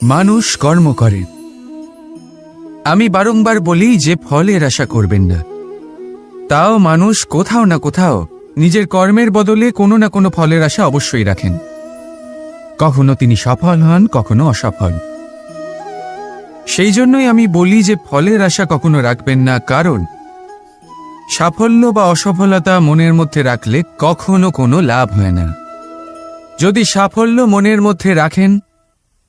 মানুষ কর্ম করে। আমি বারংবার বলি যে ফলের আশা করবেন না। তাও মানুষ কোথাও না কোথাও নিজের কর্মের বদলে কোনো না কোনো ফলের আশা অবশ্যই রাখেন। কখনো তিনি সফল হন, কখনো অসফল। সেই জন্যই আমি বলি যে ফলের আশা কখনো রাখবেন না, কারণ সাফল্য বা অসফলতা মনের মধ্যে রাখলে কখনো কোনো লাভ হয় না। যদি সাফল্য মনের মধ্যে রাখেন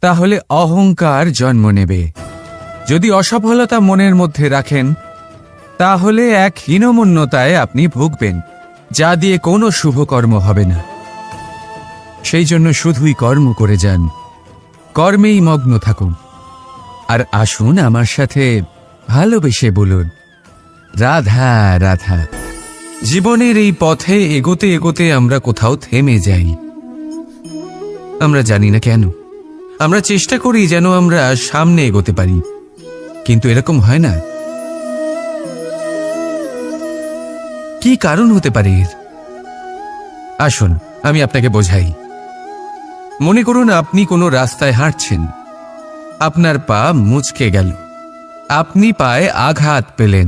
তাহলে অহংকার জন্ম নেবে। যদি অসফলতা মনের মধ্যে রাখেন তাহলে এক হীনমন্যতায় আপনি ভুগবেন, যা দিয়ে কোনো শুভকর্ম হবে না। সেই জন্য শুধুই কর্ম করে যান, কর্মেই মগ্ন থাকুন। আর আসুন আমার সাথে ভালোবেসে বলুন, রাধা রাধা। জীবনের এই পথে এগোতে এগোতে আমরা কোথাও থেমে যাই। আমরা জানি না কেন। আমরা চেষ্টা করি যেন আমরা সামনে এগোতে পারি, কিন্তু এরকম হয় না। কি কারণ হতে পারে এর? আসুন আমি আপনাকে বোঝাই। মনে করুন আপনি কোনো রাস্তায় হাঁটছেন, আপনার পা মুচকে গেল, আপনি পায়ে আঘাত পেলেন।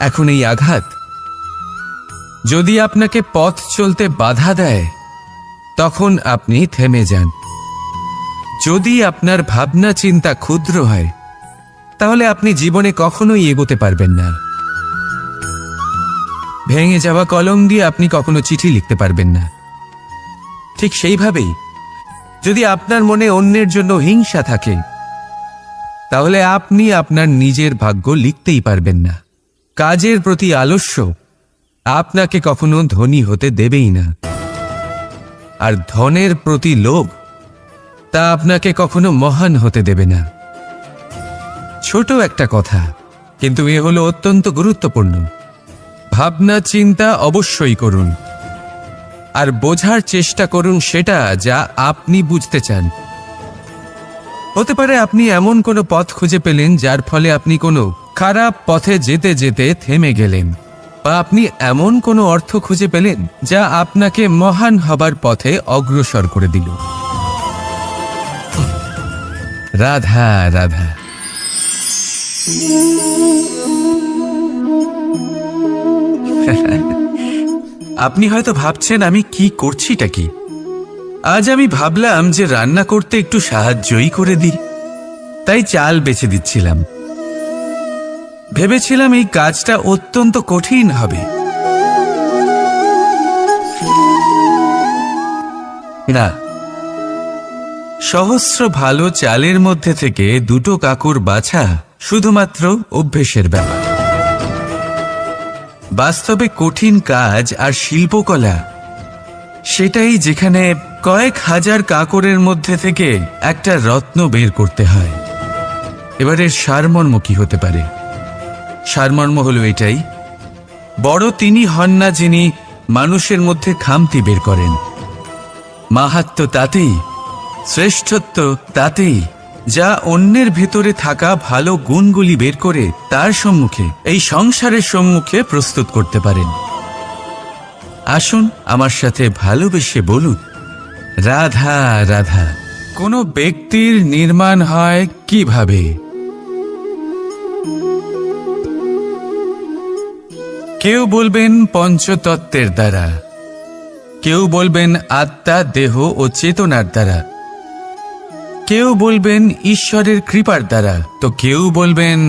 এখন এই আঘাত যদি আপনাকে পথ চলতে বাধা দেয় তখন আপনি থেমে যান। যদি আপনার ভাবনা চিন্তা ক্ষুদ্র হয় তাহলে আপনি জীবনে কখনোই এগোতে পারবেন না। ভেঙে যাওয়া কলম দিয়ে আপনি কখনো চিঠি লিখতে পারবেন না। ঠিক সেইভাবেই যদি আপনার মনে অন্যের জন্য হিংসা থাকে তাহলে আপনি আপনার নিজের ভাগ্য লিখতেই পারবেন না। কাজের প্রতি আলস্য আপনাকে কখনো ধনী হতে দেবেই না, আর ধনের প্রতি লোভ তা আপনাকে কখনো মহান হতে দেবে না। ছোট একটা কথা, কিন্তু এ হলো অত্যন্ত গুরুত্বপূর্ণ। ভাবনা চিন্তা অবশ্যই করুন, আর বোঝার চেষ্টা করুন সেটা যা আপনি বুঝতে চান। হতে পারে আপনি এমন কোনো পথ খুঁজে পেলেন যার ফলে আপনি কোনো খারাপ পথে যেতে যেতে থেমে গেলেন, বা আপনি এমন কোনো অর্থ খুঁজে পেলেন যা আপনাকে মহান হবার পথে অগ্রসর করে দিল। রাধা রাধা। আপনি হয়তো ভাবছেন আমি কি করছিটা কি। আজ আমি ভাবলাম যে রান্না করতে একটু সাহায্যই করে দিই, তাই চাল বেছে দিচ্ছিলাম। ভেবেছিলাম এই কাজটা অত্যন্ত কঠিন হবে। না, সহস্র ভালো চালের মধ্যে থেকে দুটো কাকুর বাছা শুধুমাত্র অভ্যেসের ব্যাপার। বাস্তবে কঠিন কাজ আর শিল্পকলা সেটাই যেখানে কয়েক হাজার কাকরের মধ্যে থেকে একটা রত্ন বের করতে হয়। এবারের সারমর্ম কি হতে পারে? সারমর্ম হলো এটাই, বড় তিনি হন না যিনি মানুষের মধ্যে খামতি বের করেন। মাহাত্ম্য তাতেই, শ্রেষ্ঠত্ব তাতেই, যা অন্যের ভেতরে থাকা ভালো গুণগুলি বের করে তার সম্মুখে, এই সংসারের সম্মুখে প্রস্তুত করতে পারেন। আসুন আমার সাথে ভালোবেসে বলুন, রাধা রাধা। কোনো ব্যক্তির নির্মাণ হয় কিভাবে? কেউ বলবেন পঞ্চতত্ত্বের দ্বারা, কেউ বলবেন আত্মা, দেহ ও চেতনার দ্বারা, কেউ বলবেন ঈশ্বরের কৃপার দ্বারা, তো কেউ বলবেন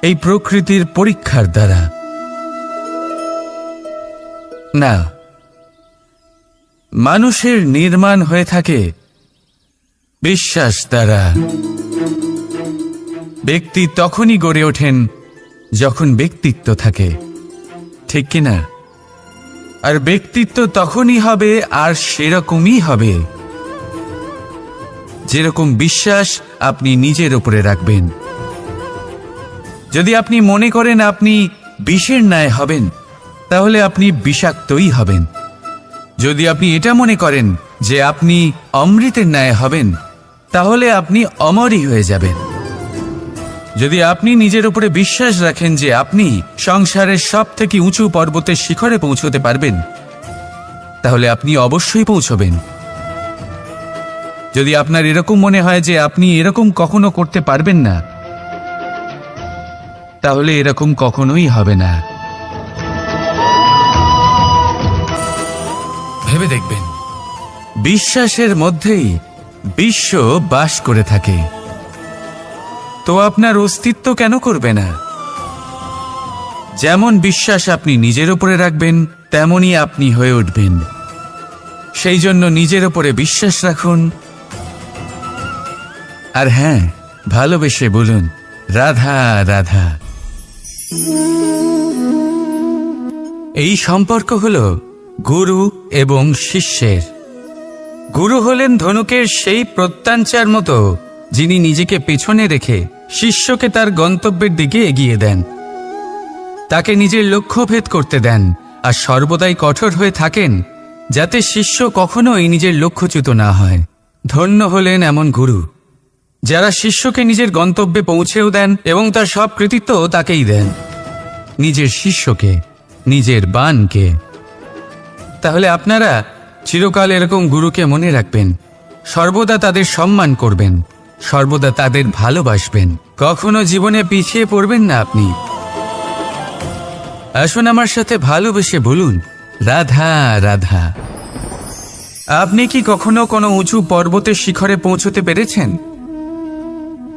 এই প্রকৃতির পরীক্ষার দ্বারা। না, মানুষের নির্মাণ হয়ে থাকে বিশ্বাস দ্বারা। ব্যক্তি তখনই গড়ে ওঠেন যখন ব্যক্তিত্ব থাকে, ঠিক কিনা? আর ব্যক্তিত্ব তখনই হবে আর সেরকমই হবে যেরকম বিশ্বাস আপনি নিজের উপরে রাখবেন। যদি আপনি মনে করেন আপনি বিষের ন্যায় হবেন তাহলে আপনি বিষাক্তই হবেন। যদি আপনি এটা মনে করেন যে আপনি অমৃতের ন্যায় হবেন তাহলে আপনি অমরই হয়ে যাবেন। যদি আপনি নিজের উপরে বিশ্বাস রাখেন যে আপনি সংসারের সব থেকে উঁচু পর্বতের শিখরে পৌঁছতে পারবেন তাহলে আপনি অবশ্যই পৌঁছবেন। যদি আপনার এরকম মনে হয় যে আপনি এরকম কখনো করতে পারবেন না, তাহলে এরকম কখনোই হবে না। ভেবে দেখবেন, বিশ্বাসের মধ্যেই বিশ্ব বাস করে থাকে। তো আপনার অস্তিত্ব কেন করবে না? যেমন বিশ্বাস আপনি নিজের উপরে রাখবেন, তেমনই আপনি হয়ে উঠবেন। সেই জন্য নিজের উপরে বিশ্বাস রাখুন। আর হ্যাঁ, ভালোবেসে বলুন, রাধা রাধা। এই সম্পর্ক হলো গুরু এবং শিষ্যের। গুরু হলেন ধনুকের সেই প্রত্যঞ্চার মতো, যিনি নিজেকে পেছনে রেখে শিষ্যকে তার গন্তব্যের দিকে এগিয়ে দেন, তাকে নিজের লক্ষ্য ভেদ করতে দেন, আর সর্বদাই কঠোর হয়ে থাকেন যাতে শিষ্য কখনোই নিজের লক্ষ্যচ্যুত না হয়। ধন্য হলেন এমন গুরু যারা শিষ্যকে নিজের গন্তব্যে পৌঁছেও দেন এবং তার সব কৃতিত্ব তাকেই দেন, নিজের শিষ্যকে, নিজের বাণকে। তাহলে আপনারা চিরকাল এরকম গুরুকে মনে রাখবেন, সর্বদা তাদের সম্মান করবেন, সর্বদা তাদের ভালোবাসবেন, কখনো জীবনে পিছিয়ে পড়বেন না আপনি। আসুন আমার সাথে ভালোবেসে বলুন, রাধা রাধা। আপনি কি কখনো কোনো উঁচু পর্বতের শিখরে পৌঁছতে পেরেছেন?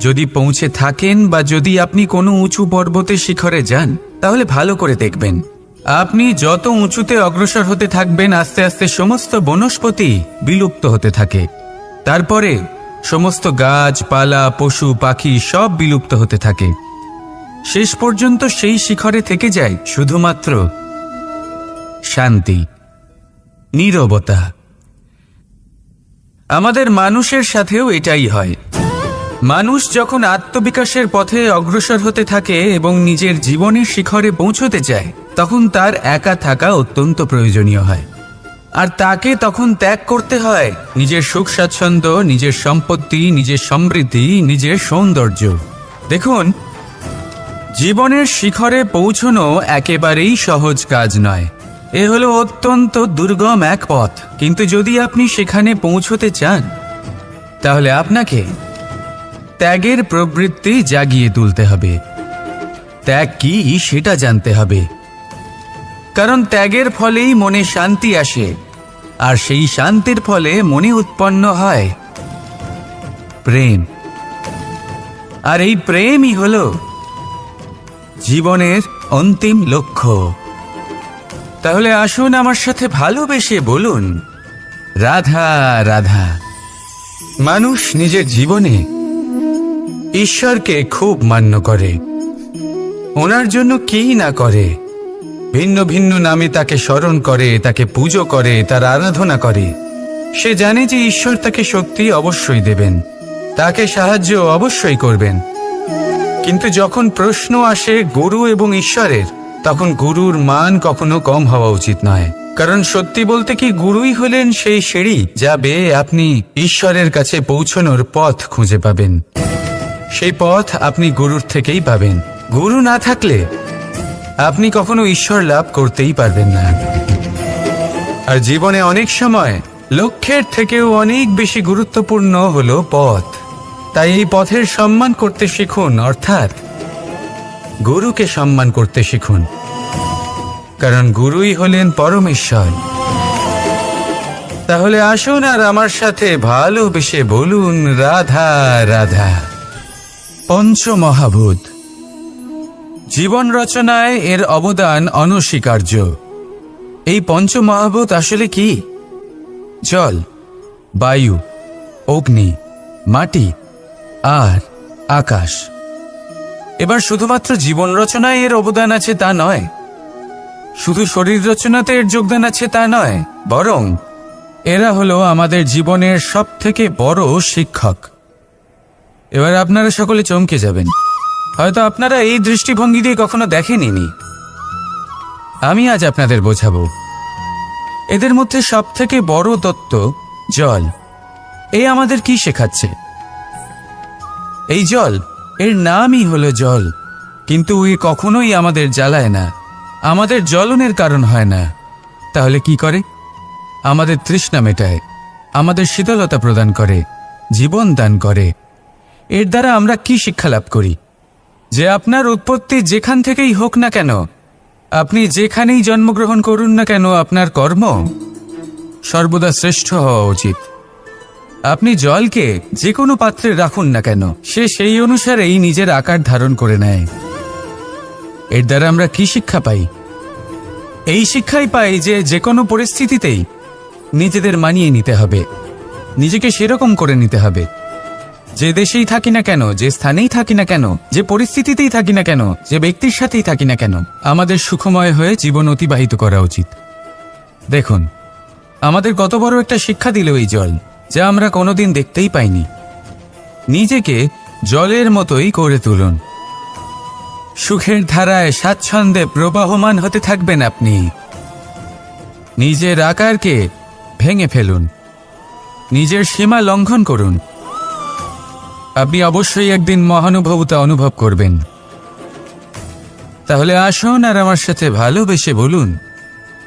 যদি পৌঁছে থাকেন বা যদি আপনি কোনো উঁচু পর্বতের শিখরে যান, তাহলে ভালো করে দেখবেন, আপনি যত উঁচুতে অগ্রসর হতে থাকবেন, আস্তে আস্তে সমস্ত বনস্পতি বিলুপ্ত হতে থাকে। তারপরে সমস্ত গাছপালা, পশু পাখি সব বিলুপ্ত হতে থাকে। শেষ পর্যন্ত সেই শিখরে থেকে যায় শুধুমাত্র শান্তি, নীরবতা। আমাদের মানুষের সাথেও এটাই হয়। মানুষ যখন আত্মবিকাশের পথে অগ্রসর হতে থাকে এবং নিজের জীবনের শিখরে পৌঁছতে চায়, তখন তার একা থাকা অত্যন্ত প্রয়োজনীয় হয়। আর তাকে তখন ত্যাগ করতে হয় নিজের সুখ স্বাচ্ছন্দ্য, নিজের সম্পত্তি, নিজের সমৃদ্ধি, নিজের সৌন্দর্য। দেখুন, জীবনের শিখরে পৌঁছনো একেবারেই সহজ কাজ নয়। এ হলো অত্যন্ত দুর্গম এক পথ। কিন্তু যদি আপনি সেখানে পৌঁছতে চান, তাহলে আপনাকে ত্যাগের প্রবৃত্তি জাগিয়ে তুলতে হবে। ত্যাগ কি সেটা জানতে হবে, কারণ ত্যাগের ফলেই মনে শান্তি আসে, আর সেই শান্তির ফলে মনে উৎপন্ন হয় প্রেম। আর এই প্রেমই হলো জীবনের অন্তিম লক্ষ্য। তাহলে আসুন আমার সাথে ভালোবেসে বলুন, রাধা রাধা। মানুষ নিজের জীবনে ঈশ্বরকে খুব মান্য করে, ওনার জন্য কি না করে। ভিন্ন ভিন্ন নামে তাকে স্মরণ করে, তাকে পুজো করে, তার আরাধনা করে। সে জানে যে ঈশ্বর তাকে শক্তি অবশ্যই দেবেন, তাকে সাহায্য অবশ্যই করবেন। কিন্তু যখন প্রশ্ন আসে গুরু এবং ঈশ্বরের, তখন গুরুর মান কখনো কম হওয়া উচিত নয়। কারণ সত্যি বলতে কি, গুরুই হলেন সেই সিঁড়ি যা বেয়ে আপনি ঈশ্বরের কাছে পৌঁছানোর পথ খুঁজে পাবেন। সেই পথ আপনি গুরুর থেকেই পাবেন। গুরু না থাকলে আপনি কখনো ঈশ্বর লাভ করতেই পারবেন না। আর জীবনে অনেক সময় লক্ষ্যের থেকেও অনেক বেশি গুরুত্বপূর্ণ হলো পথ। তাই এই পথের সম্মান করতে শিখুন, অর্থাৎ গুরুকে সম্মান করতে শিখুন, কারণ গুরুই হলেন পরমেশ্বর। তাহলে আসুন আর আমার সাথে ভালোবেসে বলুন, রাধা রাধা। পঞ্চমহাভূত। জীবন রচনায় এর অবদান অনস্বীকার্য। এই পঞ্চমহাভূত আসলে কি? জল, বায়ু, অগ্নি, মাটি আর আকাশ। এবার শুধুমাত্র জীবন রচনায় এর অবদান আছে তা নয়, শুধু শরীর রচনাতে এর যোগদান আছে তা নয়, বরং এরা হলো আমাদের জীবনের সবথেকে বড় শিক্ষক। এবার আপনারা সকলে চমকে যাবেন, হয়তো আপনারা এই দৃষ্টিভঙ্গি দিয়ে কখনো দেখেননি। আমি আজ আপনাদের বোঝাবো। এদের মধ্যে সবথেকে বড় তত্ত্ব জল। এই আমাদের কি শেখাচ্ছে? এই জল, এর নামই হলো জল, কিন্তু এ কখনোই আমাদের জ্বালায় না, আমাদের জ্বলনের কারণ হয় না। তাহলে কি করে? আমাদের তৃষ্ণা মেটায়, আমাদের শীতলতা প্রদান করে, জীবন দান করে। এর দ্বারা আমরা কি শিক্ষা লাভ করি? যে আপনার উৎপত্তি যেখান থেকেই হোক না কেন, আপনি যেখানেই জন্মগ্রহণ করুন না কেন, আপনার কর্ম সর্বদা শ্রেষ্ঠ হওয়া উচিত। আপনি জলকে যে কোনো পাত্রে রাখুন না কেন, সে সেই অনুসারেই নিজের আকার ধারণ করে নেয়। এর দ্বারা আমরা কি শিক্ষা পাই? এই শিক্ষাই পাই যে যে কোনো পরিস্থিতিতেই নিজেদের মানিয়ে নিতে হবে, নিজেকে সেরকম করে নিতে হবে। যে দেশেই থাকি না কেন, যে স্থানেই থাকি না কেন, যে পরিস্থিতিতেই থাকি না কেন, যে ব্যক্তির সাথেই থাকি না কেন, আমাদের সুখময় হয়ে জীবন অতিবাহিত করা উচিত। দেখুন, আমাদের কত বড় একটা শিক্ষা দিল এই জল, যা আমরা কোনোদিন দেখতেই পাইনি। নিজেকে জলের মতোই করে তুলুন। সুখের ধারায় স্বাচ্ছন্দ্যে প্রবাহমান হতে থাকবেন আপনি। নিজের আকারকে ভেঙে ফেলুন, নিজের সীমা লঙ্ঘন করুন। আপনি অবশ্যই একদিন মহানুভবতা অনুভব করবেন। তাহলে আসুন আর আমার সাথে ভালোবেসে বলুন,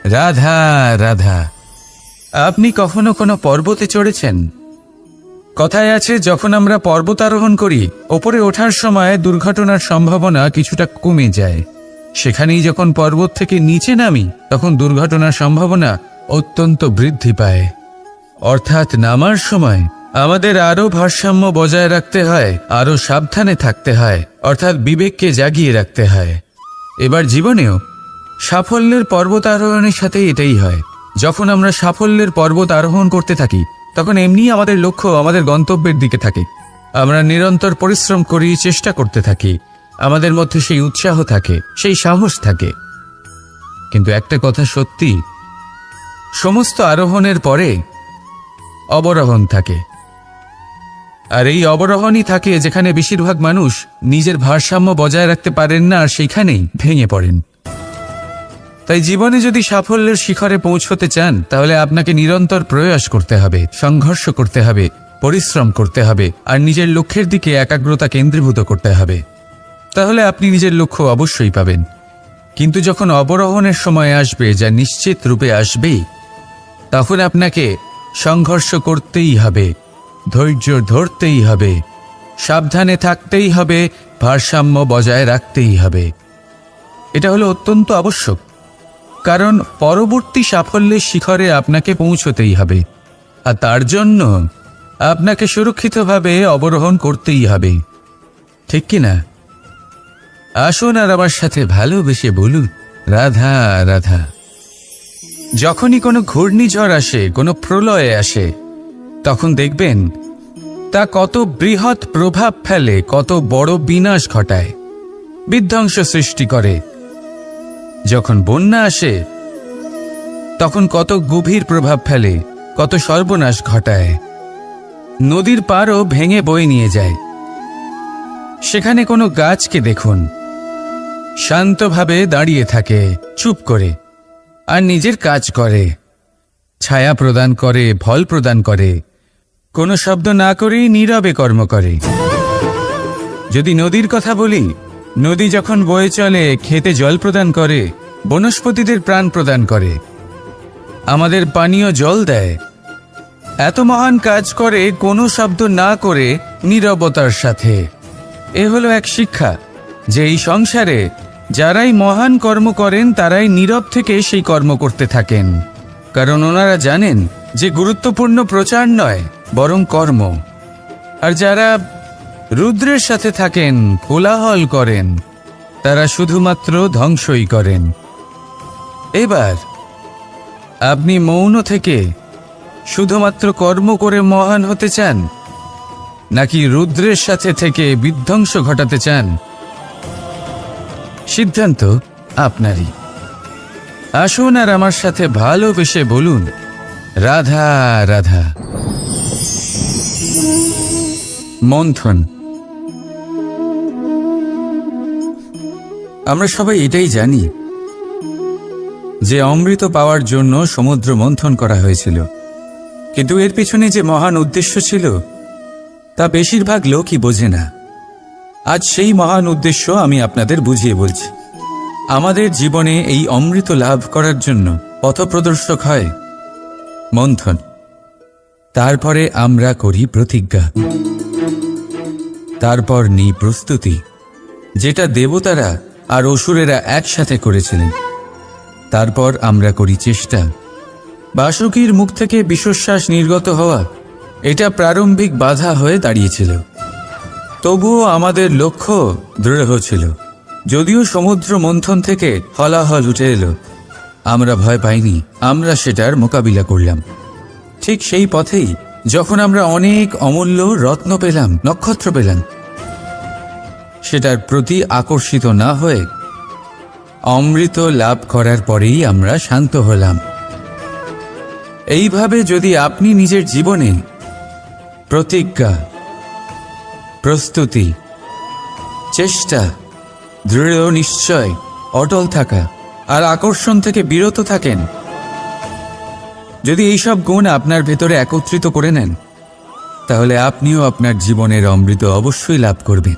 রাধা রাধা। আপনি কখনো কোনো পর্বতে চড়েছেন? কথায় আছে, যখন আমরা পর্বত আরোহণ করি, ওপরে ওঠার সময় দুর্ঘটনার সম্ভাবনা কিছুটা কমে যায়। সেখানেই যখন পর্বত থেকে নিচে নামি, তখন দুর্ঘটনার সম্ভাবনা অত্যন্ত বৃদ্ধি পায়। অর্থাৎ নামার সময় আমাদের আরও ভারসাম্য বজায় রাখতে হয়, আরও সাবধানে থাকতে হয়, অর্থাৎ বিবেককে জাগিয়ে রাখতে হয়। এবার জীবনেও সাফল্যের পর্বত আরোহণের সাথে এটাই হয়। যখন আমরা সাফল্যের পর্বত আরোহণ করতে থাকি, তখন এমনিই আমাদের লক্ষ্য আমাদের গন্তব্যের দিকে থাকে। আমরা নিরন্তর পরিশ্রম করি, চেষ্টা করতে থাকি, আমাদের মধ্যে সেই উৎসাহ থাকে, সেই সাহস থাকে। কিন্তু একটা কথা সত্যি, সমস্ত আরোহণের পরে অবরোহণ থাকে। আর এই অবরোহণই থাকে যেখানে বেশিরভাগ মানুষ নিজের ভারসাম্য বজায় রাখতে পারেন না, আর সেইখানেই ভেঙে পড়েন। তাই জীবনে যদি সাফল্যের শিখরে পৌঁছতে চান, তাহলে আপনাকে নিরন্তর প্রয়াস করতে হবে, সংঘর্ষ করতে হবে, পরিশ্রম করতে হবে, আর নিজের লক্ষ্যের দিকে একাগ্রতা কেন্দ্রীভূত করতে হবে। তাহলে আপনি নিজের লক্ষ্য অবশ্যই পাবেন। কিন্তু যখন অবরোহণের সময় আসবে, যা নিশ্চিত রূপে আসবেই, তখন আপনাকে সংঘর্ষ করতেই হবে, ধৈর্য ধরতেই হবে, সাবধানে থাকতেই হবে, ভারসাম্য বজায় রাখতেই হবে। এটা হলো অত্যন্ত আবশ্যক, কারণ পরবর্তী সাফল্যের শিখরে আপনাকে পৌঁছতেই হবে, আর তার জন্য আপনাকে সুরক্ষিতভাবে অবরোহণ করতেই হবে। ঠিক কিনা? আসুন আর আমার সাথে ভালোবেসে বলুন, রাধা রাধা। যখনই কোনো ঘূর্ণিঝড় আসে, কোনো প্রলয় আসে, তখন দেখবেন তা কত বৃহৎ প্রভাব ফেলে, কত বড় বিনাশ ঘটায়, বিধ্বংস সৃষ্টি করে। যখন বন্যা আসে, তখন কত গভীর প্রভাব ফেলে, কত সর্বনাশ ঘটায়। নদীর পাড়ও ভেঙে বয়ে নিয়ে যায়। সেখানে কোনো গাছকে দেখুন, শান্তভাবে দাঁড়িয়ে থাকে, চুপ করে, আর নিজের কাজ করে, ছায়া প্রদান করে, ফল প্রদান করে, কোনো শব্দ না করেই নীরবে কর্ম করে। যদি নদীর কথা বলি, নদী যখন বয়ে চলে, খেতে জল প্রদান করে, বনস্পতিদের প্রাণ প্রদান করে, আমাদের পানীয় জল দেয়। এত মহান কাজ করে কোনো শব্দ না করে, নীরবতার সাথে। এ হলো এক শিক্ষা, যে এই সংসারে যারাই মহান কর্ম করেন, তারাই নীরব থেকে সেই কর্ম করতে থাকেন। কারণ ওনারা জানেন যে গুরুত্বপূর্ণ প্রচার নয়, বরং কর্ম। আর যারা রুদ্রের সাথে থাকেন, কোলাহল করেন, তারা শুধুমাত্র ধ্বংসই করেন। এবার আপনি মৌন থেকে শুধুমাত্র কর্ম করে মহান হতে চান, নাকি রুদ্রের সাথে থেকে বিধ্বংস ঘটাতে চান? সিদ্ধান্ত আপনারই। আসুন আর আমার সাথে ভালোবেসে বলুন, রাধা রাধা। মন্থন। আমরা সবাই এটাই জানি যে অমৃত পাওয়ার জন্য সমুদ্র মন্থন করা হয়েছিল, কিন্তু এর পিছনে যে মহান উদ্দেশ্য ছিল, তা বেশিরভাগ লোকই বোঝে না। আজ সেই মহান উদ্দেশ্য আমি আপনাদের বুঝিয়ে বলছি। আমাদের জীবনে এই অমৃত লাভ করার জন্য পথপ্রদর্শক হয় মন্থন। তারপরে আমরা করি প্রতিজ্ঞা, তারপর নিই প্রস্তুতি, যেটা দেবতারা আর অসুরেরা একসাথে করেছিলেন। তারপর আমরা করি চেষ্টা। বাসুকীর মুখ থেকে বিশ্বশ্বাস নির্গত হওয়া এটা প্রারম্ভিক বাধা হয়ে দাঁড়িয়েছিল। তবুও আমাদের লক্ষ্য দৃঢ় ছিল। যদিও সমুদ্র মন্থন থেকে হলাহল উঠে এলো, আমরা ভয় পাইনি, আমরা সেটার মোকাবিলা করলাম। ঠিক সেই পথেই যখন আমরা অনেক অমূল্য রত্ন পেলাম, নক্ষত্র পেলাম, সেটার প্রতি আকর্ষিত না হয়ে অমৃত লাভ করার পরেই আমরা শান্ত হলাম। এইভাবে যদি আপনি নিজের জীবনে প্রতিজ্ঞা, প্রস্তুতি, চেষ্টা, দৃঢ় নিশ্চয়, অটল থাকা আর আকর্ষণ থেকে বিরত থাকেন, যদি এইসব গুণ আপনার ভেতরে একত্রিত করে নেন, তাহলে আপনিও আপনার জীবনের অমৃত অবশ্যই লাভ করবেন।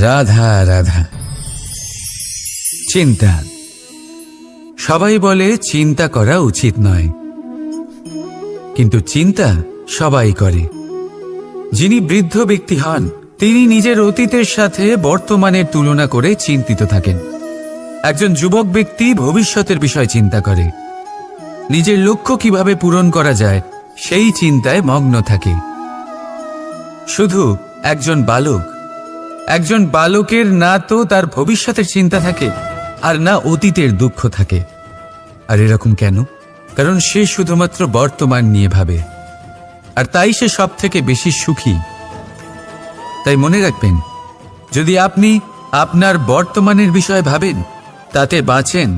রাধা রাধা। চিন্তা। সবাই বলে চিন্তা করা উচিত নয়, কিন্তু চিন্তা সবাই করে। যিনি বৃদ্ধ ব্যক্তি হন, তিনি নিজের অতীতের সাথে বর্তমানের তুলনা করে চিন্তিত থাকেন। একজন যুবক ব্যক্তি ভবিষ্যতের বিষয় চিন্তা করে, নিজের লক্ষ্য কিভাবে পূরণ করা যায় সেই চিন্তায় মগ্ন থাকে। শুধু একজন বালকের না তো তার ভবিষ্যতের চিন্তা থাকে আর না অতীতের দুঃখ থাকে। আর এরকম কেন? কারণ সে শুধুমাত্র বর্তমান নিয়ে ভাবে, আর তাই সে সব থেকে বেশি সুখী। তাই মনে রাখবেন, যদি আপনি আপনার বর্তমানের বিষয়ে ভাবেন, তাতে বাঁচেন,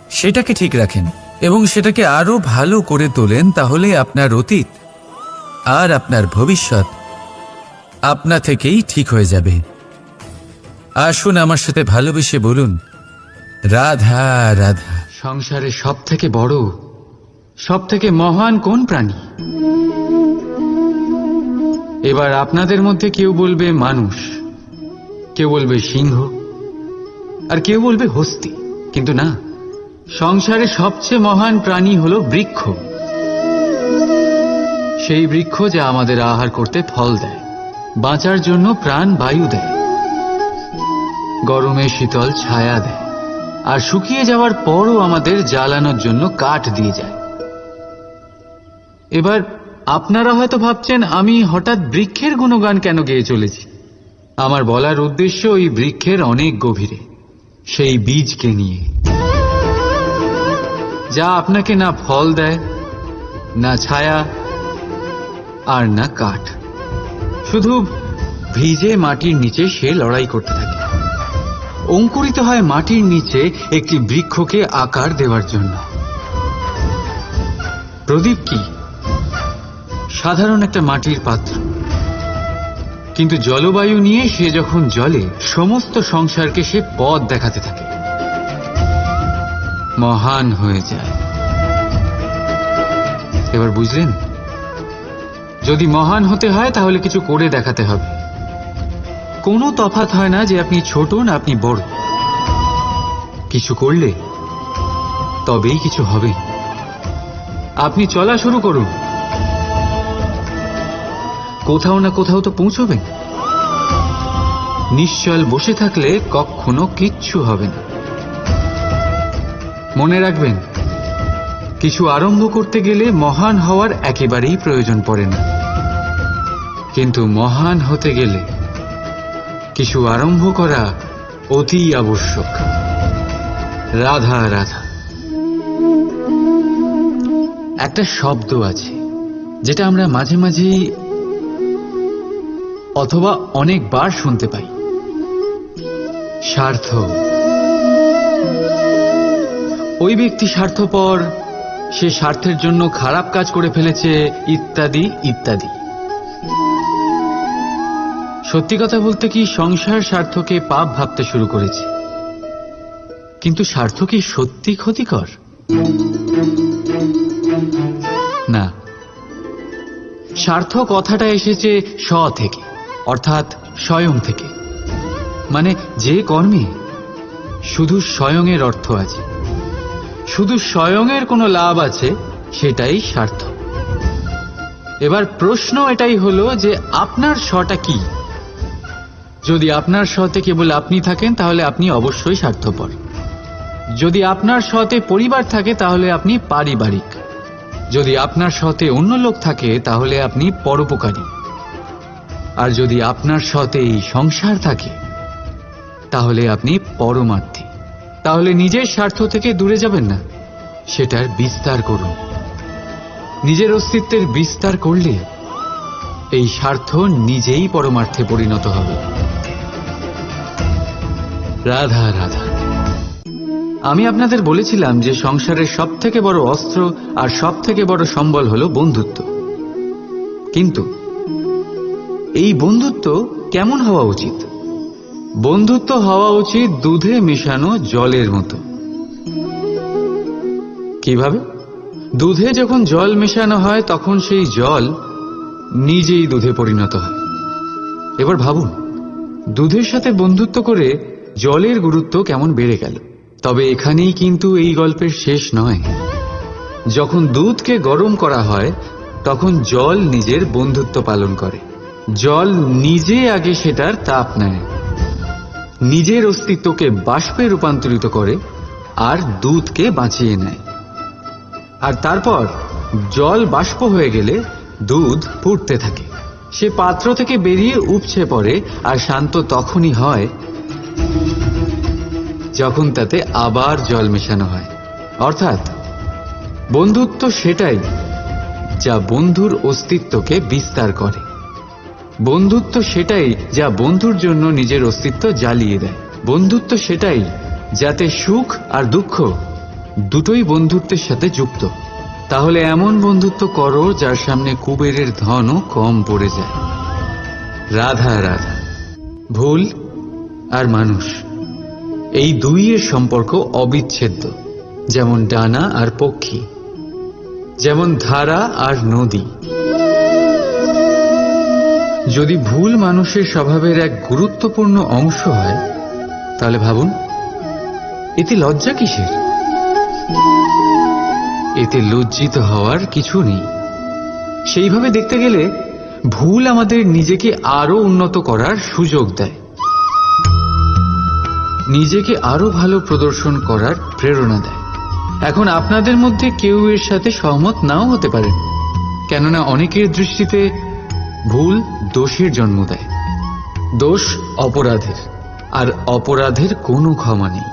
সেটাকে ঠিক রাখেন এবং সেটাকে আরো ভালো করে তোলেন, তাহলে আপনার অতীত আর আপনার ভবিষ্যৎ আপনা থেকেই ঠিক হয়ে যাবে। আসুন আমার সাথে ভালোবেসে বলুন, রাধা রাধা। সংসারে সব থেকে বড়, সব থেকে মহান কোন প্রাণী? এবার আপনাদের মধ্যে কেউ বলবে মানুষ, কেউ বলবে সিংহ, আর কেউ বলবে হস্তি। কিন্তু না, সংসারে সবচেয়ে মহান প্রাণী হলো বৃক্ষ। সেই বৃক্ষ যা আমাদের আহার করতে ফল দেয়, বাঁচার জন্য প্রাণ বায়ু দেয়, গরমে শীতল ছায়া দেয়, আর শুকিয়ে যাওয়ার পরও আমাদের জ্বালানোর জন্য কাঠ দিয়ে যায়। এবার আপনারা হয়তো ভাবছেন, আমি হঠাৎ বৃক্ষের গুণগান কেন গেয়ে চলেছি? আমার বলার উদ্দেশ্য ওই বৃক্ষের অনেক গভীরে, সেই বীজকে নিয়ে, যা আপনাকে না ফল দেয়, না ছায়া, আর না কাঠ। শুধু ভিজে মাটির নিচে সে লড়াই করতে থাকে, অঙ্কুরিত হয় মাটির নিচে একটি বৃক্ষকে আকার দেওয়ার জন্য। প্রদীপ কি? সাধারণ একটা মাটির পাত্র, কিন্তু জলবায়ু নিয়ে সে যখন জ্বলে, সমস্ত সংসারকে সে পথ দেখাতে থাকে, মহান হয়ে যায়। এবার বুঝলেন? যদি মহান হতে হয় তাহলে কিছু করে দেখাতে হবে। কোনো তফাৎ হয় না যে আপনি ছোট না আপনি বড়। কিছু করলে তবেই কিছু হবে। আপনি চলা শুরু করুন, কোথাও না কোথাও তো পৌঁছবেন। নিশ্চল বসে থাকলে কখনো কিচ্ছু হবে না। মনে রাখবেন, কিছু আরম্ভ করতে গেলে মহান হওয়ার একেবারেই প্রয়োজন পড়ে না, কিন্তু মহান হতে গেলে কিছু আরম্ভ করা অতি আবশ্যক। রাধা রাধা। একটা শব্দ আছে যেটা আমরা মাঝে মাঝে অথবা অনেকবার শুনতে পাই, স্বার্থ। ওই ব্যক্তি স্বার্থপর, সে স্বার্থের জন্য খারাপ কাজ করে ফেলেছে, ইত্যাদি ইত্যাদি। সত্যি কথা বলতে কি, সংসার স্বার্থকে পাপ ভাবতে শুরু করেছে। কিন্তু স্বার্থ কি সত্যি ক্ষতিকর? না। স্বার্থ কথাটা এসেছে স্ব থেকে, অর্থাৎ স্বয়ং থেকে। মানে যে কর্মে শুধু স্বয়ংয়ের অর্থ আছে, শুধু স্বয়ংয়ের কোনো লাভ আছে, সেটাই স্বার্থ। এবার প্রশ্ন এটাই হলো যে আপনার স্বটা কি। যদি আপনার স্বতে কেবল আপনি থাকেন তাহলে আপনি অবশ্যই স্বার্থপর। যদি আপনার স্বতে পরিবার থাকে তাহলে আপনি পারিবারিক। যদি আপনার স্বতে অন্য লোক থাকে তাহলে আপনি পরোপকারী। আর যদি আপনার স্বতে এই সংসার থাকে তাহলে আপনি পরমার্থী। তাহলে নিজের স্বার্থ থেকে দূরে যাবেন না, সেটার বিস্তার করুন। নিজের অস্তিত্বের বিস্তার করলে এই স্বার্থ নিজেই পরমার্থে পরিণত হবে। রাধা রাধা। আমি আপনাদের বলেছিলাম যে সংসারের সবথেকে বড় অস্ত্র আর সবথেকে বড় সম্বল হলো বন্ধুত্ব। কিন্তু এই বন্ধুত্ব কেমন হওয়া উচিত? বন্ধুত্ব হওয়া উচিত দুধে মেশানো জলের মতো। কিভাবে? দুধে যখন জল মেশানো হয় তখন সেই জল নিজেই দুধে পরিণত হয়। এবার ভাবুন, দুধের সাথে বন্ধুত্ব করে জলের গুরুত্ব কেমন বেড়ে গেল। তবে এখানেই কিন্তু এই গল্পের শেষ নয়। যখন দুধকে গরম করা হয় তখন জল নিজের বন্ধুত্ব পালন করে। জল নিজে আগে সেটার তাপ নেয়, নিজের অস্তিত্বকে বাষ্পে রূপান্তরিত করে আর দুধকে বাঁচিয়ে নেয়। আর তারপর জল বাষ্প হয়ে গেলে দুধ ফুটতে থাকে, সে পাত্র থেকে বেরিয়ে উপচে পড়ে। আর শান্ত তখনই হয় যখন তাতে আবার জল মেশানো হয়। অর্থাৎ বন্ধুত্ব সেটাই যা বন্ধুর অস্তিত্বকে বিস্তার করে। বন্ধুত্ব সেটাই যা বন্ধুর জন্য নিজের অস্তিত্ব জ্বালিয়ে দেয়। বন্ধুত্ব সেটাই যাতে সুখ আর দুঃখ দুটোই বন্ধুত্বের সাথে যুক্ত। তাহলে এমন বন্ধুত্ব করো যার সামনে কুবেরের ধনও কম পড়ে যায়। রাধা রাধা। ভুল আর মানুষ, এই দুইয়ের সম্পর্ক অবিচ্ছেদ্য। যেমন ডানা আর পক্ষী, যেমন ধারা আর নদী। যদি ভুল মানুষের স্বভাবের এক গুরুত্বপূর্ণ অংশ হয় তাহলে ভাবুন, এতে লজ্জা কিসের? এতে লজ্জিত হওয়ার কিছু নেই। সেইভাবে দেখতে গেলে ভুল আমাদের নিজেকে আরো উন্নত করার সুযোগ দেয়, নিজেকে আরো ভালো প্রদর্শন করার প্রেরণা দেয়। এখন আপনাদের মধ্যে কেউ এর সাথে সহমত নাও হতে পারেন, কেননা অনেকের দৃষ্টিতে ভুল দোষের জন্ম দেয়। দোষ অপরাধের, আর অপরাধের কোনো ক্ষমা নেই,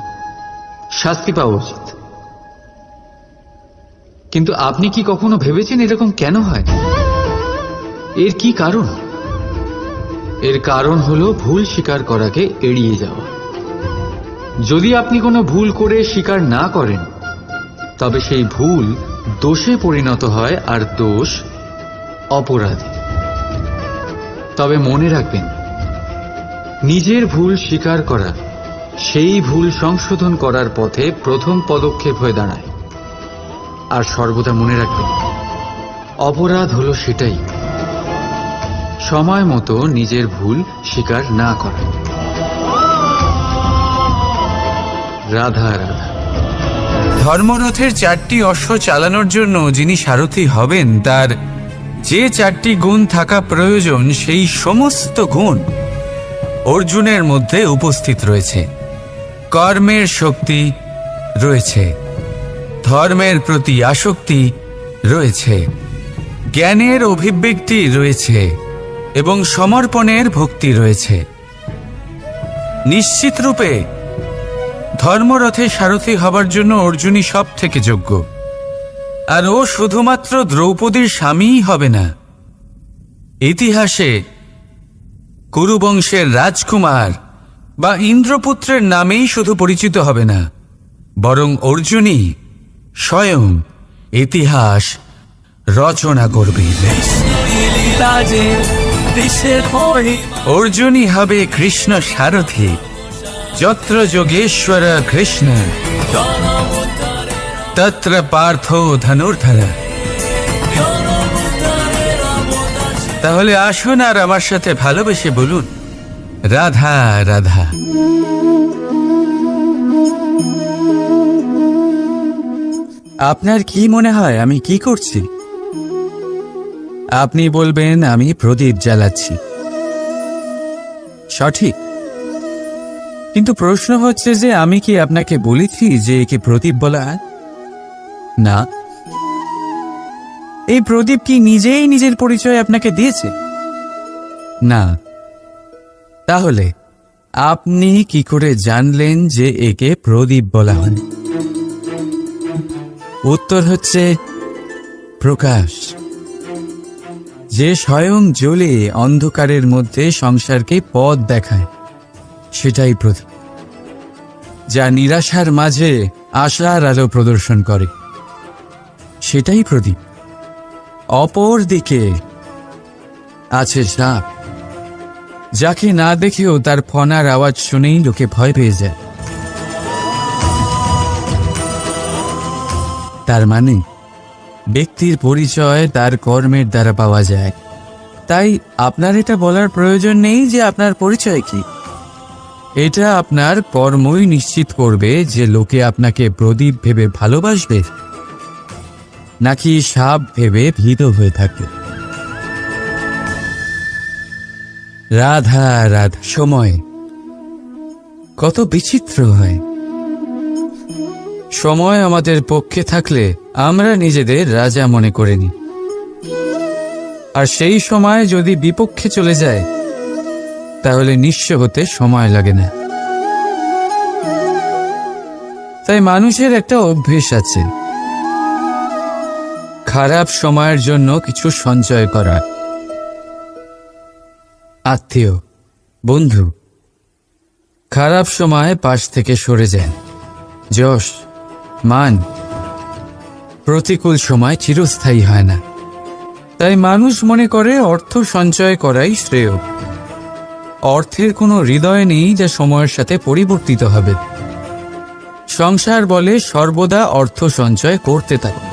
শাস্তি পাওয়া উচিত। কিন্তু আপনি কি কখনো ভেবেছেন এরকম কেন হয়? এর কি কারণ? এর কারণ হলো ভুল স্বীকার করাকে এড়িয়ে যাওয়া। যদি আপনি কোনো ভুল করে স্বীকার না করেন তবে সেই ভুল দোষে পরিণত হয়, আর দোষ অপরাধী। তবে মনে রাখবেন, নিজের ভুল স্বীকার করা সেই ভুল সংশোধন করার পথে প্রথম পদক্ষেপ হয়ে দাঁড়ায়। আর সর্বদা মনে রাখবেন, অপরাধ হলো সেটাই সময় মতো নিজের ভুল স্বীকার না করা। রাধা রাধা। ধর্মরথের 4টি অশ্ব চালানোর জন্য যিনি সারথি হবেন তার যে 4টি গুণ থাকা প্রয়োজন, সেই সমস্ত গুণ অর্জুনের মধ্যে উপস্থিত রয়েছে। কর্মের শক্তি রয়েছে, ধর্মের প্রতি আসক্তি রয়েছে, জ্ঞানের অভিব্যক্তি রয়েছে এবং সমর্পণের ভক্তি রয়েছে। নিশ্চিত রূপে ধর্মরথে সারথি হবার জন্য অর্জুনই সব থেকে যোগ্য। আর ও শুধুমাত্র দ্রৌপদীর স্বামীই হবে না, ইতিহাসে কুরুবংশের রাজকুমার বা ইন্দ্রপুত্রের নামেই শুধু পরিচিত হবে না, বরং অর্জুনই স্বয়ং ইতিহাস রচনা করবে। অর্জুনই হবে কৃষ্ণ সারথি। যত্র যোগেশ্বর কৃষ্ণ তত্র পার্থ ধনুর্ধর। তাহলে আসুন আর আমার সাথে ভালোবেসে বলুন, রাধা রাধা। আপনার কি মনে হয় আমি কি করছি? আপনি বলবেন আমি প্রদীপ জ্বালাচ্ছি, সঠিক। কিন্তু প্রশ্ন হচ্ছে যে আমি কি আপনাকে বলেছি যে একে প্রদীপ বলা হয়? না। এই প্রদীপ কি নিজেই নিজের পরিচয় আপনাকে দিয়েছে? না। তাহলে আপনি কি করে জানলেন যে একে প্রদীপ বলা হয়? উত্তর হচ্ছে প্রকাশ। যে স্বয়ং জ্বলে অন্ধকারের মধ্যে সংসারকে পথ দেখায়, সেটাই প্রদীপ। যা নিরাশার মাঝে আশার আলো প্রদর্শন করে, সেটাই প্রদীপ। অপর দিকে আছে সাপ, যাকে না দেখেও তার ফনার আওয়াজ শুনেই লোকে ভয় পেয়ে যায়। তার মানে ব্যক্তির পরিচয় তার কর্মের দ্বারা পাওয়া যায়। তাই আপনার এটা বলার প্রয়োজন নেই যে আপনার পরিচয় কি। এটা আপনার কর্মই নিশ্চিত করবে যে লোকে আপনাকে প্রদীপ ভেবে ভালোবাসবে নাকি সাপ ভেবে ভীত হয়ে থাকবে। রাধা রাধা। সময় কত বিচিত্র হয়। সময় আমাদের পক্ষে থাকলে আমরা নিজেদের রাজা মনে করে নিই, আর সেই সময় যদি বিপক্ষে চলে যায় তাহলে নিঃস্ব হতে সময় লাগে না। তাই মানুষের একটা অভ্যেস আছে, খারাপ সময়ের জন্য কিছু সঞ্চয় করা। আত্মীয়, বন্ধু খারাপ সময় পাশ থেকে সরে যায়। যশ, মান প্রতিকূল সময় চিরস্থায়ী হয় না। তাই মানুষ মনে করে অর্থ সঞ্চয় করাই শ্রেয়। অর্থের কোনো হৃদয় নেই যা সময়ের সাথে পরিবর্তিত হবে। সংসার বলে সর্বদা অর্থ সঞ্চয় করতে থাকুন।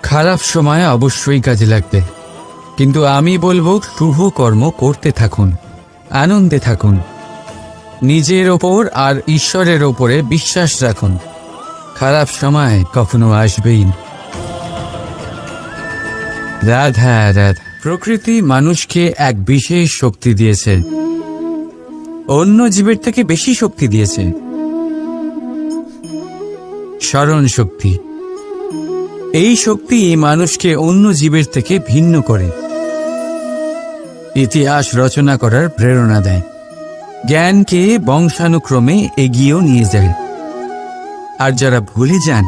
খারাপ সময় অবশ্যই কাজে লাগবে, কিন্তু আমি বলবো শুভ কর্ম করতে থাকুন, আনন্দে থাকুন, নিজের ওপর আর ঈশ্বরের ওপরে বিশ্বাস রাখুন। খারাপ সময় কখনো আসবেই না। রাধা রাধা। প্রকৃতি মানুষকে এক বিশেষ শক্তি দিয়েছে, অন্য জীবের থেকে বেশি শক্তি দিয়েছে। স্মরণ শক্তি। এই শক্তি মানুষকে অন্য জীবের থেকে ভিন্ন করে, ইতিহাস রচনা করার প্রেরণা দেয়, জ্ঞানকে বংশানুক্রমে এগিয়েও নিয়ে যায়। আর যারা ভুলে যান,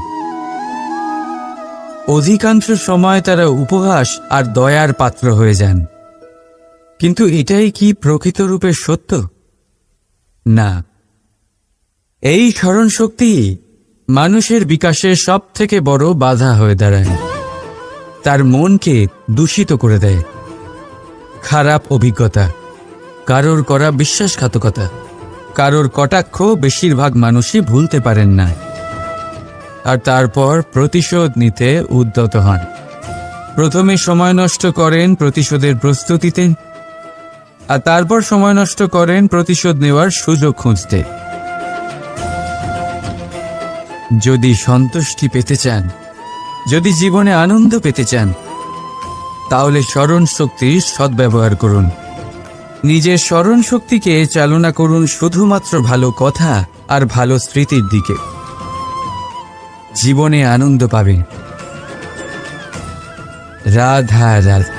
অধিকাংশ সময় তারা উপহাস আর দয়ার পাত্র হয়ে যান। কিন্তু এটাই কি প্রকৃত রূপে সত্য? না। এই স্মরণ শক্তি মানুষের বিকাশের সব থেকে বড় বাধা হয়ে দাঁড়ায়। তার মনকে দূষিত করে দেয়। খারাপ অভিজ্ঞতা, কারোর করা বিশ্বাসঘাতকতা, কারোর কটাক্ষ বেশিরভাগ মানুষই ভুলতে পারেন না। আর তারপর প্রতিশোধ নিতে উদ্যত হন। প্রথমে সময় নষ্ট করেন প্রতিশোধের প্রস্তুতিতে, আর তারপর সময় নষ্ট করেন প্রতিশোধ নেওয়ার সুযোগ খুঁজতে। যদি সন্তুষ্টি পেতে চান, যদি জীবনে আনন্দ পেতে চান, তাহলে স্মরণ শক্তির সদ্ব্যবহার করুন। নিজের স্মরণ শক্তিকে চালনা করুন শুধুমাত্র ভালো কথা আর ভালো স্মৃতির দিকে। জীবনে আনন্দ পাবেন। রাধা রাধা।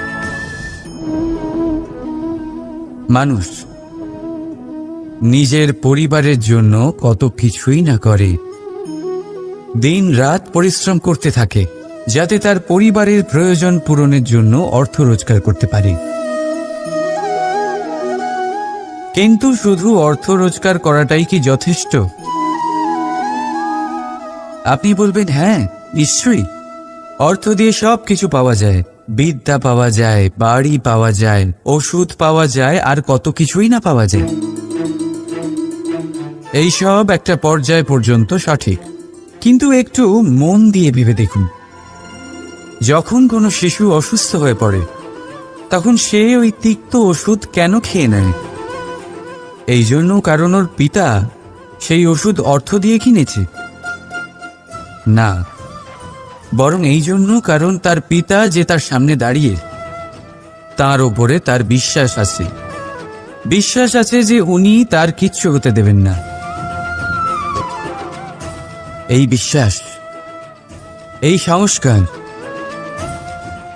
মানুষ নিজের পরিবারের জন্য কত কিছুই না করে, দিন রাত পরিশ্রম করতে থাকে যাতে তার পরিবারের প্রয়োজন পূরণের জন্য অর্থ রোজগার করতে পারে। কিন্তু শুধু অর্থ রোজগার করাটাই কি যথেষ্ট? আপনি বলবেন হ্যাঁ, নিশ্চয়ই। অর্থ দিয়ে সব কিছু পাওয়া যায়, বিদ্যা পাওয়া যায়, বাড়ি পাওয়া যায়, ওষুধ পাওয়া যায়, আর কত কিছুই না পাওয়া যায়। এইসব একটা পর্যায় পর্যন্ত সঠিক, কিন্তু একটু মন দিয়ে ভেবে দেখুন, যখন কোনো শিশু অসুস্থ হয়ে পড়ে তখন সে ওই তিক্ত ওষুধ কেন খেয়ে নেয়? এই জন্য কারণ ওর পিতা সেই ওষুধ অর্থ দিয়ে কিনেছে? না, বরং এই জন্য কারণ তার পিতা যে তার সামনে দাঁড়িয়ে তার ওপরে তার বিশ্বাস আছে। বিশ্বাস আছে যে উনি তার কিচ্ছু হতে দেবেন না। এই বিশ্বাস, এই সংস্কার,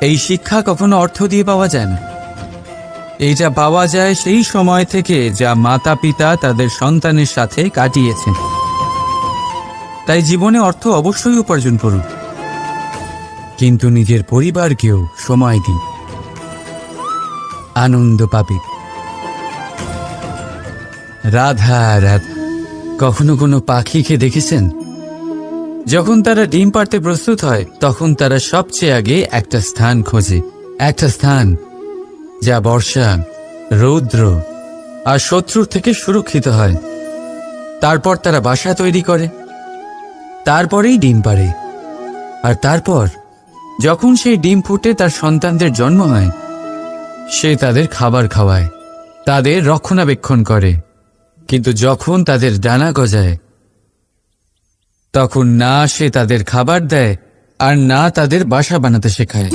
এই শিক্ষা কখনো অর্থ দিয়ে পাওয়া যায় না। এইটা পাওয়া যায় সেই সময় থেকে যা মাতা পিতা তাদের সন্তানের সাথে কাটিয়েছেন। তাই জীবনে অর্থ অবশ্যই উপার্জন করুন, কিন্তু নিজের পরিবারকেও সময় দিন, আনন্দ পাবে। রাধা রাধা। কখনো কোনো পাখিকে দেখেছেন? যখন তারা ডিম পাড়তে প্রস্তুত হয় তখন তারা সবচেয়ে আগে একটা স্থান খোঁজে, একটা স্থান যা বর্ষা, রৌদ্র আর শত্রুর থেকে সুরক্ষিত হয়। তারপর তারা বাসা তৈরি করে, তারপরেই ডিম পাড়ে। আর তারপর যখন সেই ডিম ফুটে তার সন্তানদের জন্ম হয়, সে তাদের খাবার খাওয়ায়, তাদের রক্ষণাবেক্ষণ করে। কিন্তু যখন তাদের ডানা গজায় তখন না সে তাদের খাবার দেয় আর না তাদের বাসা বানাতে শেখায়।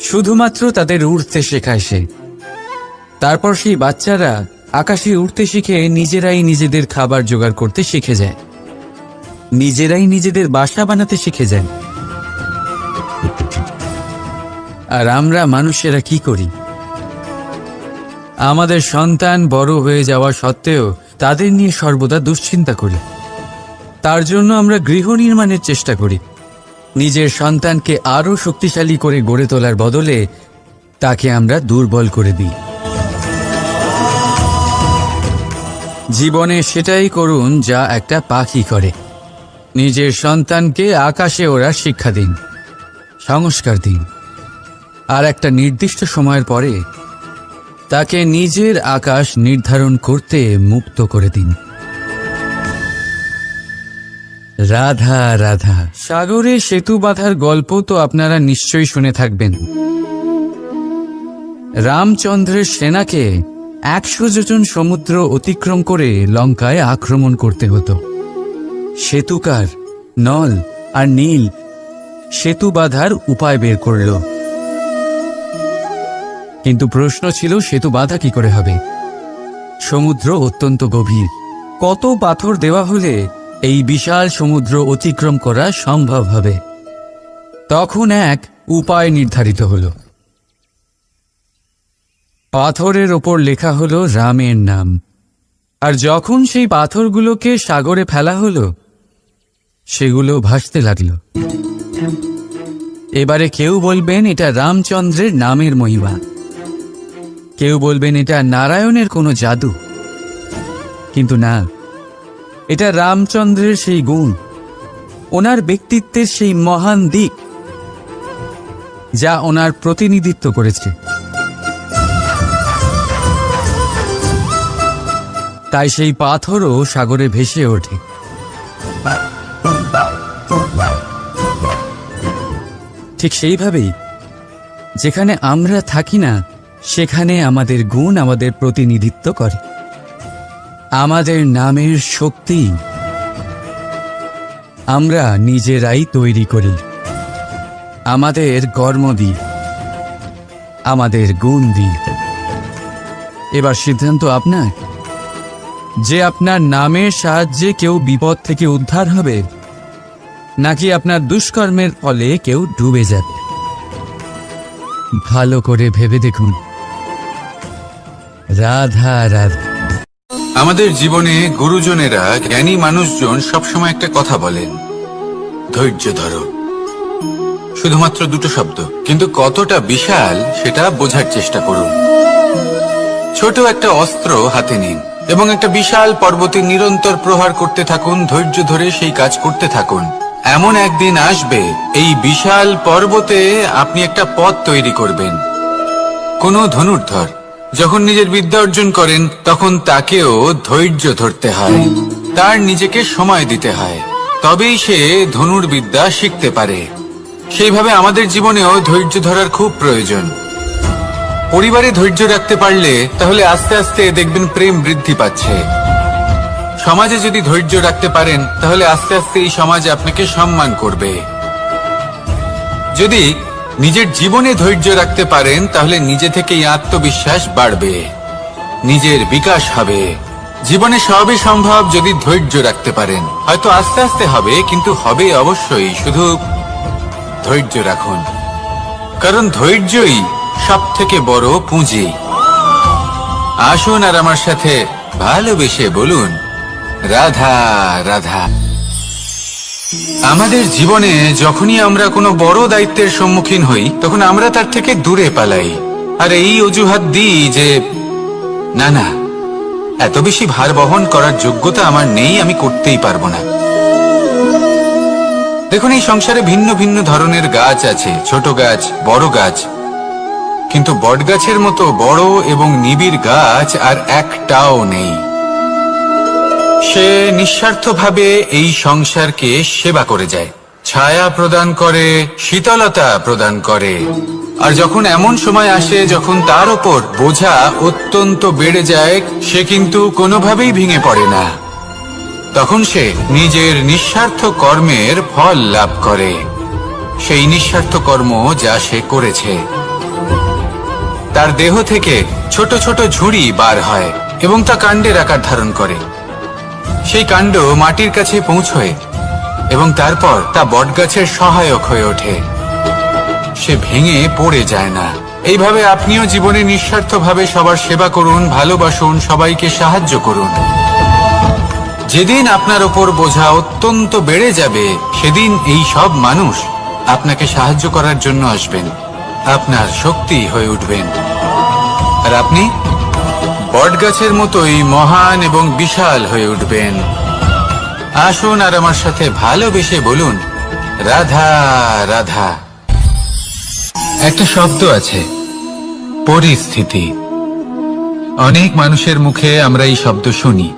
শুধুমাত্র তাদের উড়তে শেখায় সে। তারপর সেই বাচ্চারা আকাশে উড়তে শিখে নিজেরাই নিজেদের খাবার জোগাড় করতে শিখে যায়, নিজেরাই নিজেদের বাসা বানাতে শিখে যায়। আর আমরা মানুষেরা কি করি? আমাদের সন্তান বড় হয়ে যাওয়া সত্ত্বেও তাদের নিয়ে সর্বদা দুশ্চিন্তা করি। তার জন্য আমরা গৃহ নির্মাণের চেষ্টা করি। নিজের সন্তানকে আরো শক্তিশালী করে গড়ে তোলার বদলে তাকে আমরা দুর্বল করে দিই। জীবনে সেটাই করুন যা একটা পাখি করে। নিজের সন্তানকে আকাশে ওড়ার শিক্ষা দিন, সংস্কার দিন, আর একটা নির্দিষ্ট সময়ের পরে তাকে নিজের আকাশ নির্ধারণ করতে মুক্ত করে দিন। রাধা রাধা। সাগরে সেতু বাঁধার গল্প তো আপনারা নিশ্চয়ই শুনে থাকবেন। রামচন্দ্রের সেনাকে 100 যোজন সমুদ্র অতিক্রম করে লঙ্কায় আক্রমণ করতে হতো। সেতুকার নল আর নীল সেতু বাঁধার উপায় বের করল, কিন্তু প্রশ্ন ছিল সেতু বাঁধা কি করে হবে? সমুদ্র অত্যন্ত গভীর। কত পাথর দেওয়া হলে এই বিশাল সমুদ্র অতিক্রম করা সম্ভব হবে? তখন এক উপায় নির্ধারিত হল। পাথরের ওপর লেখা হলো রামের নাম। আর যখন সেই পাথরগুলোকে সাগরে ফেলা হলো, সেগুলো ভাসতে লাগল। এবারে কেউ বলবেন এটা রামচন্দ্রের নামের মহিমা, কেউ বলবেন এটা নারায়ণের কোনো জাদু। কিন্তু না, এটা রামচন্দ্রের সেই গুণ, ওনার ব্যক্তিত্বের সেই মহান দিক যা ওনার প্রতিনিধিত্ব করেছে। তাই সেই পাথরও সাগরে ভেসে ওঠে। ঠিক সেইভাবেই যেখানে আমরা থাকি না, সেখানে আমাদের গুণ আমাদের প্রতিনিধিত্ব করে। আমাদের নামের শক্তি আমরা নিজেরাই তৈরি করি, আমাদের কর্ম দিয়ে, আমাদের গুণ দিয়ে। এবার সিদ্ধান্ত আপনার যে আপনার নামের সাহায্যে কেউ বিপদ থেকে উদ্ধার হবে, নাকি আপনার দুষ্কর্মের ফলে কেউ ডুবে যাবে। ভালো করে ভেবে দেখুন। রাধা রাধা। আমাদের জীবনে গুরুজনেরা, জ্ঞানী মানুষজন সবসময় একটা কথা বলেন, ধৈর্য ধরো। শুধুমাত্র দুটো শব্দ, কিন্তু কতটা বিশাল সেটা বোঝার চেষ্টা করুন। ছোট একটা অস্ত্র হাতে নিন এবং একটা বিশাল পর্বতে নিরন্তর প্রহার করতে থাকুন। ধৈর্য ধরে সেই কাজ করতে থাকুন। এমন একদিন আসবে এই বিশাল পর্বতে আপনি একটা পথ তৈরি করবেন। কোনো ধনুর্ধর যখন নিজের বিদ্যা অর্জন করেন তখন তাকেও ধৈর্য ধরতে হয়, তার নিজেকে সময় দিতে হয়, তবেই সে ধনুর্বিদ্যা শিখতে পারে। সেইভাবে আমাদের জীবনেও ধৈর্য ধরার খুব প্রয়োজন। পরিবারে ধৈর্য রাখতে পারলে তাহলে আস্তে আস্তে দেখবেন প্রেম বৃদ্ধি পাচ্ছে। সমাজে যদি ধৈর্য রাখতে পারেন তাহলে আস্তে আস্তে এই সমাজ আপনাকে সম্মান করবে। যদি নিজের জীবনে ধৈর্য রাখতে পারেন তাহলে নিজে থেকেই আত্মবিশ্বাস বাড়বে, নিজের বিকাশ হবে। জীবনে সবই সম্ভব যদি ধৈর্য রাখতে পারেন। হয়তো আস্তে আস্তে হবে, কিন্তু হবে অবশ্যই। শুধু ধৈর্য রাখুন, কারণ ধৈর্যই সব থেকে বড় পুঁজি। আসুন আর আমার সাথে ভালোবেসে বলুন, রাধা রাধা। আমাদের জীবনে যখনই আমরা কোনো বড় দায়িত্বের সম্মুখীন হই, তখন আমরা তার থেকে দূরে পালাই, আর এই অজুহাত দিই যে না না, এত বেশি ভার বহন করার যোগ্যতা আমার নেই, আমি করতেই পারবো না। দেখুন, এই সংসারে ভিন্ন ভিন্ন ধরনের গাছ আছে, ছোট গাছ, বড় গাছ, কিন্তু বটগাছের মতো বড় এবং নিবিড় গাছ আর একটাও নেই। সে নিঃস্বার্থভাবে এই সংসারকে সেবা করে যায়, ছায়া প্রদান করে, শীতলতা প্রদান করে। আর যখন এমন সময় আসে যখন তার ওপর বোঝা অত্যন্ত বেড়ে যায়, সে কিন্তু কোনোভাবেই ভেঙে পড়ে না। তখন সে নিজের নিঃস্বার্থ কর্মের ফল লাভ করে, সেই নিঃস্বার্থ কর্ম যা সে করেছে। তার দেহ থেকে ছোট ছোট ঝুড়ি বার হয় এবং তা কাণ্ডের আকার ধারণ করে। সেই কাণ্ড মাটির কাছে পৌঁছয় এবং তারপর তা বটগাছের সহায়ক হয়ে ওঠে। সে ভেঙে পড়ে যায় না। এইভাবে আপনিও জীবনে নিঃস্বার্থভাবে সবার সেবা করুন, ভালোবাসুন, সবাইকে সাহায্য করুন। যেদিন আপনার ওপর বোঝা অত্যন্ত বেড়ে যাবে, সেদিন এই সব মানুষ আপনাকে সাহায্য করার জন্য আসবেন, আপনার শক্তি হয়ে উঠবেন, আর আপনি বটগাছের মতোই মহান এবং বিশাল হয়ে উঠবেন। আসুন আর আমার সাথে ভালোবেসে বলুন, রাধা রাধা। একটা শব্দ আছে, পরিস্থিতি। অনেক মানুষের মুখে আমরা এই শব্দ শুনি।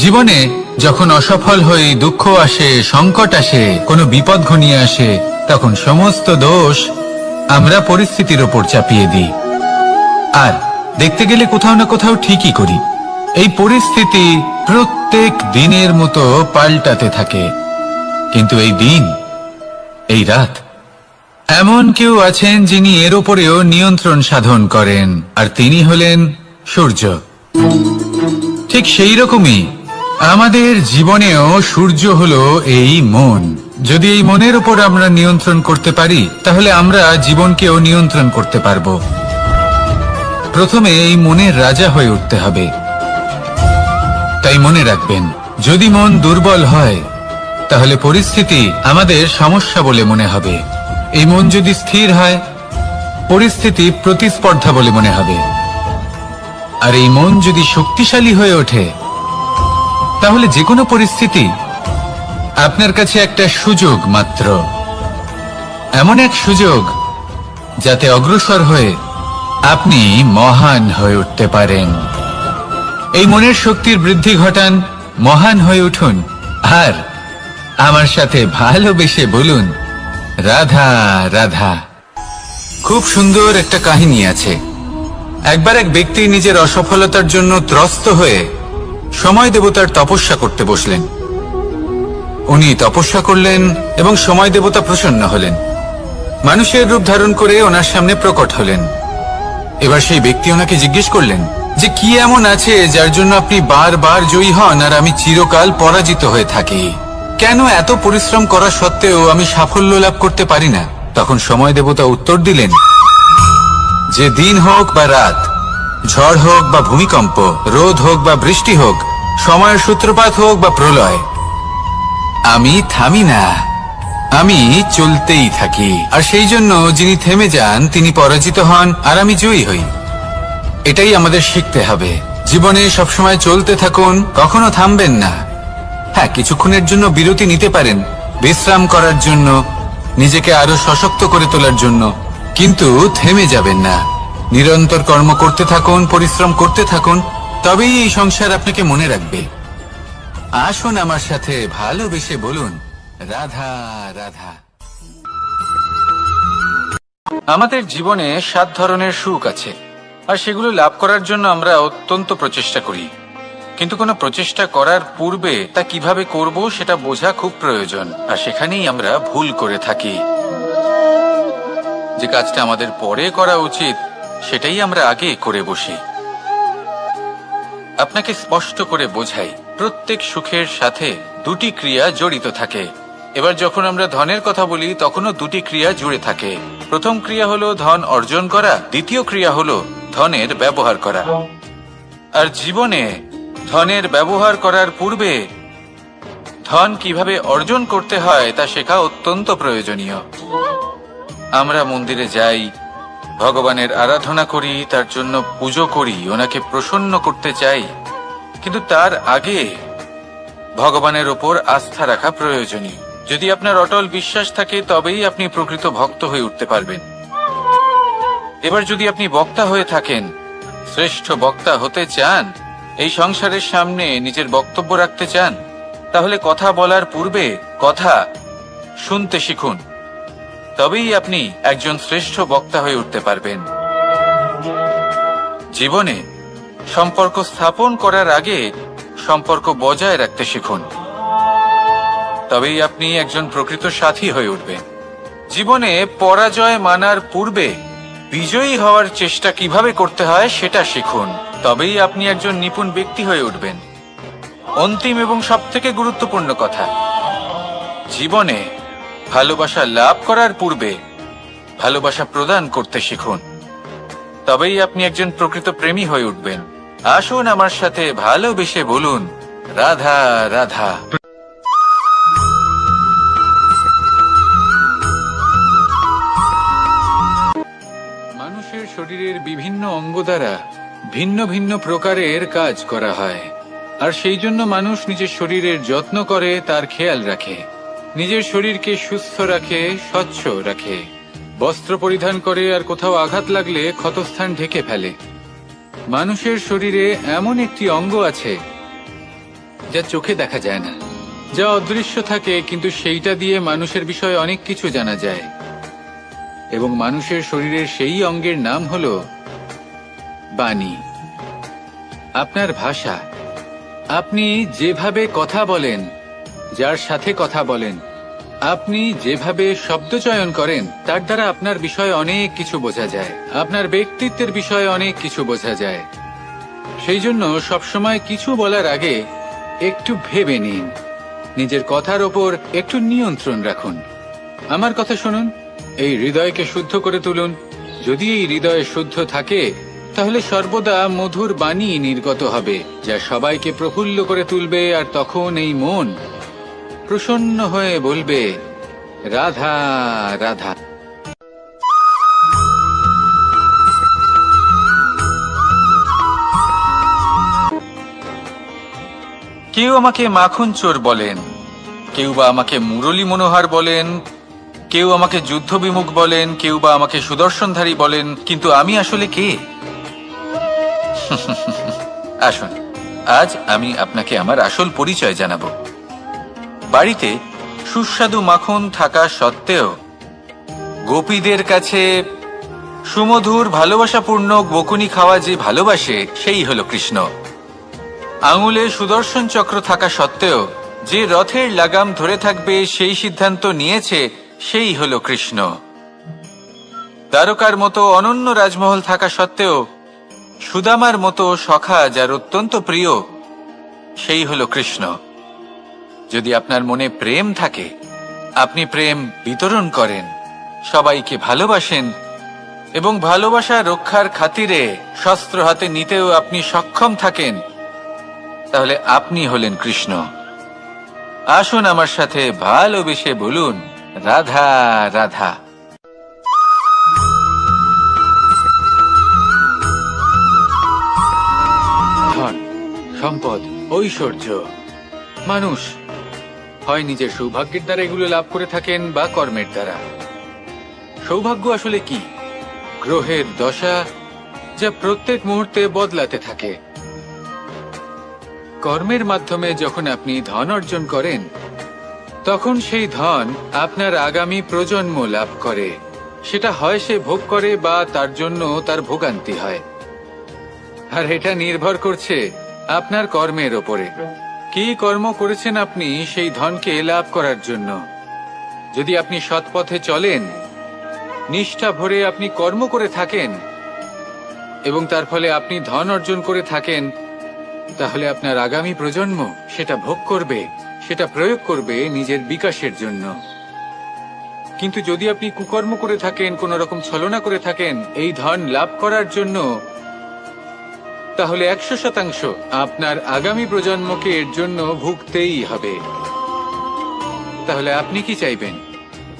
জীবনে যখন অসফল হয়ে দুঃখ আসে, সংকট আসে, কোনো বিপদ ঘনিয়ে আসে, তখন সমস্ত দোষ আমরা পরিস্থিতির ওপর চাপিয়ে দিই, আর দেখতে গেলে কোথাও না কোথাও ঠিকই করি। এই পরিস্থিতি প্রত্যেক দিনের মতো পাল্টাতে থাকে, কিন্তু এই দিন, এই রাত, এমন কেউ আছেন যিনি এর ওপরেও নিয়ন্ত্রণ সাধন করেন, আর তিনি হলেন সূর্য। ঠিক সেই রকমই আমাদের জীবনেও সূর্য হলো এই মন। যদি এই মনের উপর আমরা নিয়ন্ত্রণ করতে পারি, তাহলে আমরা জীবনকেও নিয়ন্ত্রণ করতে পারবো। প্রথমে এই মনের রাজা হয়ে উঠতে হবে। তাই মনে রাখবেন, যদি মন দুর্বল হয়, তাহলে পরিস্থিতি আমাদের সমস্যা বলে মনে হবে। এই মন যদি স্থির হয়, পরিস্থিতি প্রতিস্পর্ধা বলে মনে হবে। আর এই মন যদি শক্তিশালী হয়ে ওঠে, তাহলে যে কোনো পরিস্থিতি আপনার কাছে একটা সুযোগ মাত্র, এমন এক সুযোগ যাতে অগ্রসর হয়ে আপনি মহান হয়ে উঠতে পারেন। এই মনের শক্তির বৃদ্ধি ঘটান, মহান হয়ে উঠুন, আর আমার সাথে ভালোবেসে বলুন, রাধা রাধা। খুব সুন্দর একটা কাহিনী আছে। একবার এক ব্যক্তি নিজের অসফলতার জন্য ত্রস্ত হয়ে সময় দেবতার তপস্যা করতে বসলেন। উনি তপস্যা করলেন এবং সময় দেবতা প্রসন্ন হলেন, মানুষের রূপ ধারণ করে ওনার সামনে প্রকট হলেন। এবার সেই ব্যক্তি ওনাকে জিজ্ঞেস করলেন যে কি এমন আছে যার জন্য আপনি বারবার জয়ী হন আর আমি চিরকাল পরাজিত হয়ে থাকি? কেন এত পরিশ্রম করা সত্ত্বেও আমি সাফল্য লাভ করতে পারি না? তখন সময় দেবতা উত্তর দিলেন যে দিন হোক বা রাত, ঝড় হোক বা ভূমিকম্প, রোদ হোক বা বৃষ্টি হোক, সময়ের সূত্রপাত হোক বা প্রলয়, আমি থামি না, আমি চলতেই থাকি। আর সেই জন্য যিনি থেমে যান তিনি পরাজিত হন আর আমি জয়ী হই। এটাই আমাদের শিখতে হবে। জীবনে সবসময় চলতে থাকুন, কখনো থামবেন না। হ্যাঁ, কিছুক্ষণের জন্য বিরতি নিতে পারেন, বিশ্রাম করার জন্য, নিজেকে আরো সশক্ত করে তোলার জন্য, কিন্তু থেমে যাবেন না। নিরন্তর কর্ম করতে থাকুন, পরিশ্রম করতে থাকুন, তবেই এই সংসার আপনাকে মনে রাখবে। আসুন আমার সাথে ভালোবেসে বলুন, রাধা রাধা। আমাদের জীবনে 7 ধরনের সুখ আছে, আর সেগুলো লাভ করার জন্য আমরা অত্যন্ত প্রচেষ্টা করি। কিন্তু কোনো প্রচেষ্টা করার পূর্বে তা কিভাবে করব সেটা বোঝা খুব প্রয়োজন, আর সেখানেই আমরা ভুল করে থাকি। যে কাজটা আমাদের পরে করা উচিত সেটাই আমরা আগে করে বসি। আপনাকে স্পষ্ট করে বোঝাই, প্রত্যেক সুখের সাথে দুটি ক্রিয়া জড়িত থাকে। এবার যখন আমরা ধনের কথা বলি তখনও দুটি ক্রিয়া জুড়ে থাকে। প্রথম ক্রিয়া হলো ধন অর্জন করা, দ্বিতীয় ক্রিয়া হলো ধনের ব্যবহার করা। আর জীবনে ধনের ব্যবহার করার পূর্বে ধন কিভাবে অর্জন করতে হয় তা শেখা অত্যন্ত প্রয়োজনীয়। আমরা মন্দিরে যাই, ভগবানের আরাধনা করি, তার জন্য পুজো করি, ওনাকে প্রসন্ন করতে চাই, কিন্তু তার আগে ভগবানের ওপর আস্থা রাখা প্রয়োজনীয়। যদি আপনার অটল বিশ্বাস থাকে তবেই আপনি প্রকৃত ভক্ত হয়ে উঠতে পারবেন। এবার যদি আপনি বক্তা হয়ে থাকেন, শ্রেষ্ঠ বক্তা হতে চান, এই সংসারের সামনে নিজের বক্তব্য রাখতে চান, তাহলে কথা বলার পূর্বে কথা শুনতে শিখুন। তবেই আপনি একজন শ্রেষ্ঠ বক্তা হয়ে উঠতে পারবেন। জীবনে সম্পর্ক স্থাপন করার আগে সম্পর্ক বজায় রাখতে শিখুন, তবেই আপনি একজন প্রকৃত সাথী হয়ে উঠবেন। জীবনে পরাজয় মানার পূর্বে বিজয়ী হওয়ার চেষ্টা কিভাবে করতে হয় সেটা শিখুন, তবেই আপনি একজন নিপুণ ব্যক্তি হয়ে উঠবেন। অন্তিম এবং সবথেকে গুরুত্বপূর্ণ কথা, জীবনে ভালোবাসা লাভ করার পূর্বে ভালোবাসা প্রদান করতে শিখুন, তবেই আপনি একজন প্রকৃত প্রেমী হয়ে উঠবেন। আসুন আমার সাথে ভালোবেসে বলুন, রাধা রাধা। মানুষের শরীরের বিভিন্ন অঙ্গ দ্বারা ভিন্ন ভিন্ন প্রকারের কাজ করা হয়, আর সেই জন্য মানুষ নিজের শরীরের যত্ন করে, তার খেয়াল রাখে, নিজের শরীরকে সুস্থ রাখে, স্বচ্ছ রাখে, বস্ত্র পরিধান করে, আর কোথাও আঘাত লাগলে ক্ষতস্থান ঢেকে ফেলে। মানুষের শরীরে এমন একটি অঙ্গ আছে যা চোখে দেখা যায় না, যা অদৃশ্য থাকে, কিন্তু সেইটা দিয়ে মানুষের বিষয়ে অনেক কিছু জানা যায়। এবং মানুষের শরীরের সেই অঙ্গের নাম হলো বাণী, আপনার ভাষা। আপনি যেভাবে কথা বলেন, যার সাথে কথা বলেন, আপনি যেভাবে শব্দ চয়ন করেন, তার দ্বারা আপনার বিষয়ে অনেক কিছু বোঝা যায়, আপনার ব্যক্তিত্বের বিষয়ে অনেক কিছু বোঝা যায়। সেই জন্য সবসময় কিছু বলার আগে একটু ভেবে নিন, নিজের কথার ওপর একটু নিয়ন্ত্রণ রাখুন। আমার কথা শুনুন, এই হৃদয়কে শুদ্ধ করে তুলুন। যদি এই হৃদয় শুদ্ধ থাকে তাহলে সর্বদা মধুর বাণী নির্গত হবে, যা সবাইকে প্রফুল্ল করে তুলবে, আর তখন এই মন প্রসন্ন হয়ে বলবে, রাধা রাধা। কেউ আমাকে মাখন চোর বলেন, কেউ বা আমাকে মুরলী মনোহর বলেন, কেউ আমাকে যুদ্ধ বিমুখ বলেন, কেউ বা আমাকে সুদর্শনধারী বলেন, কিন্তু আমি আসলে কে? আসুন, আজ আমি আপনাকে আমার আসল পরিচয় জানাবো। বাড়িতে সুস্বাদু মাখন থাকা সত্ত্বেও গোপীদের কাছে সুমধুর ভালোবাসাপূর্ণ বকুনি খাওয়া যে ভালোবাসে, সেই হলো কৃষ্ণ। আঙুলে সুদর্শন চক্র থাকা সত্ত্বেও যে রথের লাগাম ধরে থাকবে সেই সিদ্ধান্ত নিয়েছে, সেই হলো কৃষ্ণ। দ্বারকার মতো অনন্য রাজমহল থাকা সত্ত্বেও সুদামার মতো সখা যার অত্যন্ত প্রিয়, সেই হলো কৃষ্ণ। যদি আপনার মনে প্রেম থাকে, আপনি প্রেম বিতরণ করেন, সবাইকে ভালোবাসেন, এবং ভালোবাসা রক্ষার খাতিরে শস্ত্র হাতে নিতেও আপনি সক্ষম থাকেন, তাহলে আপনি হলেন কৃষ্ণ। আসুন আমার সাথে ভালোবেসে বলুন, রাধা রাধা। ধন, সম্পদ, ঐশ্বর্য, মানুষ হয় নিজের সৌভাগ্যের দ্বারা এগুলো লাভ করে থাকেন বা কর্মের দ্বারা। সৌভাগ্য আসলে কি? গ্রহের দশা, যা প্রত্যেক মুহূর্তে বদলাতে থাকে। কর্মের মাধ্যমে যখন আপনি ধন অর্জন করেন, তখন সেই ধন আপনার আগামী প্রজন্ম লাভ করে। সেটা হয় সে ভোগ করে বা তার জন্য তার ভোগান্তি হয়, আর এটা নির্ভর করছে আপনার কর্মের ওপরে। কি কর্ম করেছেন আপনি সেই ধনকে লাভ করার জন্য? যদি আপনি সৎ পথে চলেন নিষ্ঠা ভরে আপনি কর্ম করে থাকেন এবং তার ফলে আপনি ধন অর্জন করে থাকেন, তাহলে আপনার আগামী প্রজন্ম সেটা ভোগ করবে, সেটা প্রয়োগ করবে নিজের বিকাশের জন্য। কিন্তু যদি আপনি কুকর্ম করে থাকেন, কোন রকম ছলনা করে থাকেন এই ধন লাভ করার জন্য, তাহলে 100% আপনার আগামী প্রজন্মকে এর জন্য ভুগতেই হবে। তাহলে আপনি কি চাইবেন,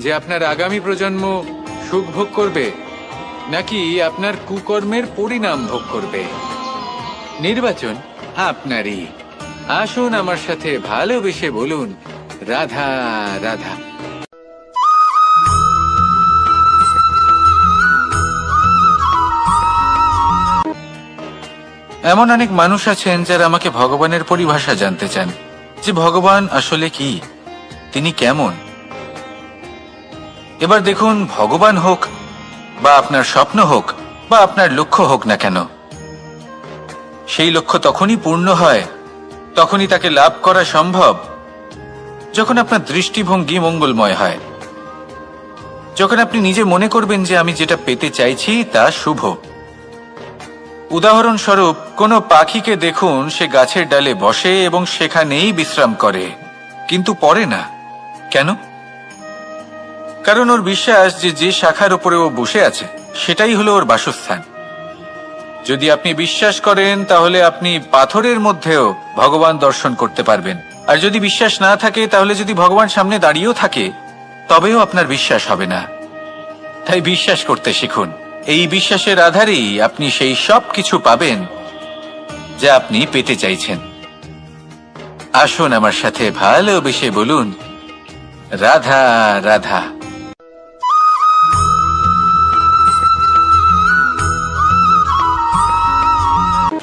যে আপনার আগামী প্রজন্ম সুখ ভোগ করবে নাকি আপনার কুকর্মের পরিণাম ভোগ করবে? নির্বাচন আপনারই। আসুন আমার সাথে ভালোবেসে বলুন, রাধা রাধা। এমন অনেক মানুষ আছেন যারা আমাকে ভগবানের পরিভাষা জানতে চান, যে ভগবান আসলে কি, তিনি কেমন। এবার দেখুন, ভগবান হোক বা আপনার স্বপ্ন হোক বা আপনার লক্ষ্য হোক না কেন, সেই লক্ষ্য তখনই পূর্ণ হয়, তখনই তাকে লাভ করা সম্ভব যখন আপনার দৃষ্টিভঙ্গি মঙ্গলময় হয়, যখন আপনি নিজে মনে করবেন যে আমি যেটা পেতে চাইছি তা শুভ। উদাহরণস্বরূপ, কোনো পাখিকে দেখুন, সে গাছের ডালে বসে এবং সেখানেই বিশ্রাম করে, কিন্তু পড়ে না। কেন? কারণ ওর বিশ্বাস যে যে শাখার উপরে ও বসে আছে সেটাই হলো ওর বাসস্থান। যদি আপনি বিশ্বাস করেন তাহলে আপনি পাথরের মধ্যেও ভগবান দর্শন করতে পারবেন, আর যদি বিশ্বাস না থাকে তাহলে যদি ভগবান সামনে দাঁড়িয়েও থাকে তবেও আপনার বিশ্বাস হবে না। তাই বিশ্বাস করতে শিখুন। এই বিশ্বাসের আধারেই আপনি সেই সব কিছু পাবেন যা আপনি পেতে চাইছেন। আসুন আমার সাথে ভালোবেসে বলুন, রাধা রাধা।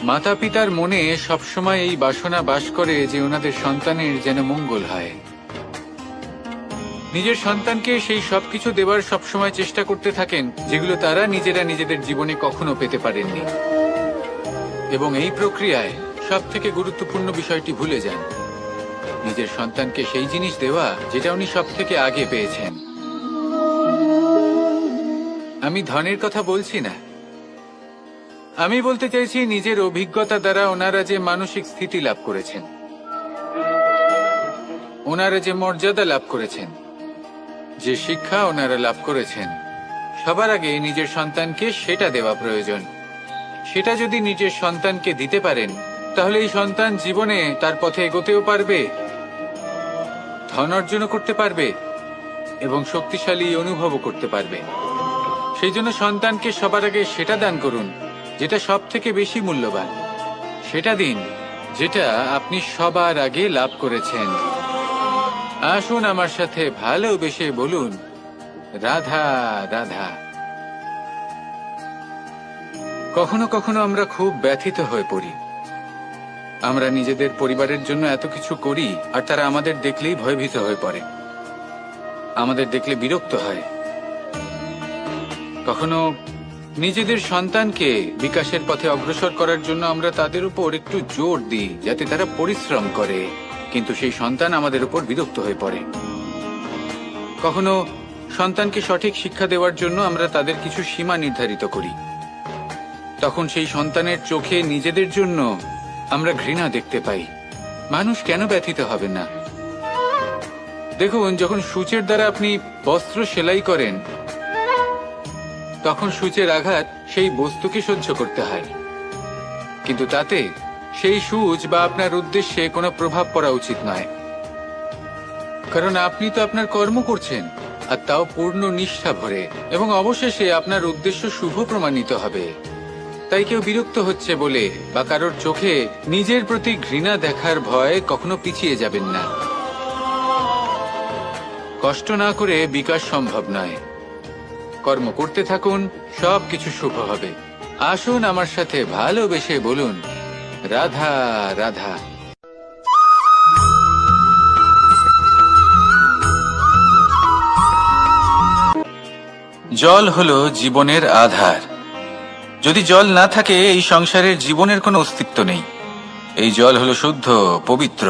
মাতা পিতার মনে সবসময় এই বাসনা বাস করে যে ওনাদের সন্তানের যেন মঙ্গল হয়। নিজের সন্তানকে সেই সবকিছু দেবার সবসময় চেষ্টা করতে থাকেন যেগুলো তারা নিজেরা নিজেদের জীবনে কখনো পেতে পারেননি, এবং এই প্রক্রিয়ায় সব থেকে গুরুত্বপূর্ণ বিষয়টি ভুলে যান, নিজের সন্তানকে সেই জিনিস দেওয়া যেটা উনি সব থেকে আগে পেয়েছেন। আমি ধনের কথা বলছি না, আমি বলতে চাইছি নিজের অভিজ্ঞতা দ্বারা ওনারা যে মানসিক স্থিতি লাভ করেছেন, ওনারা যে মর্যাদা লাভ করেছেন, যে শিক্ষা ওনারা লাভ করেছেন, সবার আগে নিজের সন্তানকে সেটা দেওয়া প্রয়োজন। সেটা যদি নিজের সন্তানকে দিতে পারেন তাহলে এই সন্তান জীবনে তার পথে এগোতেও পারবে, ধন অর্জনও করতে পারবে এবং শক্তিশালী অনুভবও করতে পারবে। সেই জন্য সন্তানকে সবার আগে সেটা দান করুন যেটা সব থেকে বেশি মূল্যবান। সেটা দিন যেটা আপনি সবার আগে লাভ করেছেন। আসুন আমার সাথে ভালোবেসে বলুন, রাধা রাধা। কখনো কখনো আমরা খুব ব্যথিত হয়ে পড়ি। আমরা নিজেদের পরিবারের জন্য এত কিছু করি আর তারা আমাদের দেখলেই ভয়ভীত হয়ে পড়ে, আমাদের দেখলে বিরক্ত হয়। কখনো নিজেদের সন্তানকে বিকাশের পথে অগ্রসর করার জন্য আমরা তাদের উপর একটু জোর দিই যাতে তারা পরিশ্রম করে, কিন্তু সেই সন্তান আমাদের উপর বিরক্ত হয়ে পড়ে। কখনো সন্তানকে সঠিক শিক্ষা দেওয়ার জন্য আমরা তাদের কিছু সীমা নির্ধারিত করি, তখন সেই সন্তানের চোখে নিজেদের জন্য আমরা ঘৃণা দেখতে পাই। মানুষ কেন ব্যথিত হবে না? দেখুন, যখন সূচের দ্বারা আপনি বস্ত্র সেলাই করেন তখন সূচের আঘাত সেই বস্তুকে সহ্য করতে হয়, কিন্তু তাতে সেই সূচ বা আপনার উদ্দেশ্যে কোনো প্রভাব পড়া উচিত নয়, কারণ আপনি তো আপনার কর্ম করছেন, আর তাও পূর্ণ নিষ্ঠা ভরে, এবং অবশেষে আপনার উদ্দেশ্য শুভ প্রমাণিত হবে। তাই কেউ বিরক্ত হচ্ছে বলে বা কারোর চোখে নিজের প্রতি ঘৃণা দেখার ভয় কখনো পিছিয়ে যাবেন না। কষ্ট না করে বিকাশ সম্ভব নয়। কর্ম করতে থাকুন, সবকিছু শুভ হবে। আসুন আমার সাথে ভালোবেসে বলুন, রাধা রাধা। জল হলো জীবনের আধার। যদি জল না থাকে এই সংসারের জীবনের কোনো অস্তিত্ব নেই। এই জল হলো শুদ্ধ, পবিত্র।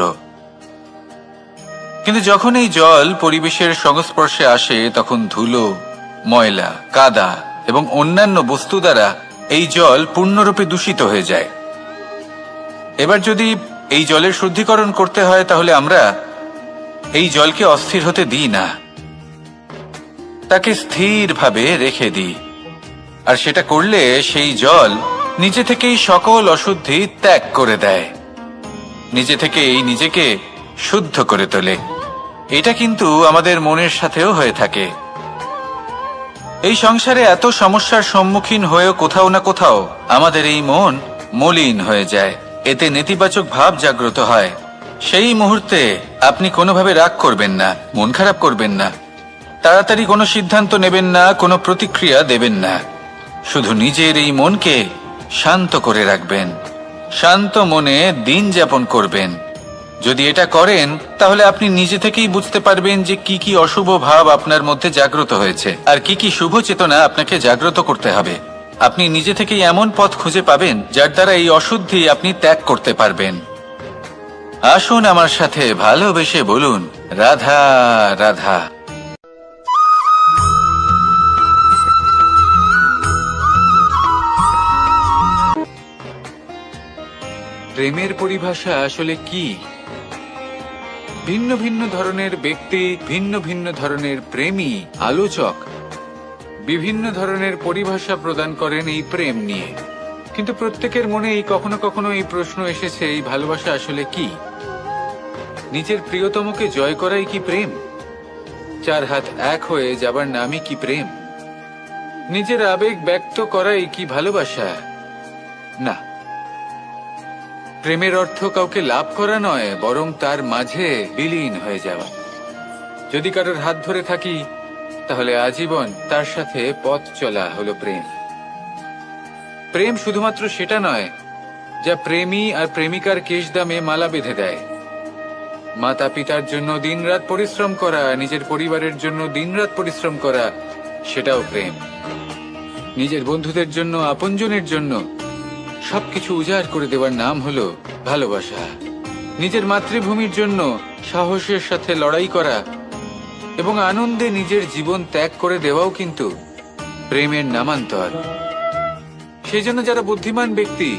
কিন্তু যখন এই জল পরিবেশের সংস্পর্শে আসে তখন ধুলো, ময়লা, কাদা এবং অন্যান্য বস্তু দ্বারা এই জল পূর্ণরূপে দূষিত হয়ে যায়। এবার যদি এই জলের শুদ্ধিকরণ করতে হয় তাহলে আমরা এই জলকে অস্থির হতে দিই না, তাকে স্থিরভাবে রেখে দিই। আর সেটা করলে সেই জল নিজে থেকেই সকল অশুদ্ধি ত্যাগ করে দেয়, নিজে থেকেই নিজেকে শুদ্ধ করে তোলে। এটা কিন্তু আমাদের মনের সাথেও হয়ে থাকে। এই সংসারে এত সমস্যার সম্মুখীন হয়েও কোথাও না কোথাও আমাদের এই মন মলিন হয়ে যায়, এতে নেতিবাচক ভাব জাগ্রত হয়। সেই মুহূর্তে আপনি কোনোভাবে রাগ করবেন না, মন খারাপ করবেন না, তাড়াতাড়ি কোনো সিদ্ধান্ত নেবেন না, কোনো প্রতিক্রিয়া দেবেন না। শুধু নিজের এই মনকে শান্ত করে রাখবেন, শান্ত মনে দিন যাপন করবেন। যদি এটা করেন তাহলে আপনি নিজে থেকেই বুঝতে পারবেন যে কি কি অশুভ ভাব আপনার মধ্যে জাগ্রত হয়েছে আর কি কি শুভ চেতনা আপনাকে জাগ্রত করতে হবে। আপনি নিজে থেকেই এমন পথ খুঁজে পাবেন যার দ্বারা এই অশুদ্ধি আপনি ত্যাগ করতে পারবেন। আসুন আমার সাথে ভালোবেসে বলুন, রাধা রাধা। প্রেমের পরিভাষা আসলে কি? ভিন্ন ভিন্ন ধরনের ব্যক্তি, ভিন্ন ভিন্ন ধরনের প্রেমী, আলোচক বিভিন্ন ধরনের পরিভাষা প্রদান করেন এই প্রেম নিয়ে। কিন্তু প্রত্যেকের মনেই কখনো কখনো এই প্রশ্ন এসেছে, এই ভালোবাসা আসলে কি? নিজের প্রিয়তমকে জয় করাই কি প্রেম? চার হাত এক হয়ে যাবার নামই কি প্রেম? নিজের আবেগ ব্যক্ত করাই কি ভালোবাসা? না, প্রেমের অর্থ কাউকে লাভ করা নয়, বরং তার মাঝে বিলীন হয়ে যাওয়া। যদি কারোর হাত ধরে থাকি তাহলে আজীবন তার সাথে পথ চলা হলো প্রেম। প্রেম শুধুমাত্র সেটা নয় যা প্রেমী আর প্রেমিকার কেশদামে মালা বেঁধে দেয়। মাতা পিতার জন্য দিনরাত পরিশ্রম করা, নিজের পরিবারের জন্য দিনরাত পরিশ্রম করা, সেটাও প্রেম। নিজের বন্ধুদের জন্য, আপনজনের জন্য সবকিছু উজাড় করে দেওয়ার নাম হলো ভালোবাসা। নিজের মাতৃভূমির জন্য সাহসের সাথে লড়াই করা এবং আনন্দে নিজের জীবন ত্যাগ করে দেওয়াও কিন্তু প্রেমের নামান্তর। সেই জন্য যারা বুদ্ধিমান ব্যক্তি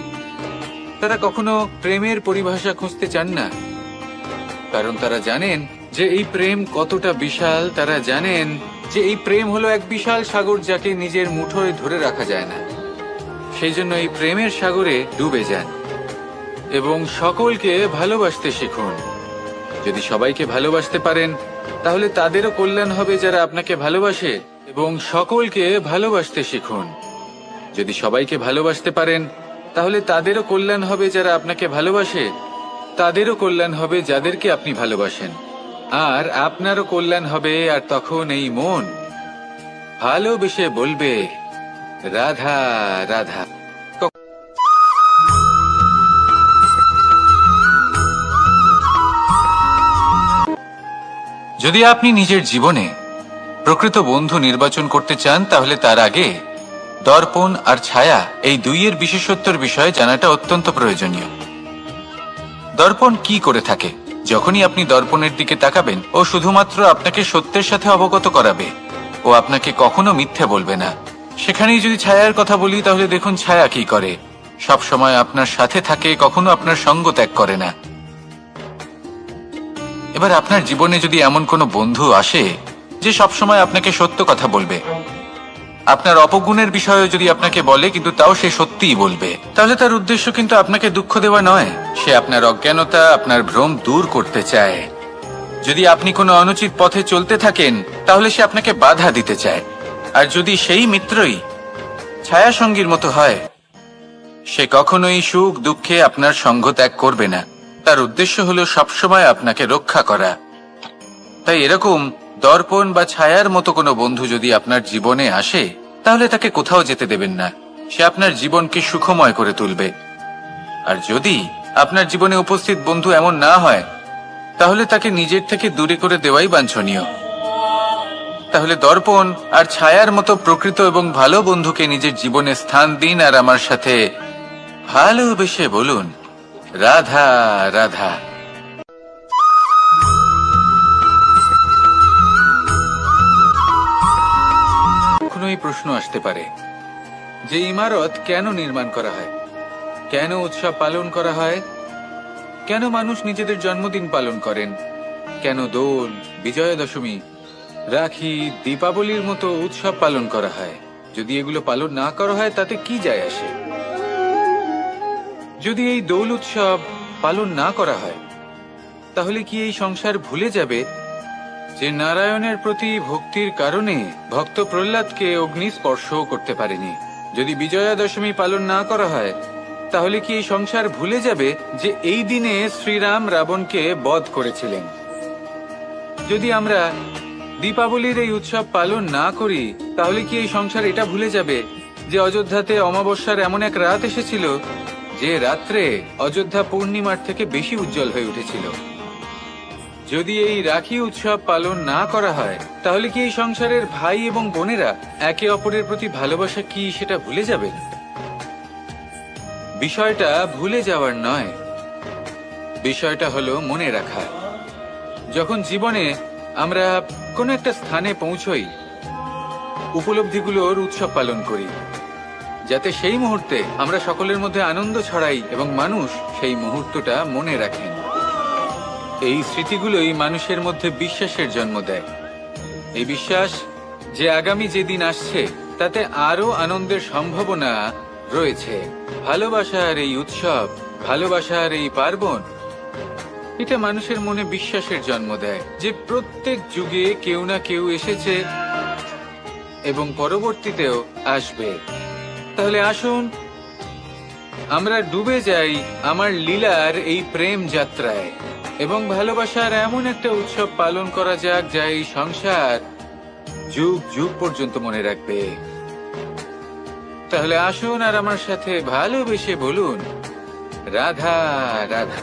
তারা কখনো প্রেমের পরিভাষা খুঁজতে চান না, কারণ তারা জানেন যে এই প্রেম কতটা বিশাল। তারা জানেন যে এই প্রেম হলো এক বিশাল সাগর যাকে নিজের মুঠোয় ধরে রাখা যায় না। সেই জন্য এই প্রেমের সাগরে ডুবে যান এবং সকলকে ভালোবাসতে শিখুন। যদি সবাইকে ভালোবাসতে পারেন তাহলে তাদেরও কল্যাণ হবে যারা আপনাকে ভালোবাসে, এবং সকলকে ভালোবাসতে শিখুন। যদি সবাইকে ভালোবাসতে পারেন তাহলে তাদেরও কল্যাণ হবে যারা আপনাকে ভালোবাসে, তাদেরও কল্যাণ হবে যাদেরকে আপনি ভালোবাসেন, আর আপনারও কল্যাণ হবে। আর তখন এই মন ভালোবেসে বলবে, রাধা রাধা। যদি আপনি নিজের জীবনে প্রকৃত বন্ধু নির্বাচন করতে চান তাহলে তার আগে দর্পণ আর ছায়া এই দুইয়ের বিশেষত্বর বিষয়ে জানাটা অত্যন্ত প্রয়োজনীয়। দর্পণ কি করে থাকে? যখনই আপনি দর্পণের দিকে তাকাবেন ও শুধুমাত্র আপনাকে সত্যের সাথে অবগত করাবে, ও আপনাকে কখনো মিথ্যে বলবে না। সেখানেই যদি ছায়ার কথা বলি তাহলে দেখুন ছায়া কি করে, সব সময় আপনার সাথে থাকে, কখনো আপনার সঙ্গ ত্যাগ করে না। এবার আপনার জীবনে যদি এমন কোনো বন্ধু আসে যে সবসময় আপনাকে সত্য কথা বলবে, আপনার অপগুণের বিষয়ে যদি আপনাকে বলে কিন্তু তাও সে সত্যিই বলবে, তাহলে তার উদ্দেশ্য কিন্তু আপনাকে দুঃখ দেওয়া নয়, সে আপনার অজ্ঞানতা, আপনার ভ্রম দূর করতে চায়। যদি আপনি কোনো অনুচিত পথে চলতে থাকেন তাহলে সে আপনাকে বাধা দিতে চায়। আর যদি সেই মিত্রই ছায়া সঙ্গীর মতো হয়, সে কখনোই সুখ দুঃখে আপনার সঙ্গ ত্যাগ করবে না, তার উদ্দেশ্য হলো সবসময় আপনাকে রক্ষা করা। তাই এরকম দর্পণ বা ছায়ার মতো কোনো বন্ধু যদি আপনার জীবনে আসে তাহলে তাকে কোথাও যেতে দেবেন না, সে আপনার জীবনকে সুখময় করে তুলবে। আর যদি আপনার জীবনে উপস্থিত বন্ধু এমন না হয় তাহলে তাকে নিজের থেকে দূরে করে দেওয়াই বাঞ্ছনীয়। তাহলে দর্পণ আর ছায়ার মতো প্রকৃত এবং ভালো বন্ধুকে নিজের জীবনে স্থান দিন আর আমার সাথে ভালোবেসে বলুন, রাধা রাধা। প্রশ্ন আসতে পারে যে ইমারত কেন নির্মাণ করা হয়, কেন উৎসব পালন করা হয়, কেন মানুষ নিজেদের জন্মদিন পালন করেন, কেন দোল, বিজয়া দশমী, রাখি, দীপাবলির মতো উৎসব পালন করা হয়। যদি এগুলো পালন না করা হয় তাতে কি যায় আসে? যদি এই দোল উৎসব পালন না করা হয় তাহলে কি এই সংসার ভুলে যাবে যে নারায়ণের প্রতি ভক্তির কারণে ভক্ত প্রহ্লাদকে অগ্নি স্পর্শও করতে পারেনি? যদি বিজয়া দশমী পালন না করা হয় তাহলে কি এই সংসার ভুলে যাবে যে এই দিনে শ্রীরাম রাবণকে বধ করেছিলেন? যদি আমরা দীপাবলির এই উৎসব পালন না করি তাহলে কি এই সংসার এটা ভুলে যাবে যে অযোধ্যাতে অমাবস্যার এমন এক রাত এসেছিল যে রাত্রে অযোধ্যা পূর্ণিমার থেকে বেশি উজ্জ্বল হয়ে উঠেছিল? যদি এই রাখি উৎসব পালন না করা হয় তাহলে কি এই সংসারের ভাই এবং বোনেরা একে অপরের প্রতি ভালোবাসা কি সেটা ভুলে যাবে? বিষয়টা ভুলে যাওয়ার নয়, বিষয়টা হলো মনে রাখা। যখন জীবনে আমরা কোনো একটা স্থানে পৌঁছই, উপলব্ধিগুলোর উৎসব পালন করি, যাতে সেই মুহূর্তে আমরা সকলের মধ্যে আনন্দ ছড়াই এবং মানুষ সেই মুহূর্তটা মনে রাখেন। এই স্মৃতিগুলোই মানুষের মধ্যে বিশ্বাসের জন্ম দেয়। এই বিশ্বাস যে আগামী যেদিন আসছে তাতে আরো আনন্দের সম্ভাবনা রয়েছে। ভালোবাসার এই উৎসব, ভালোবাসার এই পার্বণ, এটা মানুষের মনে বিশ্বাসের জন্ম দেয় যে প্রত্যেক যুগে কেউ না কেউ এসেছে এবং পরবর্তীতেও আসবে। তাহলে আসুন আমরা ডুবে যাই আমার লীলার এই প্রেম যাত্রায় এবং ভালোবাসার এমন একটা উৎসব পালন করা যাক যা এই সংসার যুগ যুগ পর্যন্ত মনে রাখবে। তাহলে আসুন আর আমার সাথে ভালোবেসে বলুন, রাধা রাধা।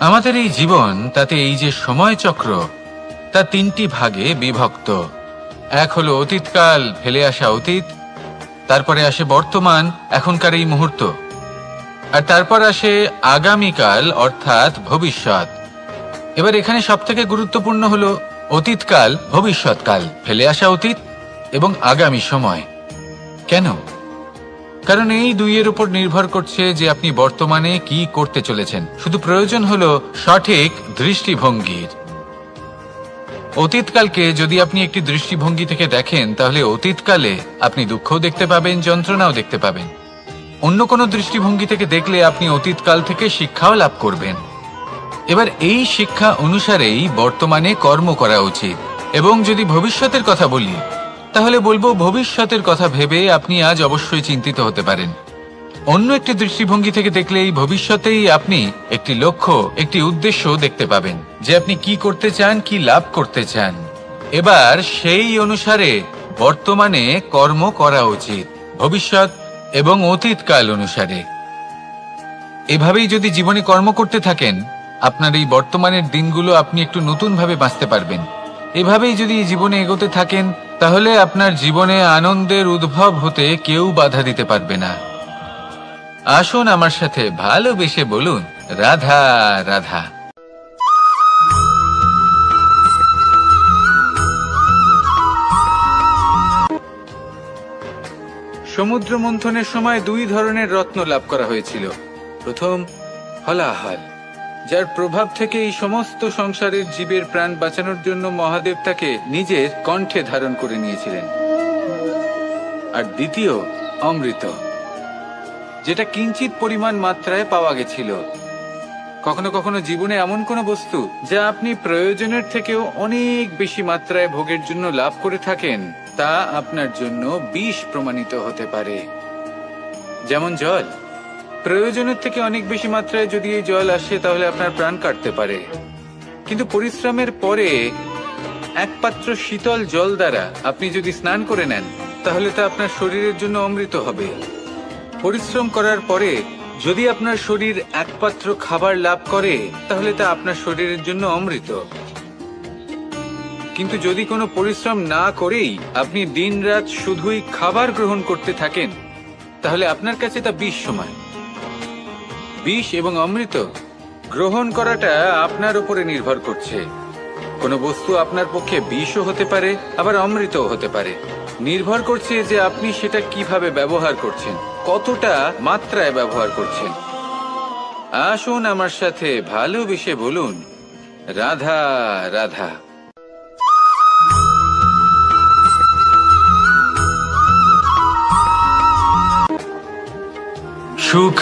আমাদের এই জীবন, তাতে এই যে সময় চক্র, তা তিনটি ভাগে বিভক্ত। এক হলো অতীতকাল, ফেলে আসা অতীত, তারপরে আসে বর্তমান, এখনকার এই মুহূর্ত, আর তারপর আসে আগামীকাল অর্থাৎ ভবিষ্যৎ। এবার এখানে সবথেকে গুরুত্বপূর্ণ হলো অতীতকাল, ভবিষ্যৎকাল, ফেলে আসা অতীত এবং আগামী সময়। কেন? কারণ এই দুইয়ের উপর নির্ভর করছে যে আপনি বর্তমানে কি করতে চলেছেন। শুধু প্রয়োজন হলো সঠিক দৃষ্টিভঙ্গির। অতীতকালকে যদি আপনি একটি দৃষ্টিভঙ্গি থেকে দেখেন তাহলে অতীতকালে আপনি দুঃখও দেখতে পাবেন, যন্ত্রণাও দেখতে পাবেন। অন্য কোনো দৃষ্টিভঙ্গি থেকে দেখলে আপনি অতীতকাল থেকে শিক্ষাও লাভ করবেন। এবার এই শিক্ষা অনুসারেই বর্তমানে কর্ম করা উচিত। এবং যদি ভবিষ্যতের কথা বলি তাহলে বলবো, ভবিষ্যতের কথা ভেবে আপনি আজ অবশ্যই চিন্তিত হতে পারেন। অন্য একটি দৃষ্টিভঙ্গি থেকে দেখলে এই ভবিষ্যতেই আপনি একটি লক্ষ্য, একটি উদ্দেশ্য দেখতে পাবেন যে আপনি কি করতে চান, কি লাভ করতে চান। এবার সেই অনুসারে বর্তমানে কর্ম করা উচিত, ভবিষ্যৎ এবং অতীতকাল অনুসারে। এভাবেই যদি জীবনে কর্ম করতে থাকেন, আপনার এই বর্তমানের দিনগুলো আপনি একটু নতুন ভাবে বাঁচতে পারবেন। এভাবেই যদি জীবনে এগোতে থাকেন তাহলে আপনার জীবনে আনন্দের উদ্ভব হতে কেউ বাধা দিতে পারবে না। আসুন আমার সাথে ভালোবেসে বলুন, রাধা রাধা। সমুদ্র মন্থনের সময় দুই ধরনের রত্ন লাভ করা হয়েছিল। প্রথম হলাহল, যার প্রভাব থেকে এই সমস্ত সংসারের জীবের প্রাণ বাঁচানোর জন্য মহাদেব তাকে নিজের কণ্ঠে ধারণ করে নিয়েছিলেন। আর দ্বিতীয় অমৃত, যেটা কিঞ্চিত পরিমাণ মাত্রায় পাওয়া গেছিল। কখনো কখনো জীবনে এমন কোন বস্তু যা আপনি প্রয়োজনের থেকেও অনেক বেশি মাত্রায় ভোগের জন্য লাভ করে থাকেন, তা আপনার জন্য বিষ প্রমাণিত হতে পারে। যেমন জল, প্রয়োজনের থেকে অনেক বেশি মাত্রায় যদি এই জল আসে তাহলে আপনার প্রাণ কাটতে পারে। কিন্তু পরিশ্রমের পরে এক পাত্র শীতল জল দ্বারা আপনি যদি স্নান করে নেন তাহলে তা আপনার শরীরের জন্য অমৃত হবে। পরিশ্রম করার পরে যদি আপনার শরীর এক পাত্র খাবার লাভ করে তাহলে তা আপনার শরীরের জন্য অমৃত। কিন্তু যদি কোনো পরিশ্রম না করেই আপনি দিনরাত শুধুই খাবার গ্রহণ করতে থাকেন তাহলে আপনার কাছে তা বিষ সমান। বিষ এবং অমৃত গ্রহণ করাটা আপনার উপরে নির্ভর করছে। কোনো বস্তু আপনার পক্ষে বিষও হতে পারে, আবার অমৃতও হতে পারে। নির্ভর করছে যে আপনি সেটা কিভাবে ব্যবহার করছেন, কতটা মাত্রায় ব্যবহার করছেন। আসুন আমার সাথে ভালোবেসে বলুন, রাধা রাধা। সুখ,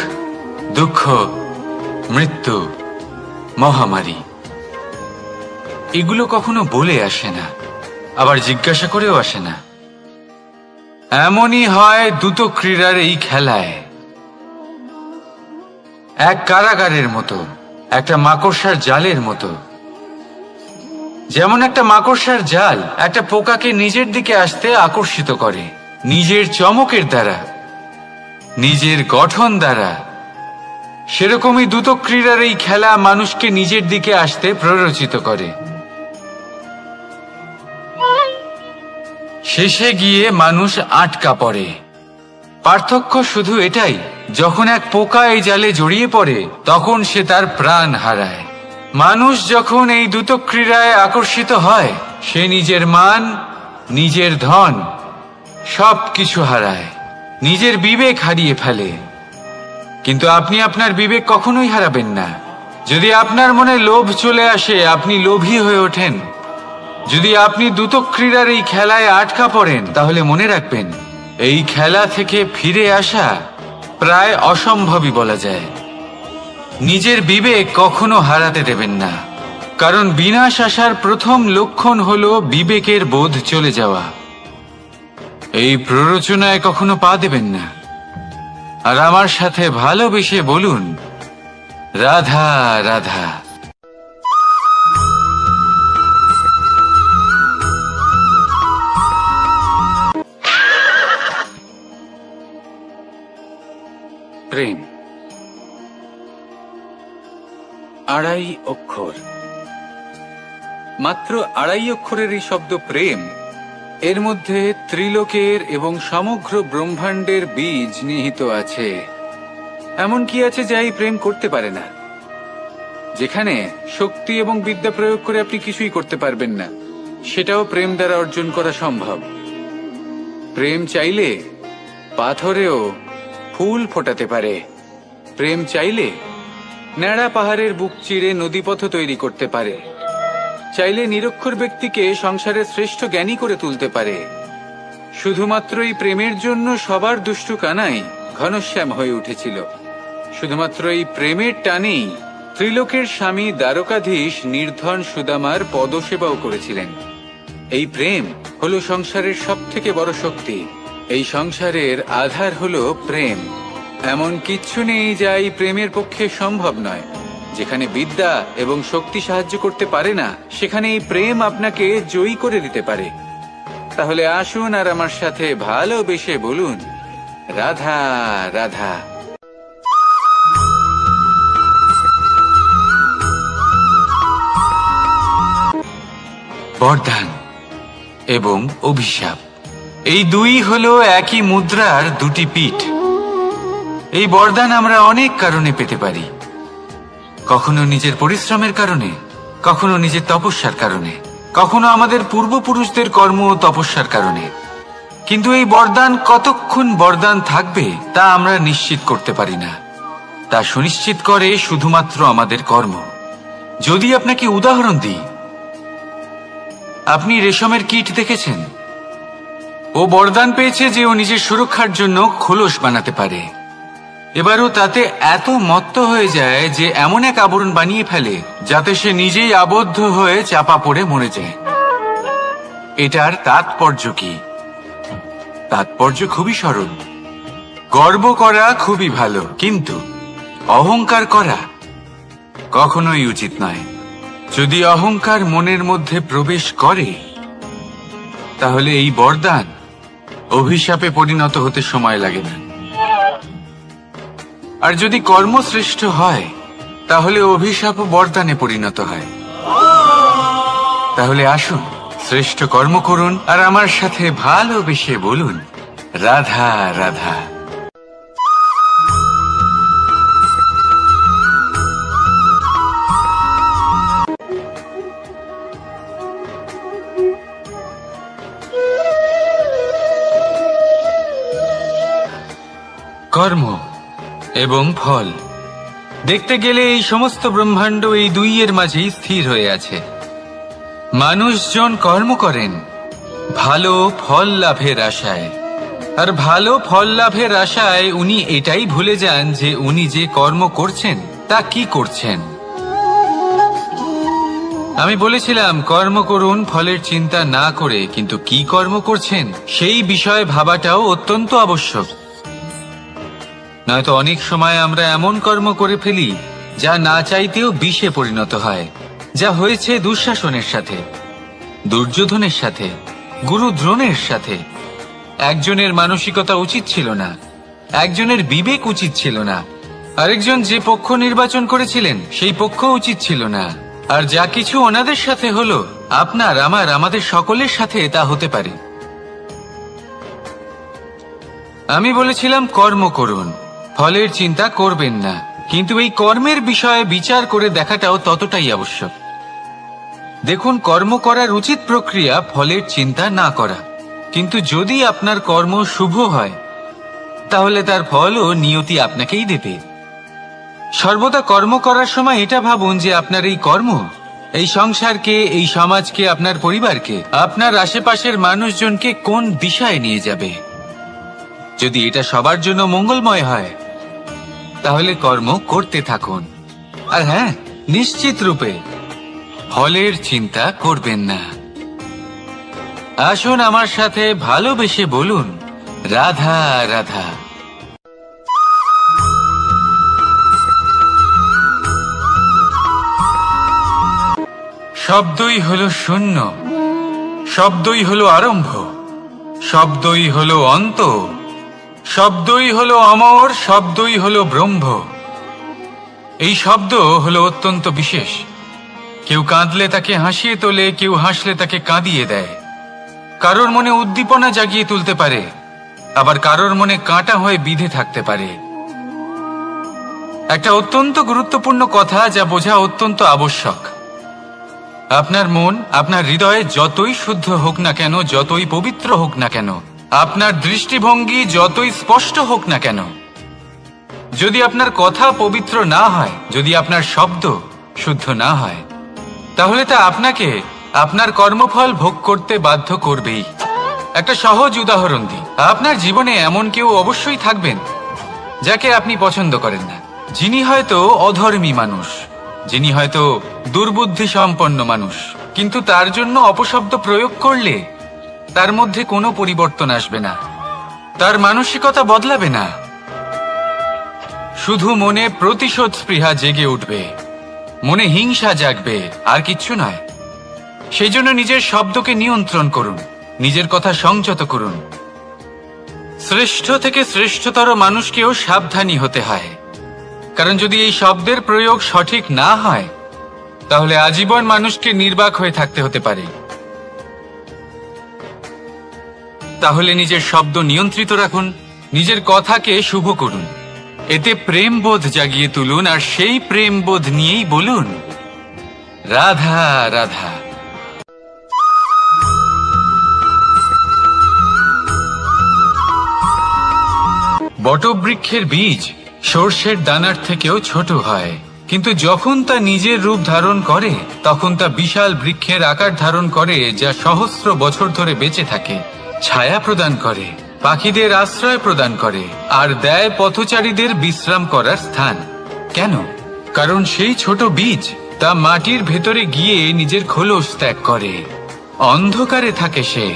দুঃখ, মৃত্যু, মহামারী, এগুলো কখনো বলে আসে না, আবার জিজ্ঞাসা করেও আসে না। এমনই হয় দ্রুত ক্রীড়ার এই খেলায়। এক কারাগারের মতো, একটা মাকড়সার জালের মতো। যেমন একটা মাকড়সার জাল একটা পোকাকে নিজের দিকে আসতে আকর্ষিত করে নিজের চমকের দ্বারা, নিজের গঠন দ্বারা, সেরকমই দ্রুত ক্রীড়ার এই খেলা মানুষকে নিজের দিকে আসতে প্ররোচিত করে। শেষে গিয়ে মানুষ আটকা পড়ে। পার্থক্য শুধু এটাই, যখন এক পোকা এই জালে জড়িয়ে পড়ে তখন সে তার প্রাণ হারায়। মানুষ যখন এই দ্রুত ক্রীড়ায় আকর্ষিত হয়, সে নিজের মান, নিজের ধন সবকিছু হারায়, নিজের বিবেক হারিয়ে ফেলে। কিন্তু আপনি আপনার বিবেক কখনোই হারাবেন না। যদি আপনার মনে লোভ চলে আসে, আপনি লোভী হয়ে ওঠেন। যদি আপনি দ্রুত ক্রীড়ার এই খেলায় আটকা পড়েন, তাহলে মনে রাখবেন, এই খেলা থেকে ফিরে আসা প্রায় অসম্ভবই বলা যায়। নিজের বিবেক কখনো হারাতে দেবেন না, কারণ বিনাশ আসার প্রথম লক্ষণ হলো বিবেকের বোধ চলে যাওয়া। এই প্ররোচনায় কখনো পা দেবেন না। আর আমার সাথে ভালোবেসে বলুন, রাধা রাধা। প্রেম, আড়াই অক্ষর, মাত্র আড়াই অক্ষরের এই শব্দ প্রেম, এর মধ্যে ত্রিলোকের এবং সমগ্র ব্রহ্মাণ্ডের বীজ নিহিত আছে। এমন কি আছে যা এই প্রেম করতে পারে না? যেখানে শক্তি এবং বিদ্যা প্রয়োগ করে আপনি কিছুই করতে পারবেন না, সেটাও প্রেম দ্বারা অর্জন করা সম্ভব। প্রেম চাইলে পাথরেও ফুল ফোটাতে পারে। প্রেম চাইলে ন্যাড়া পাহাড়ের বুক চিরে নদীপথ তৈরি করতে পারে। চাইলে নিরক্ষর ব্যক্তিকে সংসারের শ্রেষ্ঠ জ্ঞানী করে তুলতে পারে। শুধুমাত্র এই প্রেমের জন্য সবার দুষ্টু কানাই ঘনশ্যাম হয়ে উঠেছিল। শুধুমাত্র এই প্রেমের টানেই ত্রিলোকের স্বামী দ্বারকাধীশ নির্ধন সুদামার পদসেবাও করেছিলেন। এই প্রেম হলো সংসারের সবথেকে বড় শক্তি। এই সংসারের আধার হলো প্রেম। এমন কিচ্ছু নেই যা এই প্রেমের পক্ষে সম্ভব নয়। যেখানে বিদ্যা এবং শক্তি সাহায্য করতে পারে না, সেখানে এই প্রেম আপনাকে জয়ী করে দিতে পারে। তাহলে আসুন আর আমার সাথে ভালোবেসে বলুন, রাধা রাধা। বরদান এবং অভিশাপ, এই দুই হলো একই মুদ্রার দুটি পিঠ। এই বরদান আমরা অনেক কারণে পেতে পারি। কখনো নিজের পরিশ্রমের কারণে, কখনো নিজের তপস্যার কারণে, কখনো আমাদের পূর্বপুরুষদের কর্ম ও তপস্যার কারণে। কিন্তু এই বরদান কতক্ষণ বরদান থাকবে তা আমরা নিশ্চিত করতে পারি না। তা সুনিশ্চিত করে শুধুমাত্র আমাদের কর্ম। যদি আপনাকে উদাহরণ দিই, আপনি রেশমের কীট দেখেছেন? ও বরদান পেয়েছে যে ও নিজের সুরক্ষার জন্য খোলস বানাতে পারে। এবারও তাতে এত মত্ত হয়ে যায় যে এমন এক আবরণ বানিয়ে ফেলে যাতে সে নিজেই আবদ্ধ হয়ে চাপা পড়ে মরে যায়। এটার তাৎপর্য কি? তাৎপর্য খুবই সরল। গর্ব করা খুবই ভালো, কিন্তু অহংকার করা কখনোই উচিত নয়। যদি অহংকার মনের মধ্যে প্রবেশ করে, তাহলে এই বরদান অভিশাপে পরিণত হতে সময় লাগে না। আর যদি কর্মশ্রেষ্ঠ হয়, তাহলে অভিশাপ বরদানে পরিণত হয়। তাহলে আসুন শ্রেষ্ঠ কর্ম করুন আর আমার সাথে ভালোবেসে বলুন, রাধা রাধা। কর্ম এবং ফল। দেখতে গেলে এই সমস্ত ব্রহ্মাণ্ড এই দুইয়ের মাঝেই স্থির হয়ে আছে। মানুষজন কর্ম করেন ভালো ফল লাভের আশায়, আর ভালো ফল লাভের আশায় উনি এটাই ভুলে যান যে উনি যে কর্ম করছেন তা কি করছেন। আমি বলেছিলাম কর্ম করুন ফলের চিন্তা না করে, কিন্তু কি কর্ম করছেন সেই বিষয়ে ভাবাটাও অত্যন্ত আবশ্যক। নয়তো অনেক সময় আমরা এমন কর্ম করে ফেলি যা না চাইতেও বিষে পরিণত হয়, যা হয়েছে দুঃশাসনের সাথে, দুর্যোধনের সাথে, গুরু দ্রোণের সাথে। একজনের মানসিকতা উচিত ছিল না, একজনের বিবেক উচিত ছিল না, আরেকজন যে পক্ষ নির্বাচন করেছিলেন সেই পক্ষ উচিত ছিল না। আর যা কিছু ওনাদের সাথে হলো, আপনার আমাদের সকলের সাথে তা হতে পারে। আমি বলেছিলাম কর্ম করুন, ফলের চিন্তা করবেন না, কিন্তু এই কর্মের বিষয়ে বিচার করে দেখাটাও ততটাই আবশ্যক। দেখুন, কর্ম করার উচিত প্রক্রিয়া ফলের চিন্তা না করা, কিন্তু যদি আপনার কর্ম শুভ হয় তাহলে তার ফলও নিয়তি আপনাকেই দেবে। সর্বদা কর্ম করার সময় এটা ভাবুন যে আপনার এই কর্ম এই সংসারকে, এই সমাজকে, আপনার পরিবারকে, আপনার আশেপাশের মানুষজনকে কোন দিশায় নিয়ে যাবে। যদি এটা সবার জন্য মঙ্গলময় হয় তাহলে কর্ম করতে থাকুন। আর হ্যাঁ, নিশ্চিত রূপে ফলের চিন্তা করবেন না। আসুন আমার সাথে ভালোবেসে বলুন, রাধা রাধা। শব্দই হলো শূন্য, শব্দই হলো আরম্ভ, শব্দই হলো অন্ত, শব্দই হলো অমর, শব্দই হলো ব্রহ্ম। এই শব্দ হলো অত্যন্ত বিশেষ। কেউ কাঁদলে তাকে হাসিয়ে তোলে, কেউ হাসলে তাকে কাঁদিয়ে দেয়। কারোর মনে উদ্দীপনা জাগিয়ে তুলতে পারে, আবার কারোর মনে কাঁটা হয়ে বিঁধে থাকতে পারে। একটা অত্যন্ত গুরুত্বপূর্ণ কথা যা বোঝা অত্যন্ত আবশ্যক। আপনার মন, আপনার হৃদয়ে যতই শুদ্ধ হোক না কেন, যতই পবিত্র হোক না কেন, আপনার দৃষ্টিভঙ্গি যতই স্পষ্ট হোক না কেন, যদি আপনার কথা পবিত্র না হয়, যদি আপনার শব্দ শুদ্ধ না হয়, তাহলে তা আপনাকে আপনার কর্মফল ভোগ করতে বাধ্য করবেই। একটা সহজ উদাহরণ দিই। আপনার জীবনে এমন কেউ অবশ্যই থাকবেন যাকে আপনি পছন্দ করেন না, যিনি হয়তো অধর্মী মানুষ, যিনি হয়তো দুর্বুদ্ধি সম্পন্ন মানুষ, কিন্তু তার জন্য অপশব্দ প্রয়োগ করলে তার মধ্যে কোনো পরিবর্তন আসবে না, তার মানসিকতা বদলাবে না, শুধু মনে প্রতিশোধ স্পৃহা জেগে উঠবে, মনে হিংসা জাগবে, আর কিচ্ছু নয়। সেই জন্য নিজের শব্দকে নিয়ন্ত্রণ করুন, নিজের কথা সংযত করুন। শ্রেষ্ঠ থেকে শ্রেষ্ঠতর মানুষকেও সাবধানী হতে হয়, কারণ যদি এই শব্দের প্রয়োগ সঠিক না হয় তাহলে আজীবন মানুষকে নির্বাক হয়ে থাকতে হতে পারে। তাহলে নিজের শব্দ নিয়ন্ত্রিত রাখুন, নিজের কথাকে শুভ করুন, এতে প্রেমবোধ জাগিয়ে তুলুন, আর সেই প্রেমবোধ নিয়েই বলুন, রাধা রাধা। বটবৃক্ষের বীজ সর্ষের দানার থেকেও ছোট হয়, কিন্তু যখন তা নিজের রূপ ধারণ করে তখন তা বিশাল বৃক্ষের আকার ধারণ করে, যা সহস্র বছর ধরে বেঁচে থাকে, ছায়া প্রদান করে, পাখিদের আশ্রয় প্রদান করে, আর দেয় পথচারীদের বিশ্রাম করার স্থান। কেন? কারণ সেই ছোট বীজ তা মাটির ভেতরে গিয়ে নিজের খোলস ত্যাগ করে। অন্ধকারে থাকে সে,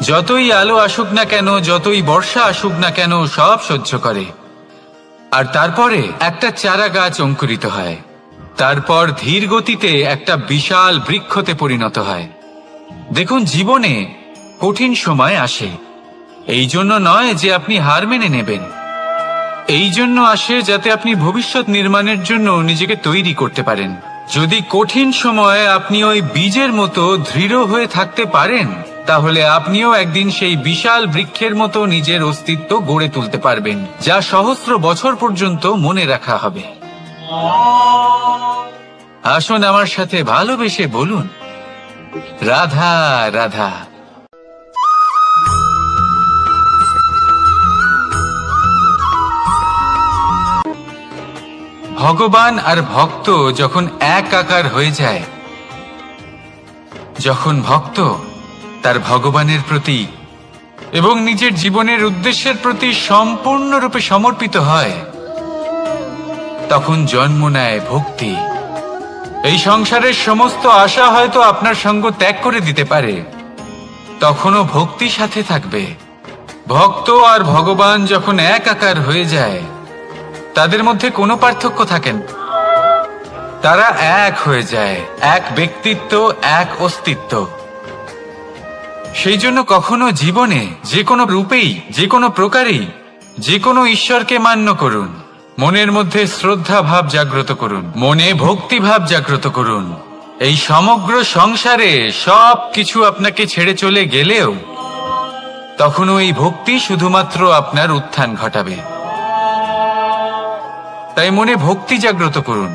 যতই আলো আসুক না কেন, যতই বর্ষা আসুক না কেন, সব সহ্য করে। আর তারপরে একটা চারা গাছ অঙ্কুরিত হয়, তারপর ধীর গতিতে একটা বিশাল বৃক্ষতে পরিণত হয়। দেখুন, জীবনে কঠিন সময় আসে, এই জন্য নয় যে আপনি হার মেনে নেবেন, এই জন্য আসে যাতে আপনি ভবিষ্যৎ নির্মাণের জন্য নিজেকে তৈরি করতে পারেন। যদি কঠিন সময়ে আপনি ওই বীজের মতো দৃঢ় হয়ে থাকতে পারেন, তাহলে আপনিও একদিন সেই বিশাল বৃক্ষের মতো নিজের অস্তিত্ব গড়ে তুলতে পারবেন, যা সহস্র বছর পর্যন্ত মনে রাখা হবে। আসুন আমার সাথে ভালোবেসে বলুন, রাধা রাধা। ভগবান আর ভক্ত যখন এক আকার হয়ে যায়, যখন ভক্ত তার ভগবানের প্রতি এবং নিজের জীবনের উদ্দেশ্যের প্রতি সম্পূর্ণরূপে সমর্পিত হয়, তখন জন্ম নেয় ভক্তি। এই সংসারের সমস্ত আশা হয়তো আপনার সঙ্গ ত্যাগ করে দিতে পারে, তখনও ভক্তি সাথে থাকবে। ভক্ত আর ভগবান যখন এক আকার হয়ে যায়, তাদের মধ্যে কোনো পার্থক্য থাকে না। তারা এক হয়ে যায়, এক ব্যক্তিত্ব, এক অস্তিত্ব। সেই জন্য কখনো জীবনে যে কোনো রূপেই, যে কোনো প্রকারেই, যে কোনো ঈশ্বরকে মান্য করুন, মনের মধ্যে শ্রদ্ধা ভাব জাগ্রত করুন, মনে ভক্তি ভাব জাগ্রত করুন। এই সমগ্র সংসারে সব কিছু আপনাকে ছেড়ে চলে গেলেও তখনও এই ভক্তি শুধুমাত্র আপনার উত্থান ঘটাবে। তাই মনে ভক্তি জাগ্রত করুন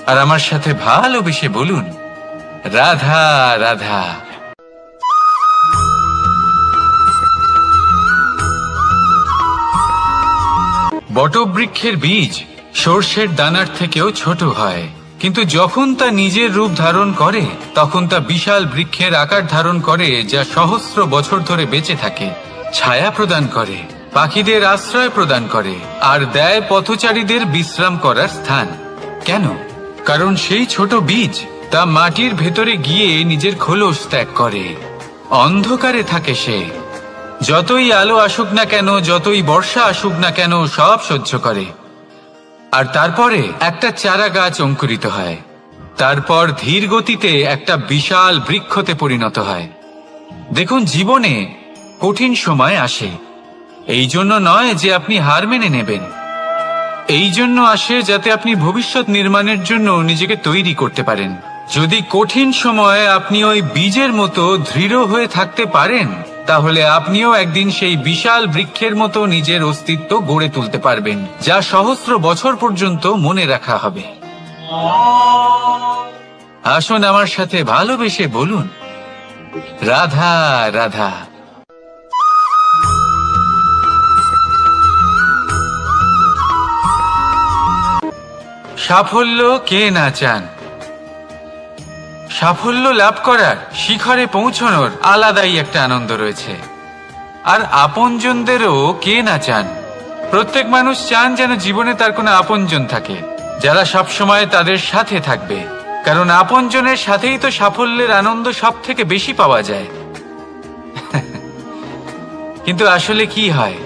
আর আমার সাথে ভালোবেসে বলুন, রাধা রাধা। বটবৃক্ষের বীজ সর্ষের দানার থেকেও ছোট হয়, কিন্তু যখন তা নিজের রূপ ধারণ করে তখন তা বিশাল বৃক্ষের আকার ধারণ করে, যা সহস্র বছর ধরে বেঁচে থাকে, ছায়া প্রদান করে, পাখিদের আশ্রয় প্রদান করে আর দেয় পথচারীদের বিশ্রাম করার স্থান। কেন? কারণ সেই ছোট বীজ তা মাটির ভেতরে গিয়ে নিজের খোলস ত্যাগ করে। অন্ধকারে থাকে সে, যতই আলো আসুক না কেন, যতই বর্ষা আসুক না কেন, সব সহ্য করে। আর তারপরে একটা চারা গাছ অঙ্কুরিত হয়, তারপর ধীর গতিতে একটা বিশাল বৃক্ষতে পরিণত হয়। দেখুন, জীবনে কঠিন সময় আসে, এই জন্য নয় যে আপনি হার মেনে নেবেন, এই জন্য আসে যাতে আপনি ভবিষ্যৎ নির্মাণের জন্য নিজেকে তৈরি করতে পারেন। যদি কঠিন সময়ে আপনি ওই বীজের মতো দৃঢ় হয়ে থাকতে পারেন, তাহলে আপনিও একদিন সেই বিশাল বৃক্ষের মতো নিজের অস্তিত্ব গড়ে তুলতে পারবেন, যা সহস্র বছর পর্যন্ত মনে রাখা হবে। আসুন আমার সাথে ভালোবেসে বলুন, রাধা রাধা। সাফল্য কে না চান? সাফল্য লাভ করার, শিখরে পৌঁছানোর আলাদাই একটা আনন্দ রয়েছে। আর আপনজনদেরও কে না চান? প্রত্যেক মানুষ চান যেন জীবনে তার কোনো আপনজন থাকে, যারা সবসময় তাদের সাথে থাকবে, কারণ আপনজনের সাথেই তো সাফল্যের আনন্দ সব থেকে বেশি পাওয়া যায়। কিন্তু আসলে কি হয়,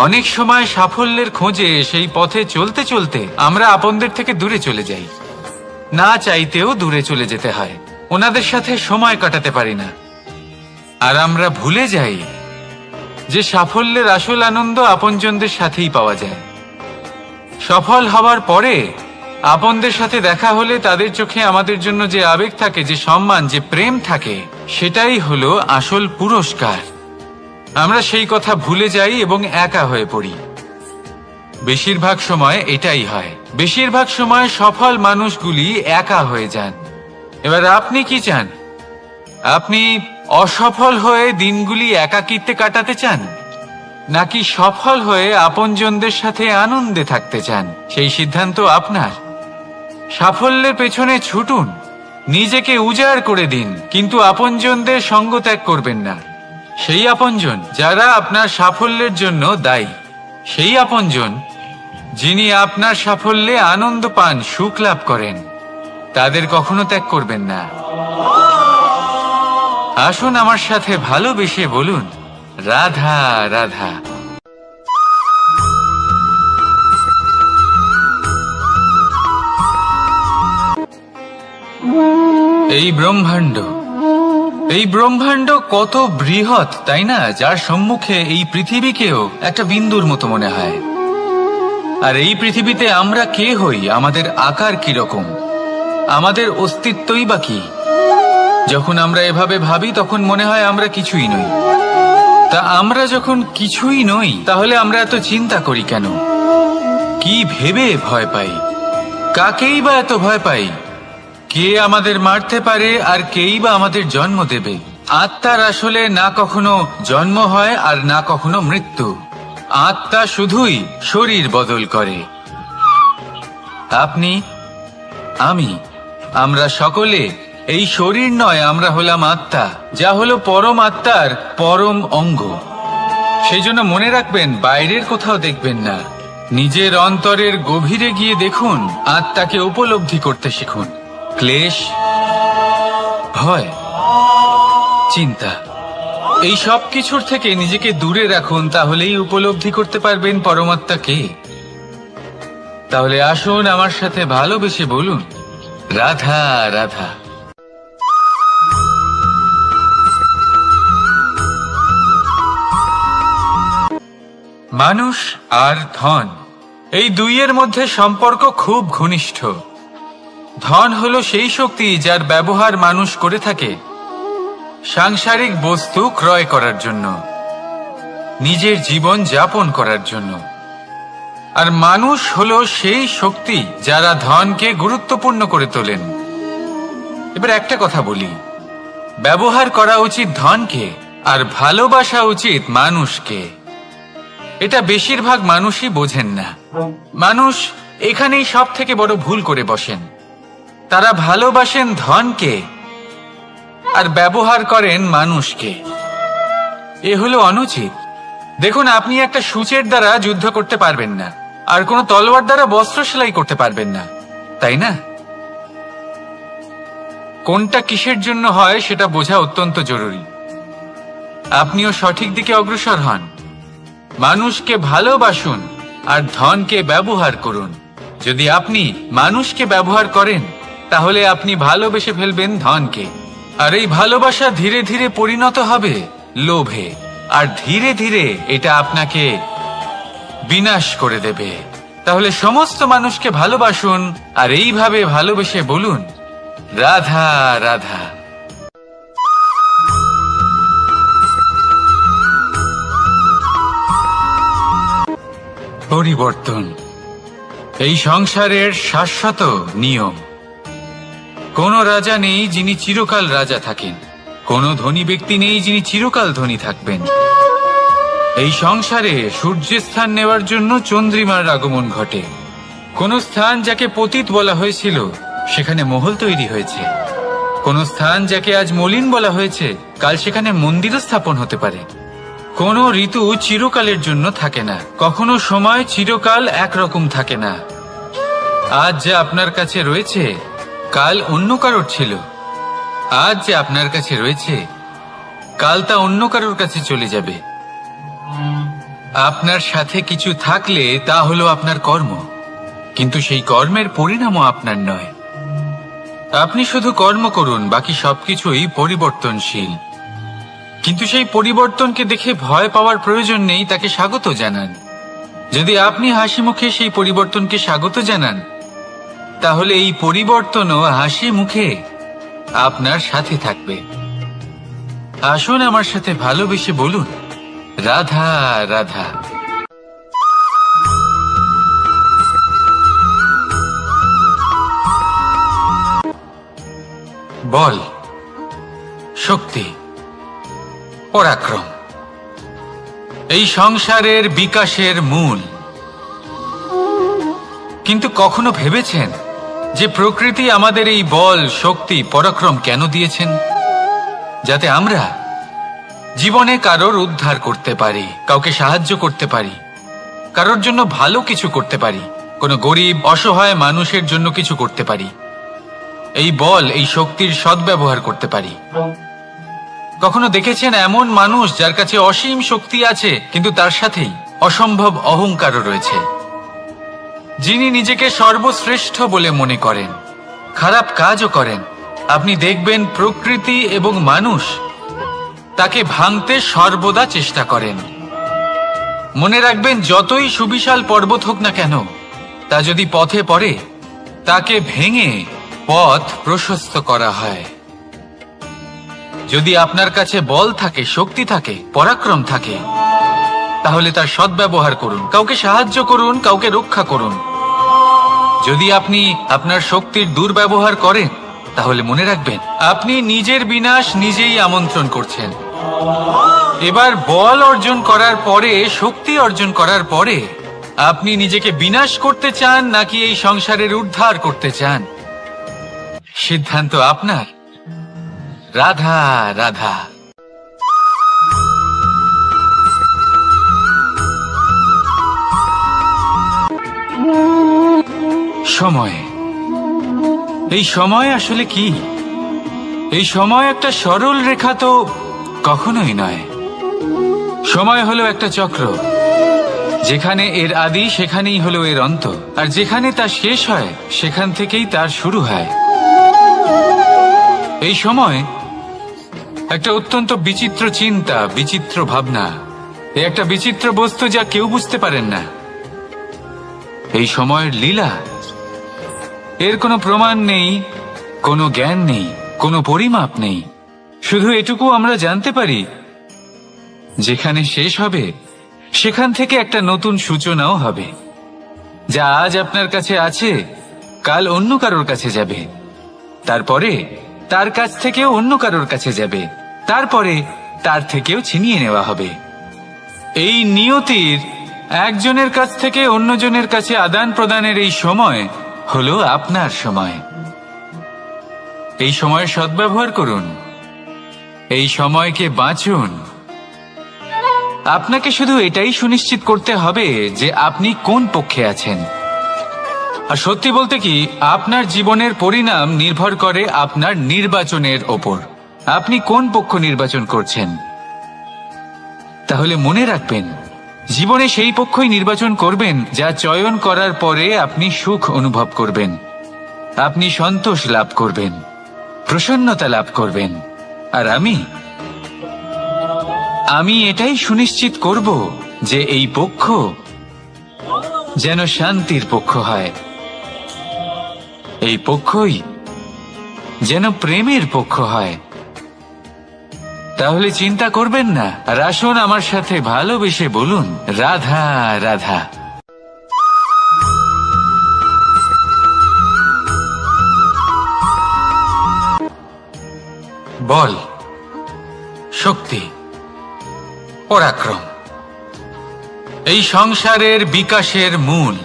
অনেক সময় সাফল্যের খোঁজে সেই পথে চলতে চলতে আমরা আপনদের থেকে দূরে চলে যাই, না চাইতেও দূরে চলে যেতে হয়, ওনাদের সাথে সময় কাটাতে পারি না। আর আমরা ভুলে যাই যে সাফল্যের আসল আনন্দ আপনজনদের সাথেই পাওয়া যায়। সফল হওয়ার পরে আপনদের সাথে দেখা হলে তাদের চোখে আমাদের জন্য যে আবেগ থাকে, যে সম্মান, যে প্রেম থাকে, সেটাই হলো আসল পুরস্কার। আমরা সেই কথা ভুলে যাই এবং একা হয়ে পড়ি। বেশিরভাগ সময় এটাই হয়, বেশিরভাগ সময় সফল মানুষগুলি একা হয়ে যান। এবার আপনি কি চান? আপনি অসফল হয়ে দিনগুলি একাকিত্বে কাটাতে চান, নাকি সফল হয়ে আপনজনদের সাথে আনন্দে থাকতে চান? সেই সিদ্ধান্ত আপনার। সাফল্যের পেছনে ছুটুন, নিজেকে উজাড় করে দিন, কিন্তু আপনজনদের সঙ্গ ত্যাগ করবেন না। সেই আপনজন যারা আপনার সাফল্যের জন্য দায়ী, সেই আপনজন যিনি আপনার সাফল্যে আনন্দ পান, সুখ লাভ করেন, তাদের কখনো ত্যাগ করবেন না। আসুন আমার সাথে ভালোবেসে বলুন, রাধা রাধা। এই ব্রহ্মাণ্ড কত বৃহৎ, তাই না? যার সম্মুখে এই পৃথিবীকেও একটা বিন্দুর মতো মনে হয়। আর এই পৃথিবীতে আমরা কে হই, আমাদের আকার কিরকম, আমাদের অস্তিত্বই বা কি? যখন আমরা এভাবে ভাবি তখন মনে হয় আমরা কিছুই নই। তা আমরা যখন কিছুই নই, তাহলে আমরা এত চিন্তা করি কেন? কি ভেবে ভয় পাই? কাকেই বা এত ভয় পাই? কে আমাদের মারতে পারে আর কেই বা আমাদের জন্ম দেবে? আত্মার আসলে না কখনো জন্ম হয় আর না কখনো মৃত্যু। আত্মা শুধুই শরীর বদল করে। আপনি, আমি, আমরা সকলে এই শরীর নয়, আমরা হলাম আত্মা, যা হলো পরম আত্মার পরম অঙ্গ। সেই জন্য মনে রাখবেন, বাইরের কোথাও দেখবেন না, নিজের অন্তরের গভীরে গিয়ে দেখুন, আত্মাকে উপলব্ধি করতে শিখুন। ক্লেশ, ভয়, চিন্তা, এই সব কিছুর থেকে নিজেকে দূরে রাখুন, তাহলেই উপলব্ধি করতে পারবেন পরমাত্মাকে। তাহলে আসুন আমার সাথে ভালোবেসে বলুন, রাধা রাধা। মানুষ আর ধন, এই দুইয়ের মধ্যে সম্পর্ক খুব ঘনিষ্ঠ। ধন হলো সেই শক্তি যার ব্যবহার মানুষ করে থাকে সাংসারিক বস্তু ক্রয় করার জন্য, নিজের জীবন যাপন করার জন্য। আর মানুষ হলো সেই শক্তি যারা ধনকে গুরুত্বপূর্ণ করে তোলেন। এবার একটা কথা বলি, ব্যবহার করা উচিত ধনকে আর ভালোবাসা উচিত মানুষকে। এটা বেশিরভাগ মানুষই বোঝেন না। মানুষ এখানেই সব থেকে বড় ভুল করে বসেন। তারা ভালোবাসেন ধনকে আর ব্যবহার করেন মানুষকে। এ হলো অনুচিত। দেখুন, আপনি একটা সূচের দ্বারা যুদ্ধ করতে পারবেন না, আর কোনো তলোয়ার দ্বারা বস্ত্র সেলাই করতে পারবেন না, তাই না? কোনটা কিসের জন্য হয় সেটা বোঝা অত্যন্ত জরুরি। আপনিও সঠিক দিকে অগ্রসর হন। মানুষকে ভালোবাসুন আর ধনকে ব্যবহার করুন। যদি আপনি মানুষকে ব্যবহার করেন, তাহলে আপনি ভালোবেসে ফেলবেন ধনকে। আর এই ভালোবাসা ধীরে ধীরে পরিণত হবে লোভে, আর ধীরে ধীরে এটা আপনাকে বিনাশ করে দেবে। তাহলে সমস্ত মানুষকে ভালোবাসুন আর এইভাবে ভালোবেসে বলুন, রাধা রাধা। পরিবর্তন এই সংসারের শাশ্বত নিয়ম। কোন রাজা নেই যিনি চিরকাল রাজা থাকেন, কোন ধনী ব্যক্তি নেই যিনি চিরকাল ধনী থাকবেন। এই সংসারে সূর্যের স্থান নেওয়ার জন্য চন্দ্রিমার আগমন ঘটে। কোন স্থান যাকে পতিত বলা হয়েছিল সেখানে মহল তৈরি হয়েছে। কোন স্থান যাকে আজ মলিন বলা হয়েছে কাল সেখানে মন্দিরও স্থাপন হতে পারে। কোন ঋতু চিরকালের জন্য থাকে না, কখনো সময় চিরকাল একরকম থাকে না। আজ যা আপনার কাছে রয়েছে কাল অন্য কারোর ছিল। আজ যে আপনার কাছে রয়েছে কাল তা অন্য কারোর কাছে চলে যাবে। আপনার সাথে কিছু থাকলে তা হলো আপনার কর্ম, কিন্তু সেই কর্মের পরিণামও আপনার নয়। আপনি শুধু কর্ম করুন, বাকি সবকিছুই পরিবর্তনশীল। কিন্তু সেই পরিবর্তনকে দেখে ভয় পাওয়ার প্রয়োজন নেই, তাকে স্বাগত জানান। যদি আপনি হাসি মুখে সেই পরিবর্তনকে স্বাগত জানান, তাহলে এই পরিবর্তনও হাসি মুখে আপনার সাথে থাকবে। আসুন আমার সাথে ভালোবেসে বলুন, রাধা রাধা। বল, শক্তি, পরাক্রম এই সংসারের বিকাশের মূল। কিন্তু কখনো ভেবেছেন যে প্রকৃতি আমাদের এই বল, শক্তি, পরাক্রম কেন দিয়েছেন? যাতে আমরা জীবনে কারোর উদ্ধার করতে পারি, কাউকে সাহায্য করতে পারি, কারোর জন্য ভালো কিছু করতে পারি, কোনো গরিব অসহায় মানুষের জন্য কিছু করতে পারি। এই বল, এই শক্তির সদ্ব্যবহার করতে পারি। কখনো দেখেছেন এমন মানুষ যার কাছে অসীম শক্তি আছে, কিন্তু তার সাথেই অসম্ভব অহংকারও রয়েছে? যিনি নিজেকে সর্বশ্রেষ্ঠ বলে মনে করেন, খারাপ কাজও করেন। আপনি দেখবেন প্রকৃতি এবং মানুষ তাকে ভাঙতে সর্বদা চেষ্টা করেন। মনে রাখবেন, যতই সুবিশাল পর্বত হোক না কেন, তা যদি পথে পড়ে তাকে ভেঙে পথ প্রশস্ত করা হয়। যদি আপনার কাছে বল থাকে, শক্তি থাকে, পরাক্রম থাকে, তাহলে তার সদ্ব্যবহার করুন, কাউকে সাহায্য করুন, কাউকে রক্ষা করুন। যদি আপনি আপনার শক্তির দুর্ব্যবহার করেন, তাহলে মনে রাখবেন আপনি নিজের বিনাশ নিজেই আমন্ত্রণ করছেন। এবার বল অর্জন করার পরে, শক্তি অর্জন করার পরে আপনি নিজেকে বিনাশ করতে চান নাকি এই সংসারের উদ্ধার করতে চান? সিদ্ধান্ত আপনার। রাধা রাধা। সময়, এই সময় আসলে কি? এই সময় একটা সরল রেখা তো কখনোই নয়। সময় হলো একটা চক্র, যেখানে এর আদি সেখানেই হলো এর অন্ত, আর যেখানে তা শেষ হয় সেখান থেকেই তার শুরু হয়। এই সময় একটা অত্যন্ত বিচিত্র চিন্তা, বিচিত্র ভাবনা, এ একটা বিচিত্র বস্তু যা কেউ বুঝতে পারেন না। এই সময়ের লীলা, এর কোনো প্রমাণ নেই, কোনো জ্ঞান নেই, কোনো পরিমাপ নেই। শুধু এটুকু আমরা জানতে পারি, যেখানে শেষ হবে সেখান থেকে একটা নতুন সূচনাও হবে। যা আজ আপনার কাছে আছে কাল অন্য কারোর কাছে যাবে, তারপরে তার কাছ থেকেও অন্য কারোর কাছে যাবে, তারপরে তার থেকেও ছিনিয়ে নেওয়া হবে। এই নিয়তির একজনের কাছ থেকে অন্যজনের কাছে আদান প্রদানের এই সময় হলো আপনার সময়। এই সময়ের সদ্ব্যবহার করুন, এই সময়কে বাঁচুন। আপনাকে শুধু এটাই সুনিশ্চিত করতে হবে যে আপনি কোন পক্ষে আছেন। আর সত্যি বলতে কি, আপনার জীবনের পরিণাম নির্ভর করে আপনার নির্বাচনের ওপর। আপনি কোন পক্ষ নির্বাচন করছেন। তাহলে মনে রাখবেন, জীবনে সেই পক্ষই নির্বাচন করবেন যা চয়ন করার পরে আপনি সুখ অনুভব করবেন, আপনি সন্তোষ লাভ করবেন, প্রসন্নতা লাভ করবেন। আর আমি এটাই সুনিশ্চিত করব যে এই পক্ষ যেন শান্তির পক্ষ হয়, এই পক্ষই যেন প্রেমের পক্ষ হয়। তাহলে চিন্তা করবেন না, আর আসুন আমার সাথে ভালোবেসে বলুন রাধা রাধা। বল, শক্তি, পরাক্রম এই সংসারের বিকাশের মূল।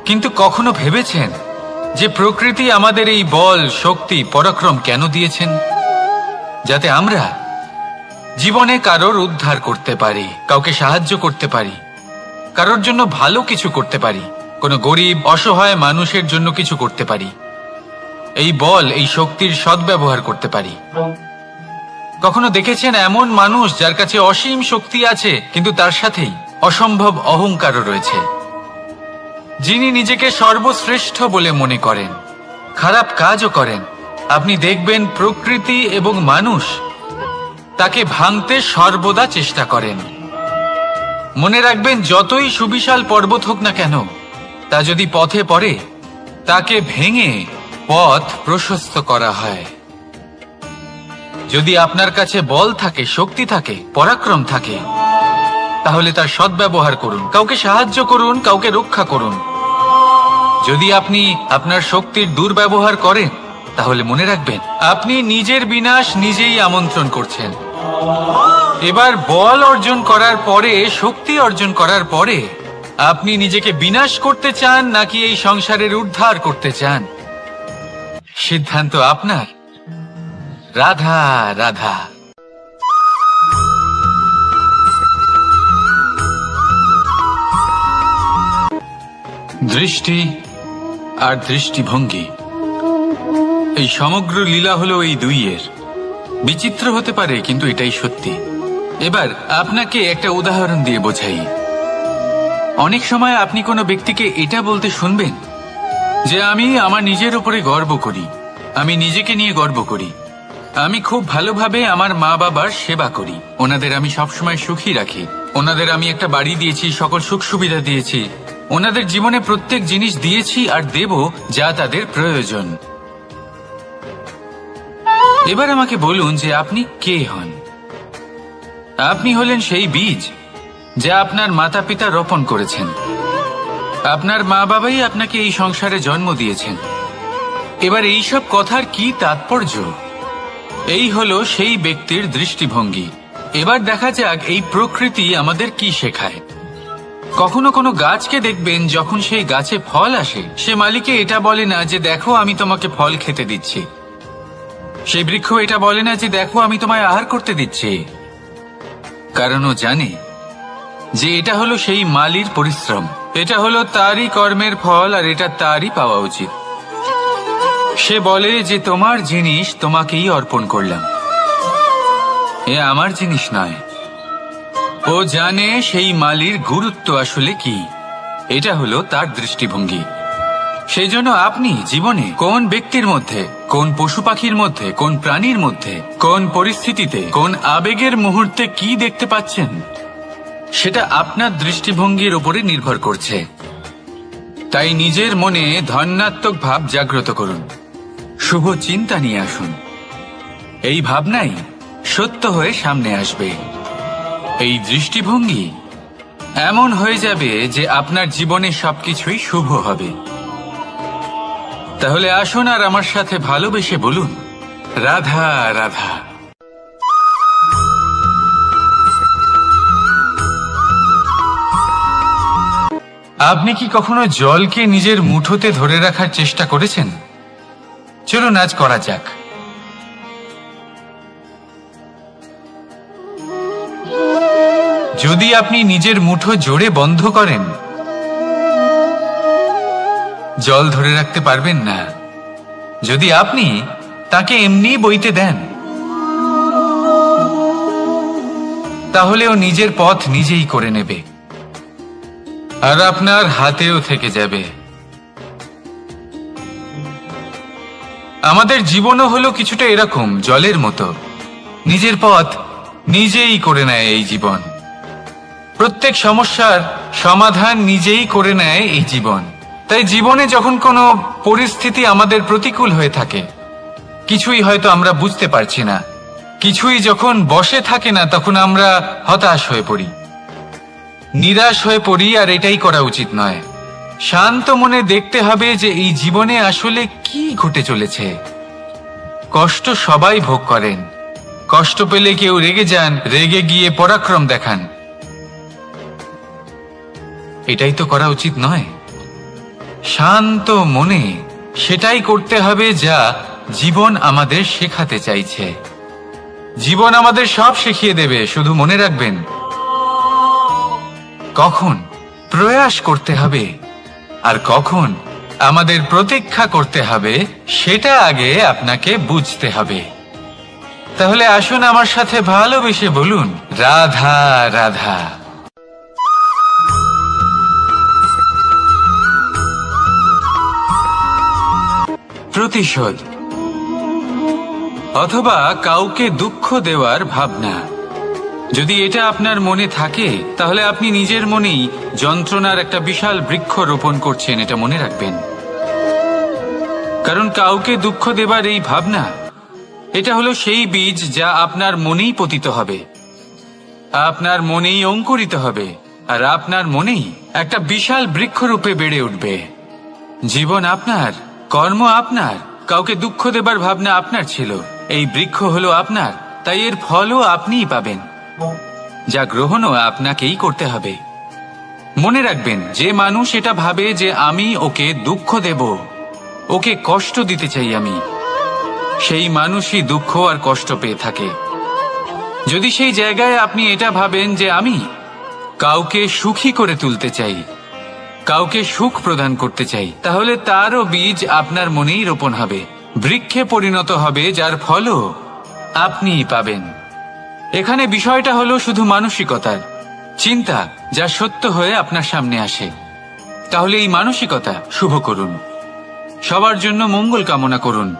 কিন্তু কখনো ভেবেছেন যে প্রকৃতি আমাদের এই বল, শক্তি, পরাক্রম কেন দিয়েছেন? যাতে আমরা জীবনে কারোর উদ্ধার করতে পারি, কাউকে সাহায্য করতে পারি, কারোর জন্য ভালো কিছু করতে পারি, কোনো গরিব অসহায় মানুষের জন্য কিছু করতে পারি। এই বল, এই শক্তির সদ্ব্যবহার করতে পারি। কখনো দেখেছেন এমন মানুষ যার কাছে অসীম শক্তি আছে কিন্তু তার সাথেই অসম্ভব অহংকারও রয়েছে, যিনি নিজেকে সর্বশ্রেষ্ঠ বলে মনে করেন, খারাপ কাজও করেন। আপনি দেখবেন প্রকৃতি এবং মানুষ তাকে ভাঙতে সর্বদা চেষ্টা করেন। মনে রাখবেন, যতই সুবিশাল পর্বত হোক না কেন, তা যদি পথে পড়ে তাকে ভেঙে পথ প্রশস্ত করা হয়। যদি আপনার কাছে বল থাকে, শক্তি থাকে, পরাক্রম থাকে, তাহলে তার সদ্ব্যবহার করুন, কাউকে সাহায্য করুন, কাউকে রক্ষা করুন। যদি আপনি আপনার শক্তির দুর্ব্যবহার করেন, তাহলে মনে রাখবেন আপনি নিজের বিনাশ নিজেই আমন্ত্রণ করছেন। এবার বল অর্জন করার পরে, শক্তি অর্জন করার পরে আপনি নিজেকে বিনাশ করতে চান নাকি এই সংসারের উদ্ধার করতে চান? সিদ্ধান্ত আপনার। রাধা রাধা। দৃষ্টি আর দৃষ্টিভঙ্গি, এই সমগ্র লীলা হলো এই দুইয়ের। বিচিত্র হতে পারে কিন্তু এটাই সত্যি। এবার আপনাকে একটা উদাহরণ দিয়ে বোঝাই। অনেক সময় আপনি কোনো ব্যক্তিকে এটা বলতে শুনবেন যে আমি আমার নিজের উপরে গর্ব করি, আমি নিজেকে নিয়ে গর্ব করি, আমি খুব ভালোভাবে আমার মা বাবার সেবা করি, ওনাদের আমি সবসময় সুখী রাখি, ওনাদের আমি একটা বাড়ি দিয়েছি, সকল সুখ সুবিধা দিয়েছি, ওনাদের জীবনে প্রত্যেক জিনিস দিয়েছি আর দেব যা তাদের প্রয়োজন। এবার আমাকে বলুন যে আপনি কে হন? আপনি হলেন সেই বীজ যা আপনার মাতা পিতা রোপণ করেছেন। আপনার মা বাবাই আপনাকে এই সংসারে জন্ম দিয়েছেন। এবার এইসব কথার কি তাৎপর্য? এই হলো সেই ব্যক্তির দৃষ্টিভঙ্গি। এবার দেখা যাক এই প্রকৃতি আমাদের কি শেখায়। কখনো কোনো গাছকে দেখবেন, যখন সেই গাছে ফল আসে, সে মালিকে এটা বলে না যে দেখো আমি তোমাকে ফল খেতে দিচ্ছি। সেই বৃক্ষ এটা বলে না যে দেখো আমি তোমায় আহার করতে দিচ্ছি, কারণ ও জানে যে এটা হলো সেই মালির পরিশ্রম, এটা হলো তারই কর্মের ফল, আর এটা তারই পাওয়া উচিত। সে বলে যে তোমার জিনিস তোমাকেই অর্পণ করলাম, এ আমার জিনিস নয়। ও জানে সেই মালির গুরুত্ব আসলে কি, এটা হলো তার দৃষ্টিভঙ্গি। সেই জন্য আপনি জীবনে কোন ব্যক্তির মধ্যে, কোন পশু পাখির মধ্যে, কোন প্রাণীর মধ্যে, কোন পরিস্থিতিতে, কোন আবেগের মুহূর্তে কি দেখতে পাচ্ছেন, সেটা আপনার দৃষ্টিভঙ্গির উপরে নির্ভর করছে। তাই নিজের মনে ধনাত্মক ভাব জাগ্রত করুন, শুভ চিন্তা নিয়ে আসুন। এই ভাবনাই সত্য হয়ে সামনে আসবে। এই দৃষ্টিভঙ্গি এমন হয়ে যাবে যে আপনার জীবনে সবকিছুই শুভ হবে। তাহলে আসুন আর আমার সাথে ভালোবেসে বলুন, রাধা রাধা। আপনি কি কখনো জলকে নিজের মুঠোতে ধরে রাখার চেষ্টা করেছেন? চলুন আজ করা যাক। যদি আপনি নিজের মুঠো জোরে বন্ধ করেন, জল ধরে রাখতে পারবেন না। যদি আপনি তাকে এমনি বইতে দেন, তাহলে ও নিজের পথ নিজেই করে নেবে, আর আপনার হাতেও থেকে যাবে। আমাদের জীবনও হলো কিছুটা এরকম, জলের মতো। নিজের পথ নিজেই করে নেয় এই জীবন। প্রত্যেক সমস্যার সমাধান নিজেই করে নেয় এই জীবন। তাই জীবনে যখন কোনো পরিস্থিতি আমাদের প্রতিকূল হয়ে থাকে, কিছুই হয়তো আমরা বুঝতে পারছি না, কিছুই যখন বসে থাকে না, তখন আমরা হতাশ হয়ে পড়ি, নিরাশ হয়ে পড়ি, আর এটাই করা উচিত নয়। শান্ত মনে দেখতে হবে যে এই জীবনে আসলে কি ঘটে চলেছে। কষ্ট সবাই ভোগ করেন, কষ্ট পেলে কেউ রেগে যান, রেগে গিয়ে পরাক্রম দেখান। এটাই তো করা উচিত নয়। শান্ত মনে সেটাই করতে হবে যা জীবন আমাদের শেখাতে চাইছে। জীবন আমাদের সব শিখিয়ে দেবে, শুধু মনে রাখবেন কখন প্রয়াস করতে হবে আর কখন আমাদের প্রতীক্ষা করতে হবে, সেটা আগে আপনাকে বুঝতে হবে। তাহলে আসুন আমার সাথে ভালোবেসে বলুন, রাধা রাধা। প্রতিশোধ অথবা কাউকে দুঃখ দেওয়ার ভাবনা, যদি এটা আপনার মনে থাকে, তাহলে আপনি নিজের মনেই যন্ত্রণার একটা বিশাল বৃক্ষ রোপণ করছেন, এটা মনে রাখবেন। কারণ কাউকে দুঃখ দেবার এই ভাবনা, এটা হলো সেই বীজ যা আপনার মনেই পতিত হবে, আপনার মনেই অঙ্কুরিত হবে, আর আপনার মনেই একটা বিশাল বৃক্ষরূপে বেড়ে উঠবে। জীবন আপনার, কর্ম আপনার, কাউকে দুঃখ দেবার ভাবনা আপনার ছিল, এই বৃক্ষ হলো আপনার, তাই এর ফলও আপনিই পাবেন, যা গ্রহণও আপনাকেই করতে হবে। মনে রাখবেন, যে মানুষ এটা ভাবে যে আমি ওকে দুঃখ দেব, ওকে কষ্ট দিতে চাই আমি, সেই মানুষই দুঃখ আর কষ্ট পেয়ে থাকে। যদি সেই জায়গায় আপনি এটা ভাবেন যে আমি কাউকে সুখী করে তুলতে চাই, কাউকে সুখ প্রদান করতে চাই, তাহলে তারও বীজ আপনার মনেই রোপণ হবে, বৃক্ষে পরিণত হবে, যার ফলও আপনিই পাবেন। এখানে বিষয়টা হলো শুধু মানসিকতার চিন্তা, যা সত্য হয়ে আপনার সামনে আসে। তাহলে এই মানসিকতা শুভ করুন, সবার জন্য মঙ্গল কামনা করুন।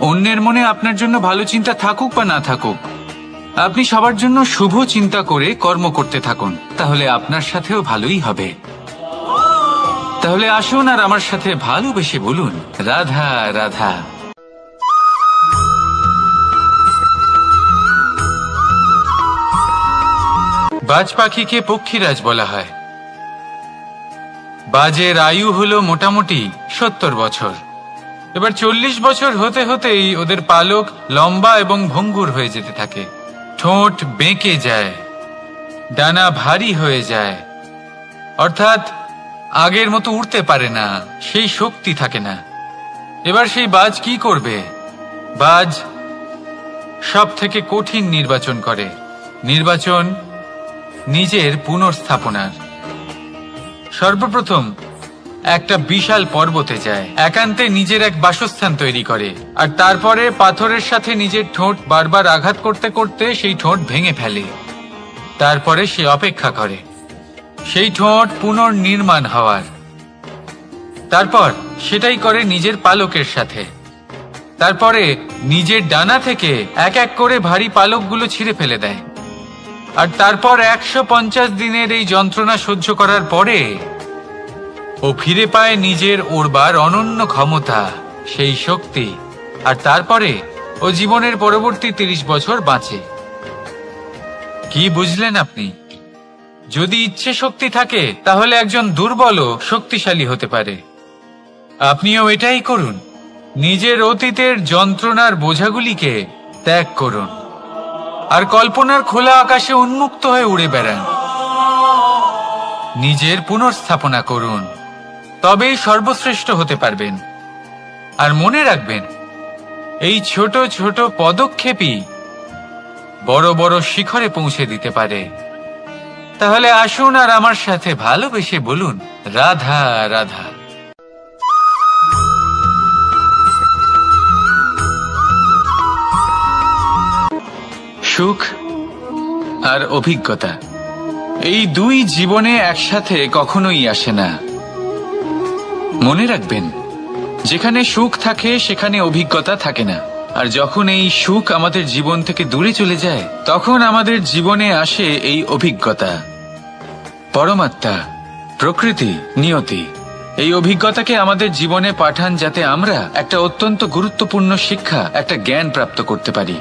অন্যের মনে আপনার জন্য ভালো চিন্তা থাকুক বা না থাকুক, আপনি সবার জন্য শুভ চিন্তা করে কর্ম করতে থাকুন, তাহলে আপনার সাথেও ভালোই হবে। তাহলে আসুন আর আমার সাথে ভালোবেসে বলুন, রাধা রাধা। বাজ পাখিকে পক্ষীরাজ বলা হয়। বাজের আয়ু হলো মোটামুটি 70 বছর। এবার 40 বছর হতে হতেই ওদের পালক লম্বা এবং ভঙ্গুর হয়ে যেতে থাকে, ঠোঁট বেঁকে যায়, ডানা ভারী হয়ে যায়, অর্থাৎ আগের মতো উঠতে পারে না, সেই শক্তি থাকে না। এবার সেই বাজ কি করবে? বাজ সব থেকে কঠিন নির্বাচন করে, নির্বাচন নিজের পুনর্স্থাপনার। সর্বপ্রথম একটা বিশাল পর্বতে যায়, একান্তে নিজের এক বাসস্থান তৈরি করে, আর তারপরে পাথরের সাথে নিজের ঠোঁট বারবার আঘাত করতে করতে সেই ঠোঁট ভেঙে ফেলে। তারপরে সে অপেক্ষা করে সেই ঠোঁট পুনর্নির্মাণ হওয়ার। তারপর সেটাই করে নিজের পালকের সাথে। তারপরে নিজের ডানা থেকে এক এক করে ভারী পালকগুলো ছিঁড়ে ফেলে দেয়। আর তারপর 150 দিনের এই যন্ত্রণা সহ্য করার পরে ও ফিরে পায় নিজের ওড়বার অনন্য ক্ষমতা, সেই শক্তি। আর তারপরে ও জীবনের পরবর্তী 30 বছর বাঁচে। কি বুঝলেন আপনি? যদি ইচ্ছে শক্তি থাকে তাহলে একজন দুর্বলও শক্তিশালী হতে পারে। আপনিও এটাই করুন, নিজের অতীতের যন্ত্রণার বোঝাগুলিকে ত্যাগ করুন আর কল্পনার খোলা আকাশে উন্মুক্ত হয়ে উড়ে বেড়ান। নিজের পুনর্স্থাপনা করুন, তবেই সর্বশ্রেষ্ঠ হতে পারবেন। আর মনে রাখবেন, এই ছোট ছোট পদক্ষেপই বড় বড় শিখরে পৌঁছে দিতে পারে। তাহলে আসুন আর আমার সাথে ভালোবেসে বলুন, রাধা রাধা। সুখ আর অভিজ্ঞতা, এই দুই জীবনে একসাথে কখনোই আসে না। মনে রাখবেন, যেখানে সুখ থাকে সেখানে অভিজ্ঞতা থাকে না। আর যখন এই সুখ আমাদের জীবন থেকে দূরে চলে যায়, তখন আমাদের জীবনে আসে এই অভিজ্ঞতা। পরমাত্মা, প্রকৃতি, নিয়তি এই অভিজ্ঞতাকে আমাদের জীবনে পাঠান, যাতে আমরা একটা অত্যন্ত গুরুত্বপূর্ণ শিক্ষা, একটা জ্ঞান প্রাপ্ত করতে পারি।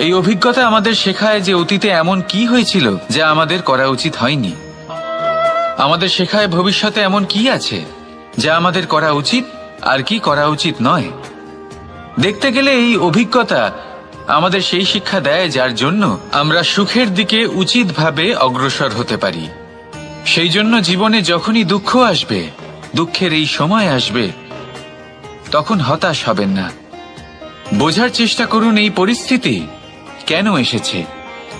এই অভিজ্ঞতা আমাদের শেখায় যে অতীতে এমন কি হয়েছিল যা আমাদের করা উচিত হয়নি। আমাদের শেখায় ভবিষ্যতে এমন কি আছে যা আমাদের করা উচিত আর কি করা উচিত নয়। দেখতে গেলে এই অভিজ্ঞতা আমাদের সেই শিক্ষা দেয় যার জন্য আমরা সুখের দিকে উচিতভাবে অগ্রসর হতে পারি। সেই জন্য জীবনে যখনই দুঃখ আসবে, দুঃখের এই সময় আসবে, তখন হতাশ হবেন না। বোঝার চেষ্টা করুন এই পরিস্থিতি কেন এসেছে,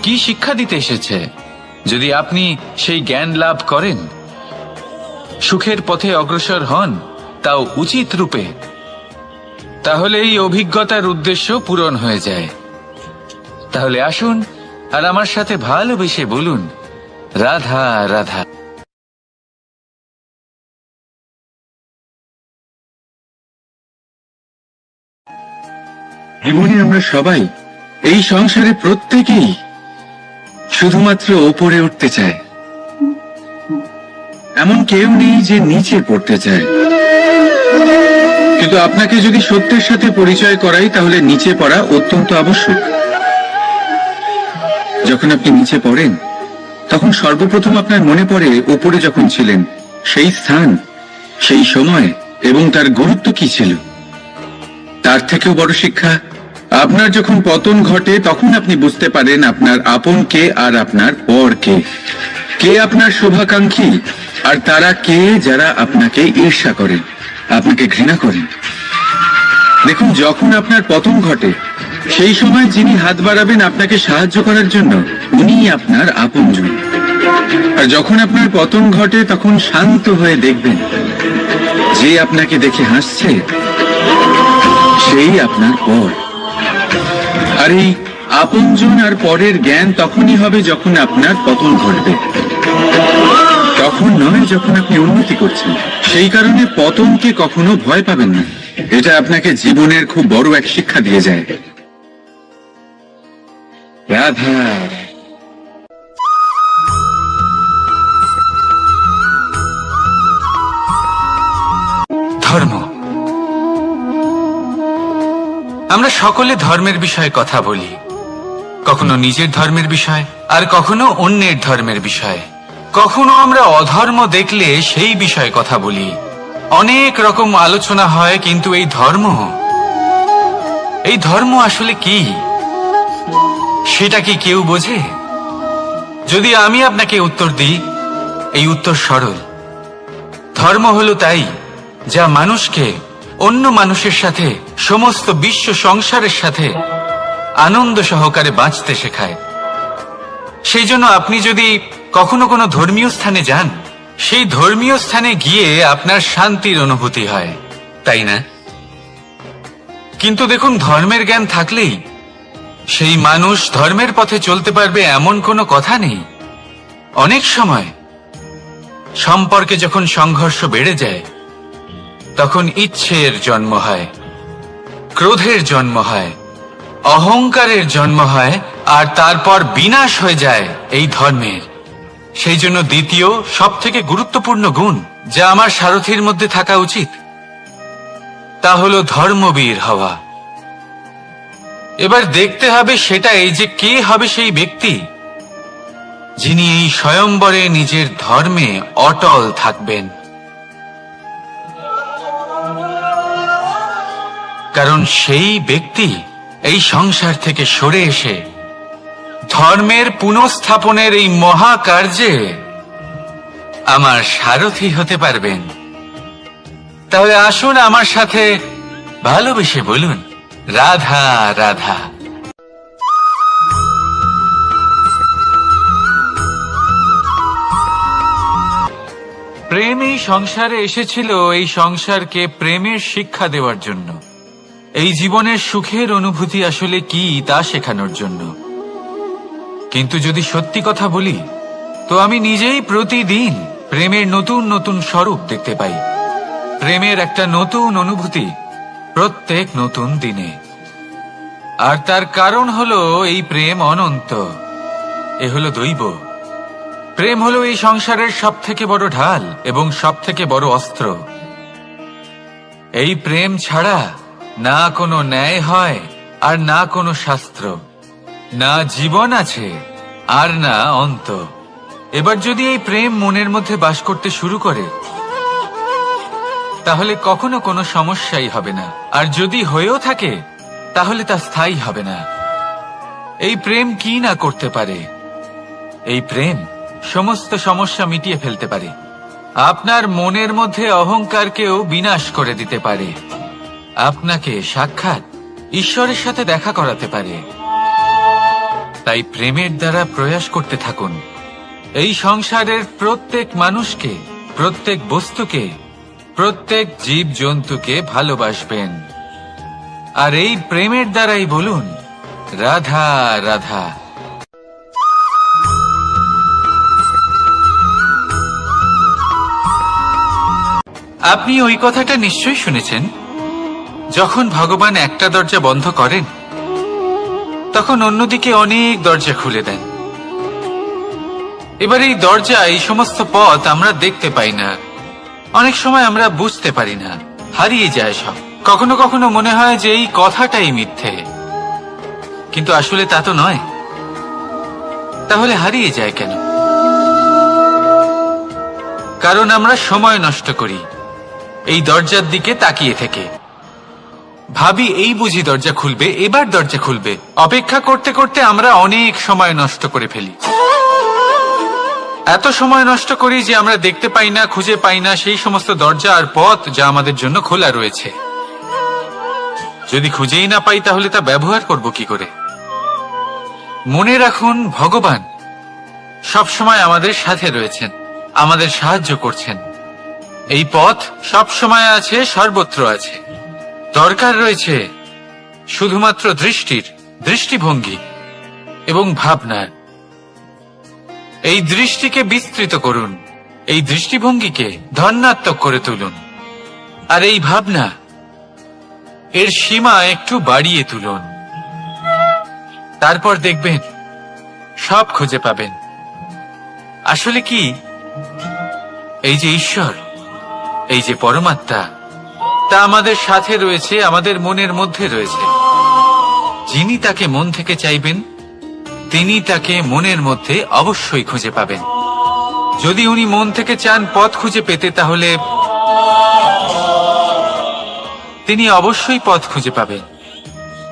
কি শিক্ষা দিতে এসেছে। যদি আপনি সেই জ্ঞান লাভ করেন, সুখের পথে অগ্রসর হন, তাও উচিত রূপে, তাহলে এই অভিজ্ঞতার উদ্দেশ্য পূরণ হয়ে যায়। তাহলে আসুন আর আমার সাথে ভালোবেসে বলুন, রাধা রাধা। জীবনে আমরা সবাই, এই সংসারে প্রত্যেকেই শুধুমাত্র ওপরে উঠতে চায়। এমন কেউ নেই যে নিচে পড়তে চায়। কিন্তু আপনাকে যদি সত্যের সাথে পরিচয় করাই, তাহলে নিচে পড়া অত্যন্ত আবশ্যক। যখন আপনি নিচে পড়েন, তখন সর্বপ্রথম আপনার মনে পড়ে ওপরে যখন ছিলেন, সেই স্থান, সেই সময় এবং তার গুরুত্ব কি ছিল। তার থেকেও বড় শিক্ষা, আপনার যখন পতন ঘটে তখন আপনি বুঝতে পারেন আপনার আপন কে আর আপনার পর কে। কে আপনার শুভাকাঙ্ক্ষী আর তারা কে যারা আপনাকে ঈর্ষা করেন, আপনাকে ঘৃণা করেন। দেখুন, যখন আপনার পতন ঘটে, সেই সময় যিনি হাত বাড়াবেন আপনাকে সাহায্য করার জন্য, উনিই আপনার আপনজন। আর যখন আপনার পতন ঘটে, তখন শান্ত হয়ে দেখবেন যে আপনাকে দেখে হাসছে সেই আপনার পর। আর এই আপনজন আর পরের জ্ঞান তখনই হবে যখন আপনার পতন ঘটবে, তখন নয় যখন আপনি উন্নতি করছেন। সেই কারণে পতনকে কখনো ভয় পাবেন না। এটা আপনাকে জীবনের খুব বড় এক শিক্ষা দিয়ে যায়। রাধা। ধর্ম, আমরা সকলে ধর্মের বিষয়ে কথা বলি, কখনো নিজের ধর্মের বিষয় আর কখনো অন্যের ধর্মের বিষয়। কখনো আমরা অধর্ম দেখলে সেই বিষয়ে কথা বলি। অনেক রকম আলোচনা হয়, কিন্তু এই ধর্ম আসলে কি, সেটা কি কেউ বোঝে? যদি আমি আপনাকে উত্তর দিই, এই উত্তর সরল। ধর্ম হলো তাই যা মানুষকে অন্য মানুষের সাথে, সমস্ত বিশ্ব সংসারের সাথে আনন্দ সহকারে বাঁচতে শেখায়। সেই জন্য আপনি যদি কখনো কোনো ধর্মীয় স্থানে যান, সেই ধর্মীয় স্থানে গিয়ে আপনার শান্তির অনুভূতি হয়, তাই না? কিন্তু দেখুন, ধর্মের জ্ঞান থাকলেই সেই মানুষ ধর্মের পথে চলতে পারবে এমন কোনো কথা নেই। অনেক সময় সম্পর্কে যখন সংঘর্ষ বেড়ে যায়, তখন ইচ্ছের জন্ম হয়, ক্রোধের জন্ম হয়, অহংকারের জন্ম হয়, আর তারপর বিনাশ হয়ে যায় এই ধর্মের। সেই জন্য দ্বিতীয় সবথেকে গুরুত্বপূর্ণ গুণ যা আমার সারথীর মধ্যে থাকা উচিত, তা হলো ধর্মবীর হওয়া। এবার দেখতে হবে সেটাই যে কে হবে সেই ব্যক্তি যিনি এই স্বয়ম্বরে নিজের ধর্মে অটল থাকবেন। কারণ সেই ব্যক্তি এই সংসার থেকে সরে এসে ধর্মের পুনঃস্থাপনের এই মহাকার্যে আমার সারথি হতে পারবেন। তাহলে আসুন আমার সাথে ভালোবেসে বলুন, রাধা রাধা। প্রেম এই সংসারে এসেছিল এই সংসারকে প্রেমের শিক্ষা দেওয়ার জন্য, এই জীবনের সুখের অনুভূতি আসলে কি তা শেখানোর জন্য। কিন্তু যদি সত্যি কথা বলি, তো আমি নিজেই প্রতিদিন প্রেমের নতুন নতুন স্বরূপ দেখতে পাই, প্রেমের একটা নতুন অনুভূতি প্রত্যেক নতুন দিনে। আর তার কারণ হলো এই প্রেম অনন্ত, এ হলো দৈব। প্রেম হলো এই সংসারের সব থেকে বড় ঢাল এবং সব থেকে বড় অস্ত্র। এই প্রেম ছাড়া না কোনো ন্যায় হয় আর না কোনো শাস্ত্র, না জীবন আছে আর না অন্ত। এবার যদি এই প্রেম মনের মধ্যে বাস করতে শুরু করে, তাহলে কখনো কোনো সমস্যাই হবে না, আর যদি হয়েও থাকে তাহলে তা স্থায়ী হবে না। এই প্রেম কি না করতে পারে? এই প্রেম সমস্ত সমস্যা মিটিয়ে ফেলতে পারে, আপনার মনের মধ্যে অহংকারকেও বিনাশ করে দিতে পারে, আপনাকে সাক্ষাৎ ঈশ্বরের সাথে দেখা করাতে পারে। তাই প্রেমের দ্বারা প্রয়াস করতে থাকুন এই সংসারের প্রত্যেক মানুষকে, প্রত্যেক বস্তুকে, প্রত্যেক জীব জন্তুকে ভালোবাসবেন। আর এই প্রেমের দ্বারাই বলুন, রাধা রাধা। আপনি ওই কথাটা নিশ্চয়ই শুনেছেন, যখন ভগবান একটা দরজা বন্ধ করেন, তখন অন্যদিকে অনেক দরজা খুলে দেন। এবার এই দরজা, এই সমস্ত পথ আমরা দেখতে পাই না, অনেক সময় আমরা বুঝতে পারি না, হারিয়ে যায় সব। কখনো কখনো মনে হয় যে এই কথাটাই মিথ্যে, কিন্তু আসলে তা তো নয়। তাহলে হারিয়ে যায় কেন? কারণ আমরা সময় নষ্ট করি এই দরজার দিকে তাকিয়ে থেকে, ভাবি এই বুঝি দরজা খুলবে, এবার দরজা খুলবে। অপেক্ষা করতে করতে আমরা অনেক সময় নষ্ট করে ফেলি। এত সময় নষ্ট করি যে আমরা দেখতে পাই না, খুঁজে পাই না সেই সমস্ত দরজা আর পথ যা আমাদের জন্য খোলা রয়েছে। যদি খুঁজেই না পাই, তাহলে তা ব্যবহার করব কি করে? মনে রাখুন, ভগবান সবসময় আমাদের সাথে রয়েছেন, আমাদের সাহায্য করছেন। এই পথ সব সময় আছে, সর্বত্র আছে। দরকার রয়েছে শুধুমাত্র দৃষ্টির, দৃষ্টিভঙ্গি এবং ভাবনার। এই দৃষ্টিকে বিস্তৃত করুন, এই দৃষ্টিভঙ্গিকে ধনাত্মক করে তুলুন, আর এই ভাবনা, এর সীমা একটু বাড়িয়ে তুলুন। তারপর দেখবেন সব খুঁজে পাবেন। আসলে কি, এই যে ঈশ্বর, এই যে পরমাত্মা, তা আমাদের সাথে রয়েছে, আমাদের মনের মধ্যে রয়েছে। যিনি তাকে মন থেকে চাইবেন, তিনি তাকে মনের মধ্যে অবশ্যই খুঁজে পাবেন। যদি উনি মন থেকে চান পথ খুঁজে পেতে, তাহলে তিনি অবশ্যই পথ খুঁজে পাবেন।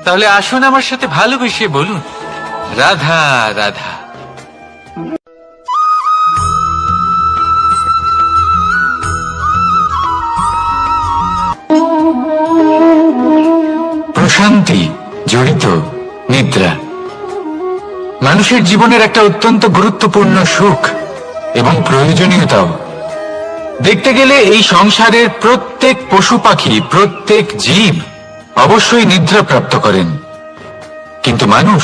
তাহলে আসুন আমার সাথে ভালোবেসে বলুন, রাধা রাধা। জড়িত নিদ্রা। মানুষের জীবনের একটা অত্যন্ত গুরুত্বপূর্ণ সুখ এবং প্রয়োজনীয়তাও। দেখতে গেলে এই সংসারের প্রত্যেক পশু পাখি, প্রত্যেক জীব অবশ্যই নিদ্রা প্রাপ্ত করেন, কিন্তু মানুষ,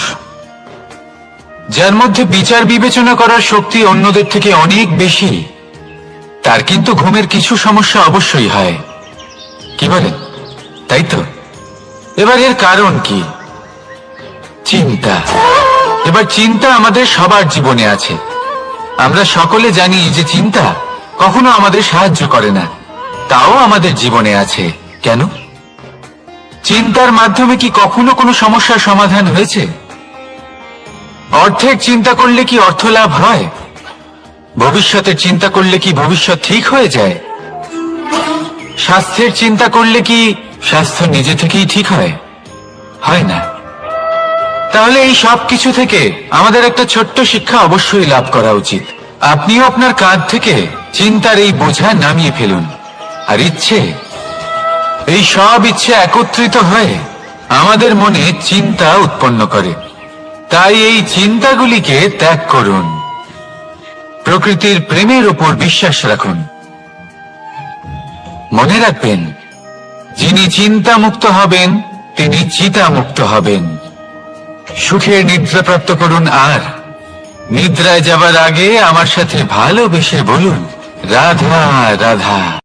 যার মধ্যে বিচার বিবেচনা করার শক্তি অন্যদের থেকে অনেক বেশি, তার কিন্তু ঘুমের কিছু সমস্যা অবশ্যই হয়। কি বলেন, তাই তো? এবার এর কারণ কি? চিন্তা। এবার চিন্তা আমাদের সবার জীবনে আছে। আমরা সকলে জানি যে চিন্তা কখনো আমাদের সাহায্য করে না, তাও আমাদের জীবনে আছে। কেন? চিন্তার মাধ্যমে কি কখনো কোনো সমস্যার সমাধান হয়েছে? অর্থের চিন্তা করলে কি অর্থ লাভ হয়? ভবিষ্যতের চিন্তা করলে কি ভবিষ্যৎ ঠিক হয়ে যায়? স্বাস্থ্যের চিন্তা করলে কি স্বাস্থ্য নিজে থেকেই ঠিক হয়? হয় না। তাহলে এই সব কিছু থেকে আমাদের একটা ছোট্ট শিক্ষা অবশ্যই লাভ করা উচিত। আপনিও আপনার কাঁধ থেকে চিন্তার এই বোঝা নামিয়ে ফেলুন। আর ইচ্ছে, এই সব ইচ্ছে একত্রিত হয়ে আমাদের মনে চিন্তা উৎপন্ন করে। তাই এই চিন্তাগুলিকে ত্যাগ করুন। প্রকৃতির প্রেমের উপর বিশ্বাস রাখুন। মনে রাখবেন, যিনি চিন্তা মুক্ত হবেন তিনি চিতা মুক্ত হবেন। সুখের নিদ্রা প্রাপ্ত করুন, আর নিদ্রায় যাবার আগে আমার সাথে ভালোবেসে বলুন, রাধা রাধা।